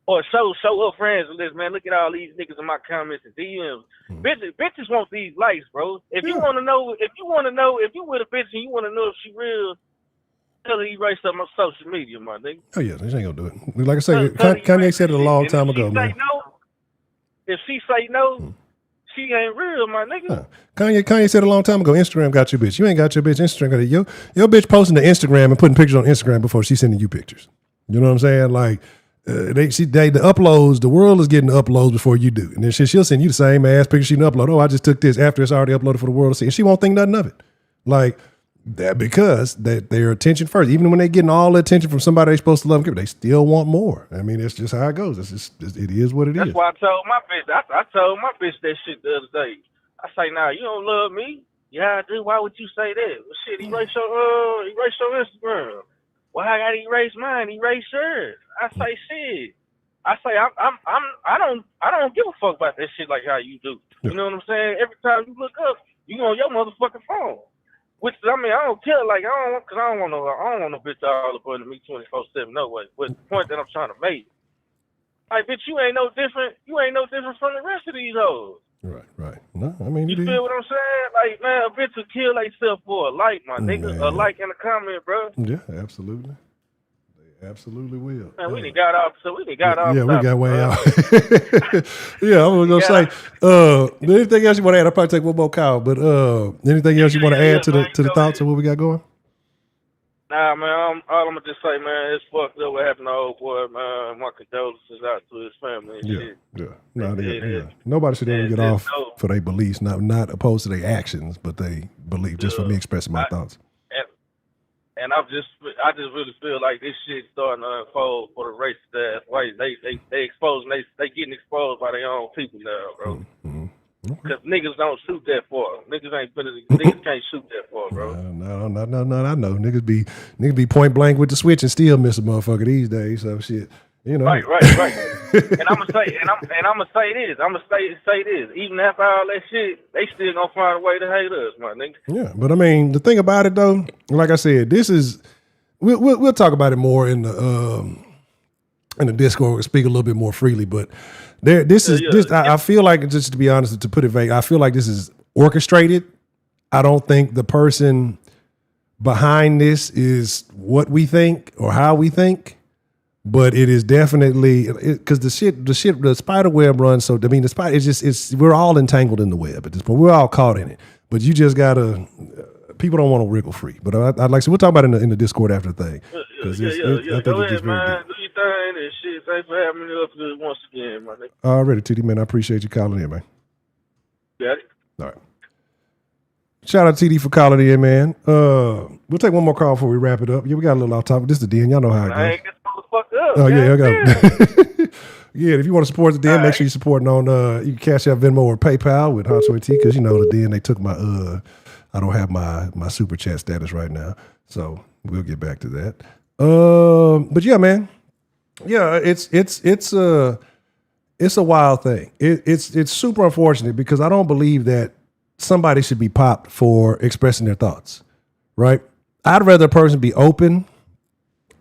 or show her friends with this, man, look at all these niggas in my comments and DMs. Bitches want these likes, bro. If you with a bitch and you want to know if she real, tell her erase up on social media, my nigga. Oh yeah, they ain't gonna do it. Like I say, Kanye said it a long time ago, man. If she say no, she ain't real, my nigga. Kanye said a long time ago, Instagram got your bitch. You ain't got your bitch. Instagram got it. Your bitch posting to Instagram and putting pictures on Instagram before she's sending you pictures. You know what I'm saying? Like, the uploads, the world is getting the uploads before you do. And then she'll send you the same ass picture she can upload. Oh, I just took this after it's already uploaded for the world to see. And she won't think nothing of it. Like, that because their attention first. Even when they're getting all the attention from somebody they're supposed to love and give, they still want more. I mean, it's just how it goes. It is what it is. That's why I told my bitch. I told my bitch that shit the other day. I say, nah, you don't love me. Yeah, I do. Why would you say that? Well, shit, erase your Instagram. Well, I gotta erase mine. Erase yours. I say, shit. I say, I don't give a fuck about that shit like how you do. You know what I'm saying? Every time you look up, you on your motherfucking phone. Which I don't care. Like I don't want no bitch all up under me 24/7. No way. But the point that I'm trying to make, like, bitch, you ain't no different. You ain't no different from the rest of these hoes. Right. No, I mean, you feel what I'm saying? Like, man, a bitch will kill themselves for a like, my nigga. A like and a comment, bro. Yeah, absolutely. They absolutely will. Man, we done got off. Yeah, we got way out. Yeah, I was gonna say. Anything else you want to add? I'll probably take one more call. But anything else you want to add to the thoughts of what we got going? Nah, man. All I'm gonna just say, man, it's fucked up what happened to old boy, man. My condolences out to his family and shit. Yeah. Nobody should ever get off for their beliefs, not opposed to their actions, but they believe. Just for me expressing my thoughts. And I just really feel like this shit starting to unfold for the racist ass whites. They exposing, they getting exposed by their own people now, bro. Mm-hmm. Because niggas don't shoot that far. Niggas can't shoot that far, bro. No, I know. Niggas be point blank with the switch and still miss a motherfucker these days. So shit, you know. Right. and I'm gonna say this. I'm gonna say this. Even after all that shit, they still gonna find a way to hate us, my nigga. Yeah, but I mean, the thing about it though, like I said, this is we'll talk about it more in the Discord. We'll speak a little bit more freely, but I feel like, just to be honest, to put it vague, I feel like this is orchestrated. I don't think the person behind this is what we think or how we think, but it is definitely because the spider web runs. So I mean, the spider we're all entangled in the web at this point. We're all caught in it, but you just gotta. People don't want to wriggle free, but I'd like to. We'll talk about it in the Discord after the thing. I think go ahead, man. Do your thing and shit. Thanks for having me up here once again, my nigga. Alrighty, TD, man. I appreciate you calling in, man. Got it. All right. Shout out to TD for calling in, man. We'll take one more call before we wrap it up. Yeah, we got a little off topic. This is the Den. Y'all know how it goes. I ain't get fucked up. Oh yeah, I got. Yeah, if you want to support the Den, make sure you're supporting on. You can cash out Venmo or PayPal with Hot Soy T, because you know the Den, they took my I don't have my super chat status right now, so we'll get back to that. But yeah, man, yeah, it's a wild thing. It's super unfortunate because I don't believe that somebody should be popped for expressing their thoughts, right? I'd rather a person be open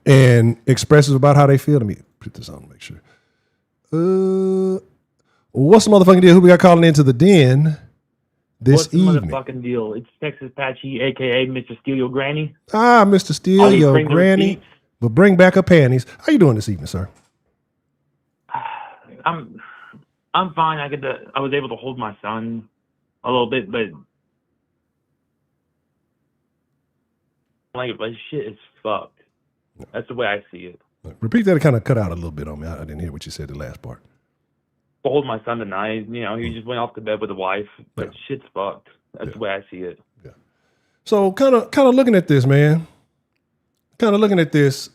and expressive about how they feel. Let me put this on to make sure. What's the motherfucking deal? Who we got calling into the Den this evening? What's the motherfucking deal? It's Texas Patchy, a.k.a. Mr. Steal Your Granny. Ah, Mr. Steal Your Granny. But bring back her panties. How you doing this evening, sir? I'm fine. I was able to hold my son a little bit, but shit is fucked. That's the way I see it. Repeat that. It kind of cut out a little bit on me. I didn't hear what you said the last part. Hold my son tonight. You know, he just went off to bed with the wife, but shit's fucked. That's the way I see it. Yeah. So kind of looking at this, man. Kind of looking at this.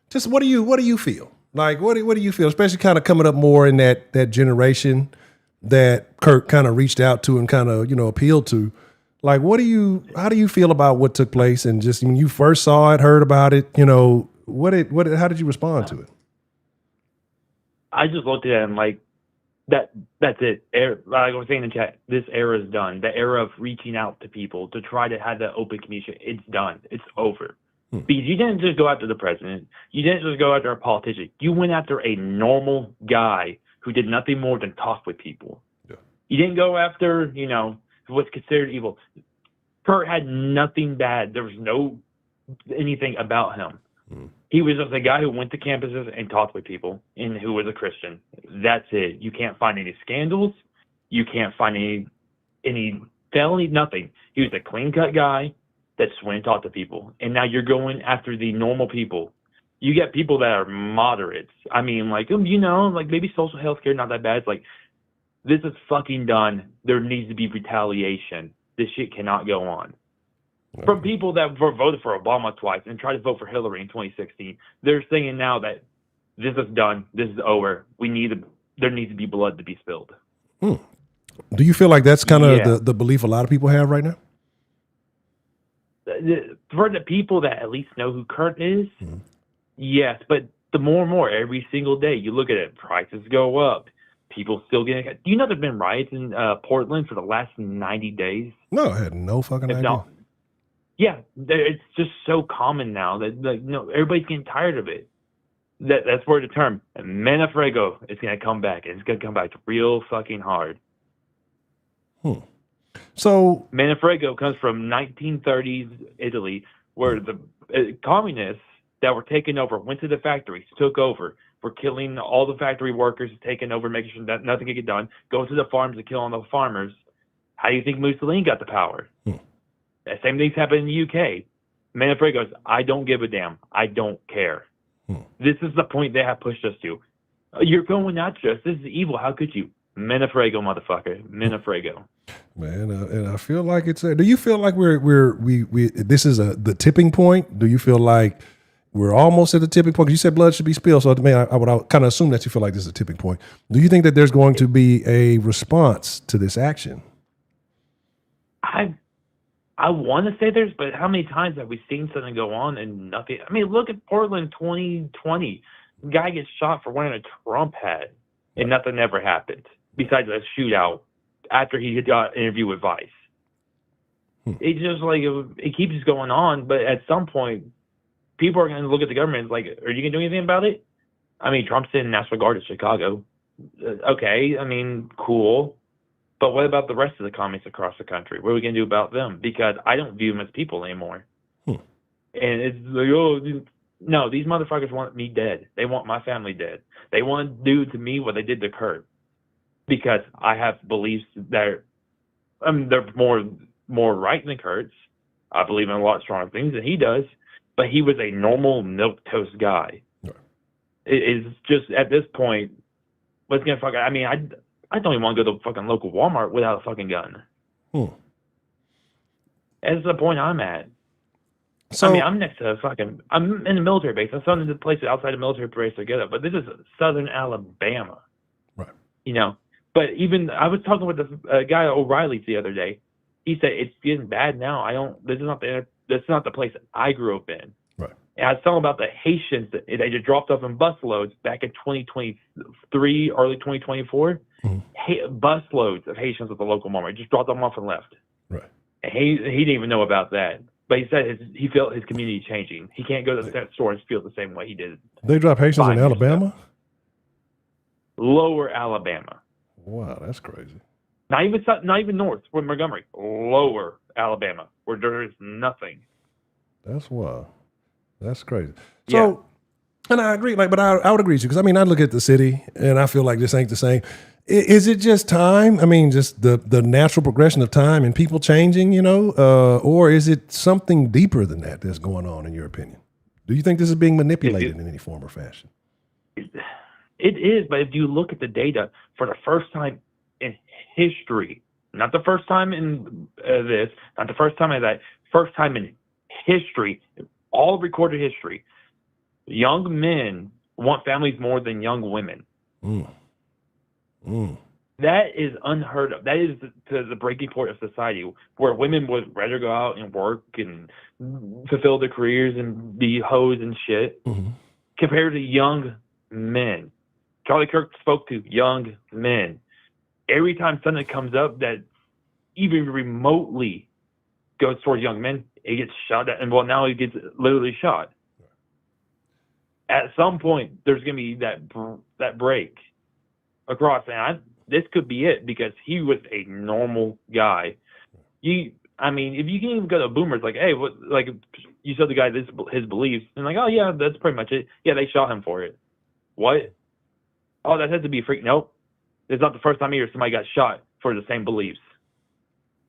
Just what do you feel? Like what do you feel? Especially kind of coming up more in that generation that Kirk kind of reached out to and kind of, you know, appealed to. Like, how do you feel about what took place? And just when you first saw it, heard about it, you know, how did you respond to it? I just looked at it and like, that's it. Like I was saying in the chat, this era is done. The era of reaching out to people to try to have that open communication, it's done. It's over. Because you didn't just go after the president. You didn't just go after a politician. You went after a normal guy who did nothing more than talk with people. Yeah. You didn't go after, you know, what's considered evil. Kurt had nothing bad. There was no anything about him. He was just a guy who went to campuses and talked with people and who was a Christian. That's it. You can't find any scandals. You can't find any felony, nothing. He was a clean-cut guy that just went and talked to people. And now you're going after the normal people. You get people that are moderates. I mean, like, you know, like maybe social health care, not that bad. It's like, this is fucking done. There needs to be retaliation. This shit cannot go on. From people that voted for Obama twice and tried to vote for Hillary in 2016, they're saying now that this is done. This is over. There needs to be blood to be spilled. Do you feel like that's kind of the belief a lot of people have right now? For the people that at least know who Kurt is, yes. But the more and more, every single day, you look at it, prices go up. People still getting. Do you know there've been riots in Portland for the last 90 days? No, I had no fucking idea. Yeah, it's just so common now that everybody's getting tired of it. That's where the term Menefrego is going to come back, and it's going to come back real fucking hard. So Menefrego comes from 1930s Italy, where the communists that were taking over went to the factories, took over, were killing all the factory workers, taking over, making sure that nothing could get done, go to the farms and killing the farmers. How do you think Mussolini got the power? The same thing's happened in the UK. Manfred goes, I don't give a damn. I don't care. This is the point they have pushed us to. You're going after us. This is evil. How could you? Menefrego, motherfucker. Menefrego. Man, and I feel like it's. Do you feel like we this is the tipping point? Do you feel like we're almost at the tipping point. You said blood should be spilled, so I would kind of assume that you feel like this is a tipping point. Do you think that there's going to be a response to this action? I want to say there's, but how many times have we seen something go on and nothing? I mean, look at Portland 2020. The guy gets shot for wearing a Trump hat, and nothing ever happened besides a shootout after he got an interview with Vice. It's just like it keeps going on, but at some point, people are going to look at the government like, are you going to do anything about it? I mean, Trump's in National Guard at Chicago. Okay, I mean, cool. But what about the rest of the communists across the country? What are we going to do about them? Because I don't view them as people anymore. And it's like, oh, no, these motherfuckers want me dead. They want my family dead. They want to do to me what they did to Kurt. Because I have beliefs that they're more right than Kurt's. I believe in a lot stronger things than he does. But he was a normal milquetoast guy. Right. It's just, at this point, what's going to fuck... I mean, I don't even want to go to the fucking local Walmart without a fucking gun. That's the point I'm at. So, I mean, I'm next to I'm in a military base. I'm in the place outside the military base to get it, but this is southern Alabama. Right. You know, but even, I was talking with the guy O'Reilly's the other day. He said, it's getting bad now. this is not the place I grew up in. Right. And I was talking about the Haitians that they just dropped off in busloads back in 2023, early 2024. Busloads of Haitians at the local Walmart. Just dropped them off and left. Right. And he didn't even know about that. But he said he felt his community changing. He can't go to the store and feel the same way he did. They drop Haitians in Alabama? Lower Alabama. Wow, that's crazy. Not even north, with Montgomery. Lower Alabama, where there is nothing. That's wild. That's crazy. So, and I agree, but I would agree with you, because I mean, I look at the city and I feel like this ain't the same. Is it just time? I mean, just the natural progression of time and people changing, or is it something deeper than that that's going on, in your opinion? Do you think this is being manipulated in any form or fashion? It is, but if you look at the data, for the first time in history, not the first time in this, not the first time in that, first time in history, all recorded history, young men want families more than young women. That is unheard of. That is the breaking point of society, where women would rather go out and work and fulfill their careers and be hoes and shit, compared to young men. Charlie Kirk spoke to young men. Every time something comes up that even remotely goes towards young men, it gets shot at. And now he gets literally shot. At some point, there's going to be that break across. And this could be it, because he was a normal guy. If you can even go to boomers, like, hey, what, like, you said the guy his beliefs, and like, oh yeah, that's pretty much it. Yeah, they shot him for it. What? Oh, that had to be a freak. Nope. It's not the first time either somebody got shot for the same beliefs.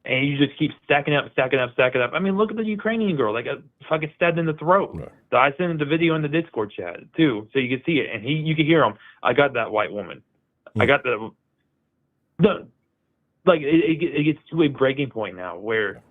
And you just keep stacking up. I mean, look at the Ukrainian girl. Like, got fucking stabbed in the throat. Right. So I sent him the video in the Discord chat, too, so you can see it. And you can hear him. I got that white woman. I got it gets to a breaking point now where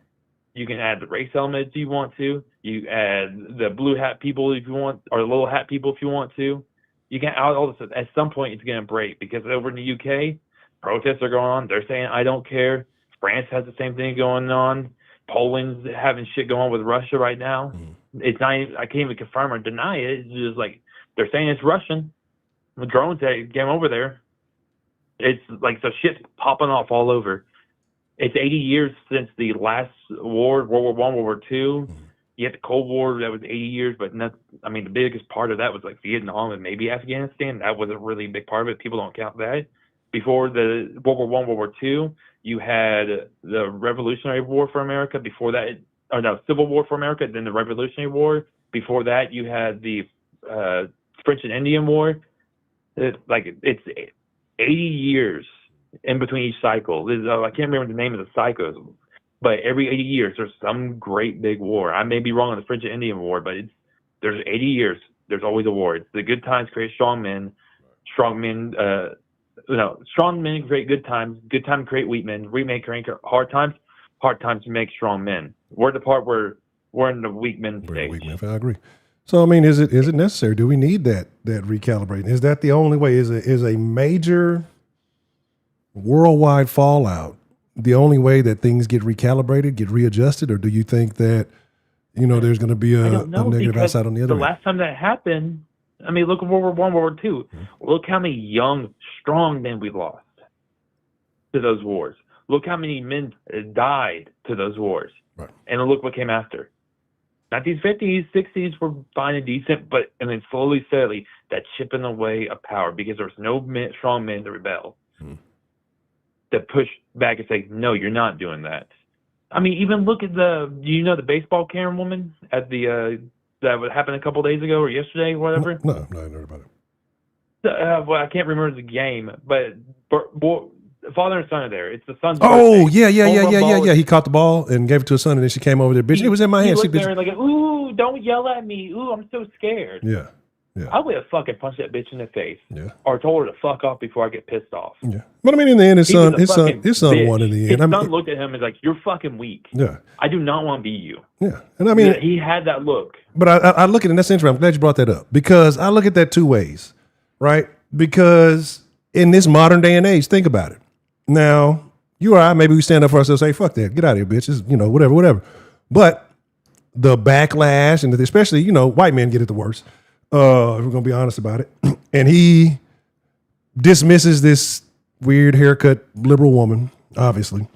you can add the race element if you want to. You add the blue hat people if you want, or the little hat people if you want to. You can add all this. At some point, it's going to break, because over in the UK, protests are going on. They're saying, I don't care. France has the same thing going on. Poland's having shit going on with Russia right now. It's not even, I can't even confirm or deny it. It's just like, they're saying it's Russian. The drones that came over there. It's like, so shit's popping off all over. It's 80 years since the last war, World War I, World War II. You had the Cold War, that was 80 years, but the biggest part of that was like Vietnam and maybe Afghanistan. That was a really big part of it. People don't count that. Before the World War I, World War II, you had the Revolutionary War for America. Before that, Civil War for America, then the Revolutionary War. Before that, you had the French and Indian War. It's 80 years in between each cycle. I can't remember the name of the cycles, but every 80 years there's some great big war. I may be wrong on the French and Indian War, but there's 80 years. There's always a war. It's the good times create strong men. Strong men create good times. Good times create weak men. Weak men create hard times. Hard times make strong men. We're the part where we're in the weak men stage. Weak men. I agree. So I mean, is it necessary? Do we need that recalibrating? Is that the only way? Is a major worldwide fallout the only way that things get recalibrated, get readjusted, or do you think that there's going to be a negative outside on the other end? The last time that happened, I mean, look at World War I, World War II. Look how many young, strong men we lost to those wars. Look how many men died to those wars. Right. And look what came after. 1950s, 60s were fine and decent, and then slowly, steadily, that chipping away of power because there was no strong men to rebel, to push back and say, no, you're not doing that. I mean, even look at the baseball Karen woman at the that happened a couple of days ago or yesterday or whatever? No, I didn't heard about it. Well, I can't remember the game, but father and son are there. It's the son's Oh, birthday. yeah. He caught the ball and gave it to his son, and then she came over there. Bitch, it was in my hand. She looked there and like, ooh, don't yell at me. Ooh, I'm so scared. Yeah. I would have fucking punched that bitch in the face. Yeah. Or told her to fuck off before I get pissed off. Yeah. But I mean, in the end, his son won in the end. His son looked at him and was like, you're fucking weak. Yeah. I do not want to be you. Yeah. And I mean, he had that look. But I look at it, and that's interesting. I'm glad you brought that up because I look at that two ways, right? Because in this modern day and age, think about it. Now, you or I, maybe we stand up for ourselves and say, fuck that, get out of here, bitches, whatever. But the backlash, and especially, white men get it the worst, if we're going to be honest about it. And he dismisses this weird haircut liberal woman, obviously,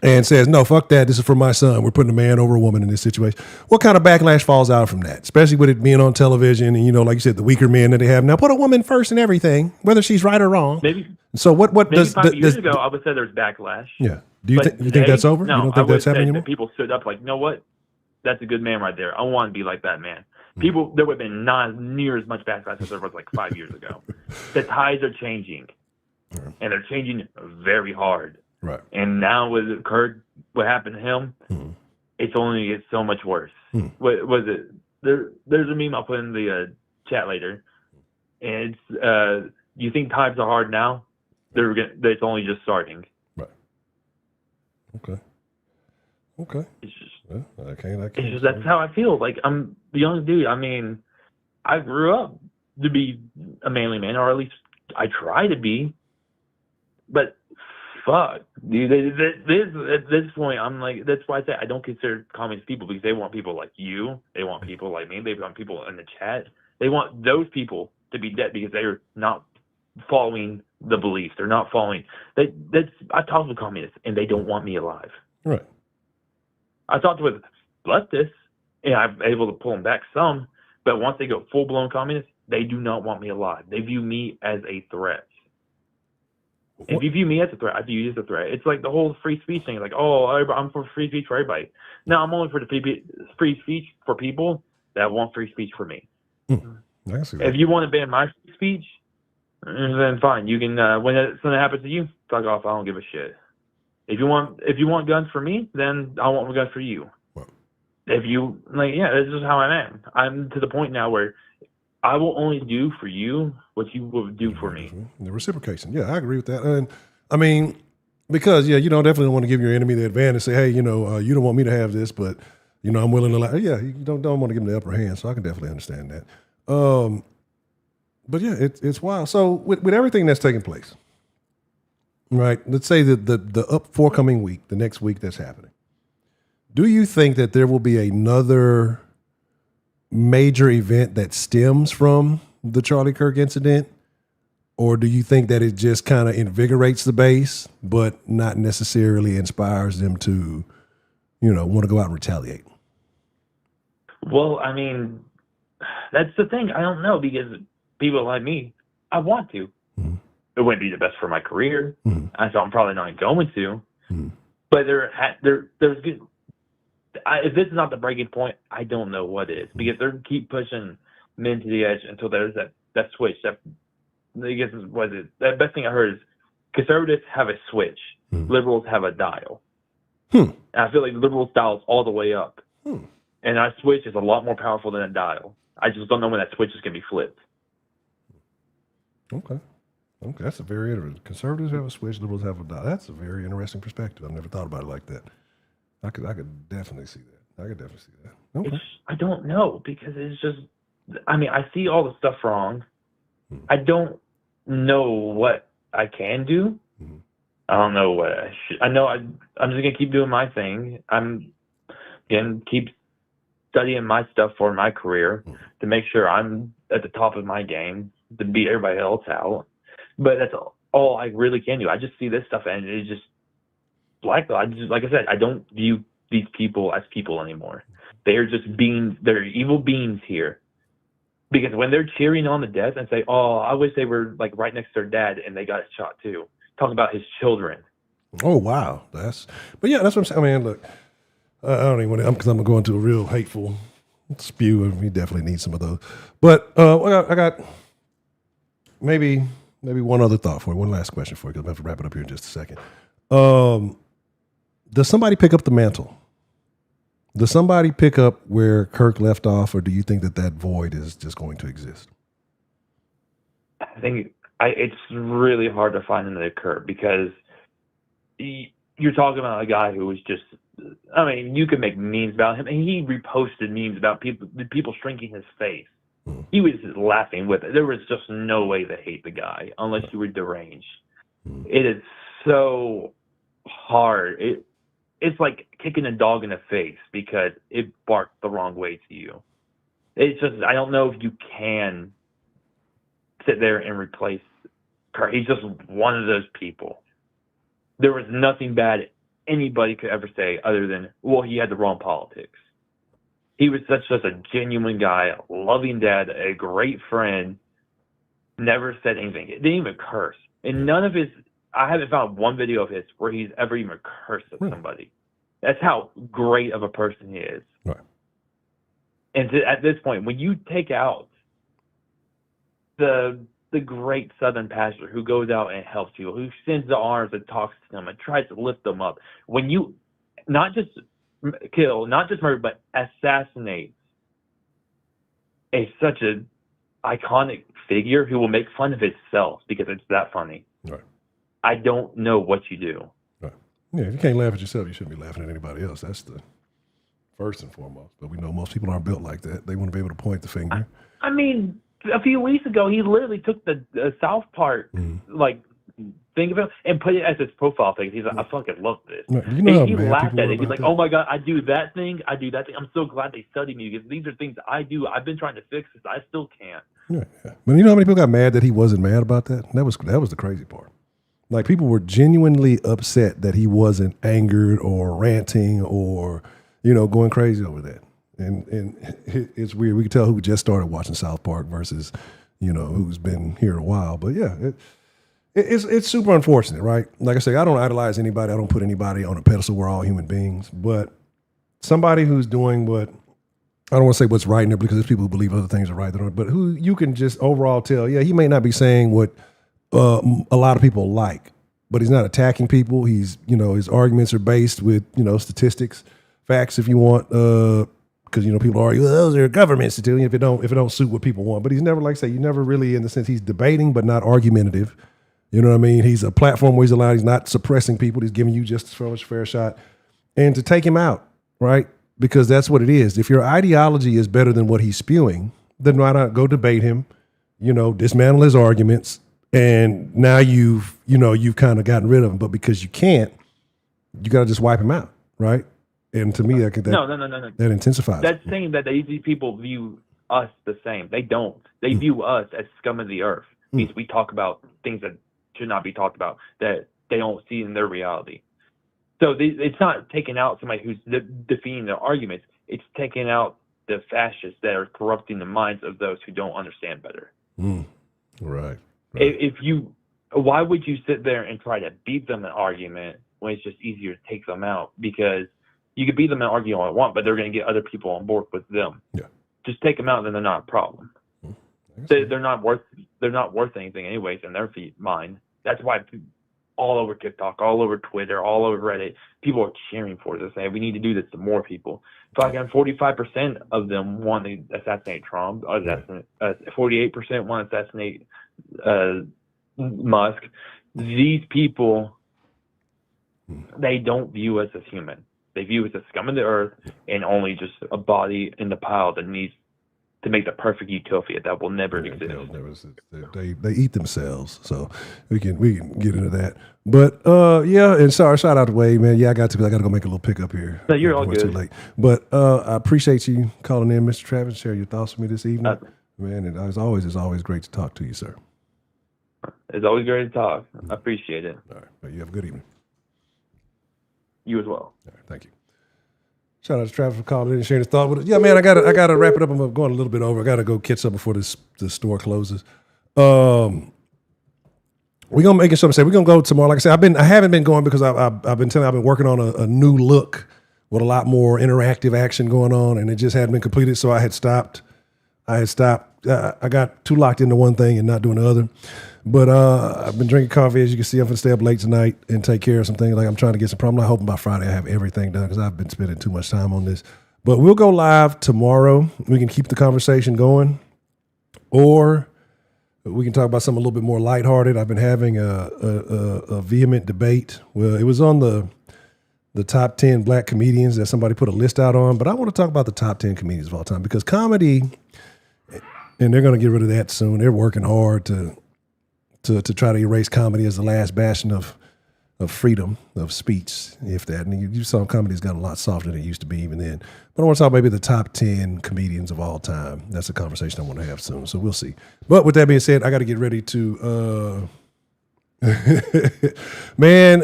and says, no, fuck that, this is for my son. We're putting a man over a woman in this situation. What kind of backlash falls out from that? Especially with it being on television and, like you said, the weaker men that they have now. Put a woman first in everything, whether she's right or wrong. Maybe. So what maybe does 5 years ago I would say there's backlash. Yeah. Do you think that's over? No, you don't think that's happening anymore? That people stood up like, you know what? That's a good man right there. I want to be like that man. People, there would have been not near as much backlash as there was like 5 years ago. The tides are changing, and they're changing very hard. Right. And now with Kirk, what happened to him, it's only gets so much worse. What was it? There's a meme I'll put in the chat later, and it's you think times are hard now? It's only just starting. Right. Okay. It's just. I can't. It's just that's how I feel. Like I'm the young dude. I mean, I grew up to be a manly man, or at least I try to be. But fuck, dude. At this point, I'm like, that's why I say I don't consider communist people because they want people like you. They want people like me. They want people in the chat. They want those people to be dead because they're not following the beliefs. They're not following. I talk with communists and they don't want me alive. Right. I talked with leftists, and I'm able to pull them back some, but once they go full-blown communist, they do not want me alive. They view me as a threat. If you view me as a threat, I view you as a threat. It's like the whole free speech thing. Like, oh, I'm for free speech for everybody. No, I'm only for the free speech for people that want free speech for me. If you want to ban my free speech, then fine. You can, when something happens to you, fuck off. I don't give a shit. If you want guns for me, then I want guns for you. Well, if you this is how I am. I'm to the point now where I will only do for you what you will do for me. The reciprocation. Yeah, I agree with that. And I mean, because you definitely don't want to give your enemy the advantage and say, hey, you don't want me to have this, but I'm willing to you don't want to give them the upper hand. So I can definitely understand that. But yeah, it's wild. So with everything that's taking place. Right. Let's say that the forthcoming week, the next week that's happening. Do you think that there will be another major event that stems from the Charlie Kirk incident? Or do you think that it just kind of invigorates the base, but not necessarily inspires them to, want to go out and retaliate? Well, I mean, that's the thing. I don't know because people like me, I want to. Mm-hmm. It wouldn't be the best for my career, so I'm probably not going to. But there's good. If this is not the breaking point, I don't know what is because they keep pushing men to the edge until there's that switch. That I guess was it. The best thing I heard is conservatives have a switch, liberals have a dial. And I feel like the liberals dial is all the way up, and that switch is a lot more powerful than a dial. I just don't know when that switch is going to be flipped. Okay, that's a very interesting. Conservatives have a switch, liberals have a dial. That's a very interesting perspective. I've never thought about it like that. I could definitely see that. Okay. I don't know, because it's just, I mean, I see all the stuff wrong. I don't know what I can do. I don't know what I should. I know I'm just gonna keep doing my thing. I'm gonna keep studying my stuff for my career to make sure I'm at the top of my game to beat everybody else out. But that's all I really can do. I just see this stuff and it's just like I said, I don't view these people as people anymore. They're just beings. They're evil beings here. Because when they're cheering on the death and say, "Oh, I wish they were like right next to their dad and they got shot too," talking about his children. Oh wow, that's what I'm saying. I mean, look, I don't even want to, because I'm going to a real hateful spew, and we definitely need some of those. But I got maybe one other thought for you, one last question for you, because I'm going to have to wrap it up here in just a second. Does somebody pick up the mantle? Does somebody pick up where Kirk left off, or do you think that void is just going to exist? I think it's really hard to find another Kirk, because you're talking about a guy who was just, I mean, you could make memes about him, and he reposted memes about people shrinking his face. He was just laughing with it. There was just no way to hate the guy unless you were deranged. It is so hard. It's like kicking a dog in the face because it barked the wrong way to you. It's just, I don't know if you can sit there and replace Kirk. He's just one of those people. There was nothing bad anybody could ever say other than, well, he had the wrong politics. He was such a genuine guy, loving dad, a great friend, never said anything. Didn't even curse. And none of his, I haven't found one video of his where he's ever even cursed at somebody. That's how great of a person he is. Right. And at this point, when you take out the great Southern pastor who goes out and helps people, who sends the arms and talks to them and tries to lift them up, when you not just kill, not just murder, but assassinate such an iconic figure who will make fun of himself because it's that funny. Right. I don't know what you do. Right. Yeah, if you can't laugh at yourself, you shouldn't be laughing at anybody else. That's the first and foremost. But we know most people aren't built like that. They want to be able to point the finger. I mean, a few weeks ago, he literally took the South Park thing of him and put it as his profile thing. He's like, I fucking love this. You know, he laughed at it. He's like, oh my God, I do that thing. I do that thing. I'm so glad they studied me because these are things I do. I've been trying to fix this. I still can't. Yeah. But you know how many people got mad that he wasn't mad about that? That was the crazy part. Like, people were genuinely upset that he wasn't angered or ranting or, going crazy over that. And it's weird. We can tell who just started watching South Park versus, who's been here a while. But yeah, it's super unfortunate, right? Like I say, I don't idolize anybody. I don't put anybody on a pedestal. We're all human beings. But somebody who's doing what, I don't want to say what's right in there, because there's people who believe other things are right, but who you can just overall tell, yeah, he may not be saying what a lot of people like, but he's not attacking people. He's, his arguments are based with, statistics, facts, if you want, because people argue, well, those are government statistics if it don't suit what people want. But he's never, like I say, you never really, in the sense, he's debating but not argumentative. You know what I mean? He's a platform where he's not suppressing people. He's giving you just as much fair shot. And to take him out, right? Because that's what it is. If your ideology is better than what he's spewing, then why not go debate him? Dismantle his arguments, and now you've kind of gotten rid of him. But because you can't, you got to just wipe him out, right? And to me, no. That intensifies. That's saying that these people view us the same. They don't. They view us as scum of the earth. Means we talk about things that should not be talked about, that they don't see in their reality. So it's not taking out somebody who's defeating their arguments. It's taking out the fascists that are corrupting the minds of those who don't understand better. Right. Why would you sit there and try to beat them in an argument when it's just easier to take them out? Because you could beat them in an argument all you want, but they're going to get other people on board with them. Yeah. Just take them out, and then they're not a problem. They're not worth anything anyways in their mind. That's why all over TikTok, all over Twitter, all over Reddit, people are cheering for this. They say, we need to do this to more people. Fucking 45% of them want to assassinate Trump. 48% want to assassinate Musk. These people, they don't view us as human. they view as a scum of the earth and only just a body in the pile that needs to make the perfect utopia that will never exist. They eat themselves, so we can get into that. But yeah, and sorry, shout out to Wade, man. Yeah, I got to go make a little pickup here. No, you're all good. Too late. But I appreciate you calling in, Mr. Travis, share your thoughts with me this evening, man. And it's always great to talk to you, sir. It's always great to talk. I appreciate it. All right, well, you have a good evening. You as well. All right, thank you. Shout out to Travis for calling in and sharing his thought with us. Yeah, man, I gotta wrap it up. I'm going a little bit over. I gotta go catch up before the store closes. We're gonna make it something. Say we're gonna go tomorrow. Like I said, I haven't been going because I've been working on a new look with a lot more interactive action going on, and it just hadn't been completed. So I had stopped. I got too locked into one thing and not doing the other. But I've been drinking coffee. As you can see, I'm going to stay up late tonight and take care of some things. Like I'm trying to get some problems. I'm hoping by Friday I have everything done because I've been spending too much time on this. But we'll go live tomorrow. We can keep the conversation going. Or we can talk about something a little bit more lighthearted. I've been having a vehement debate. Well, it was on the top 10 black comedians that somebody put a list out on. But I want to talk about the top 10 comedians of all time because comedy, and they're going to get rid of that soon. They're working hard to try to erase comedy as the last bastion of freedom of speech, if that. And you saw comedy's gotten a lot softer than it used to be even then. But I want to talk maybe the top 10 comedians of all time. That's a conversation I want to have soon, so we'll see. But with that being said, I got to get ready to man,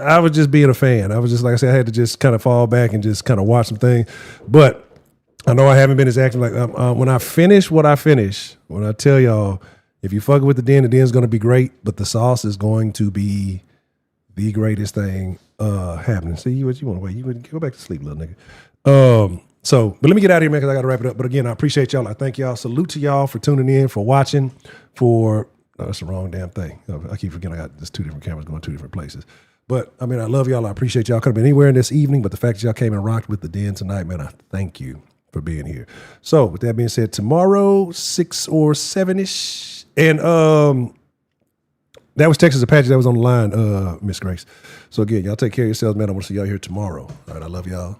I was just being a fan. I was just, like I said, I had to just kind of fall back and just kind of watch some things. But I know I haven't been as active. Like when I finish what I finish, when I tell y'all, if you fuck with the den's going to be great, but the sauce is going to be the greatest thing happening. See, what you want to wait? You would go back to sleep, little nigga. But let me get out of here, man, because I got to wrap it up. But again, I appreciate y'all. I thank y'all. Salute to y'all for tuning in, for watching, that's the wrong damn thing. I keep forgetting I got just two different cameras going two different places. But, I mean, I love y'all. I appreciate y'all. Could have been anywhere in this evening, but the fact that y'all came and rocked with the Den tonight, man, I thank you for being here. So, with that being said, tomorrow, 6 or 7-ish, and that was Texas Apache that was on the line, Miss Grace. So again, y'all take care of yourselves, man. I want to see y'all here tomorrow. All right, I love y'all.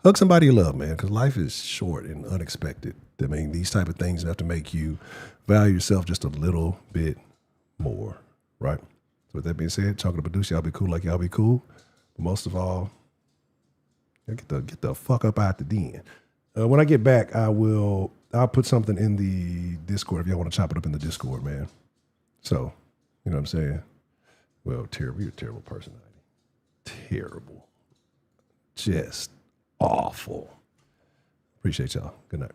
Hug somebody you love, man, because life is short and unexpected. I mean, these type of things have to make you value yourself just a little bit more, right? So with that being said, talking to producer, y'all be cool like y'all be cool. But most of all, get the fuck up out the den. When I get back, I'll put something in the Discord if y'all want to chop it up in the Discord, man. So, you know what I'm saying? Well, terrible. You're a terrible person. Terrible. Just awful. Appreciate y'all. Good night.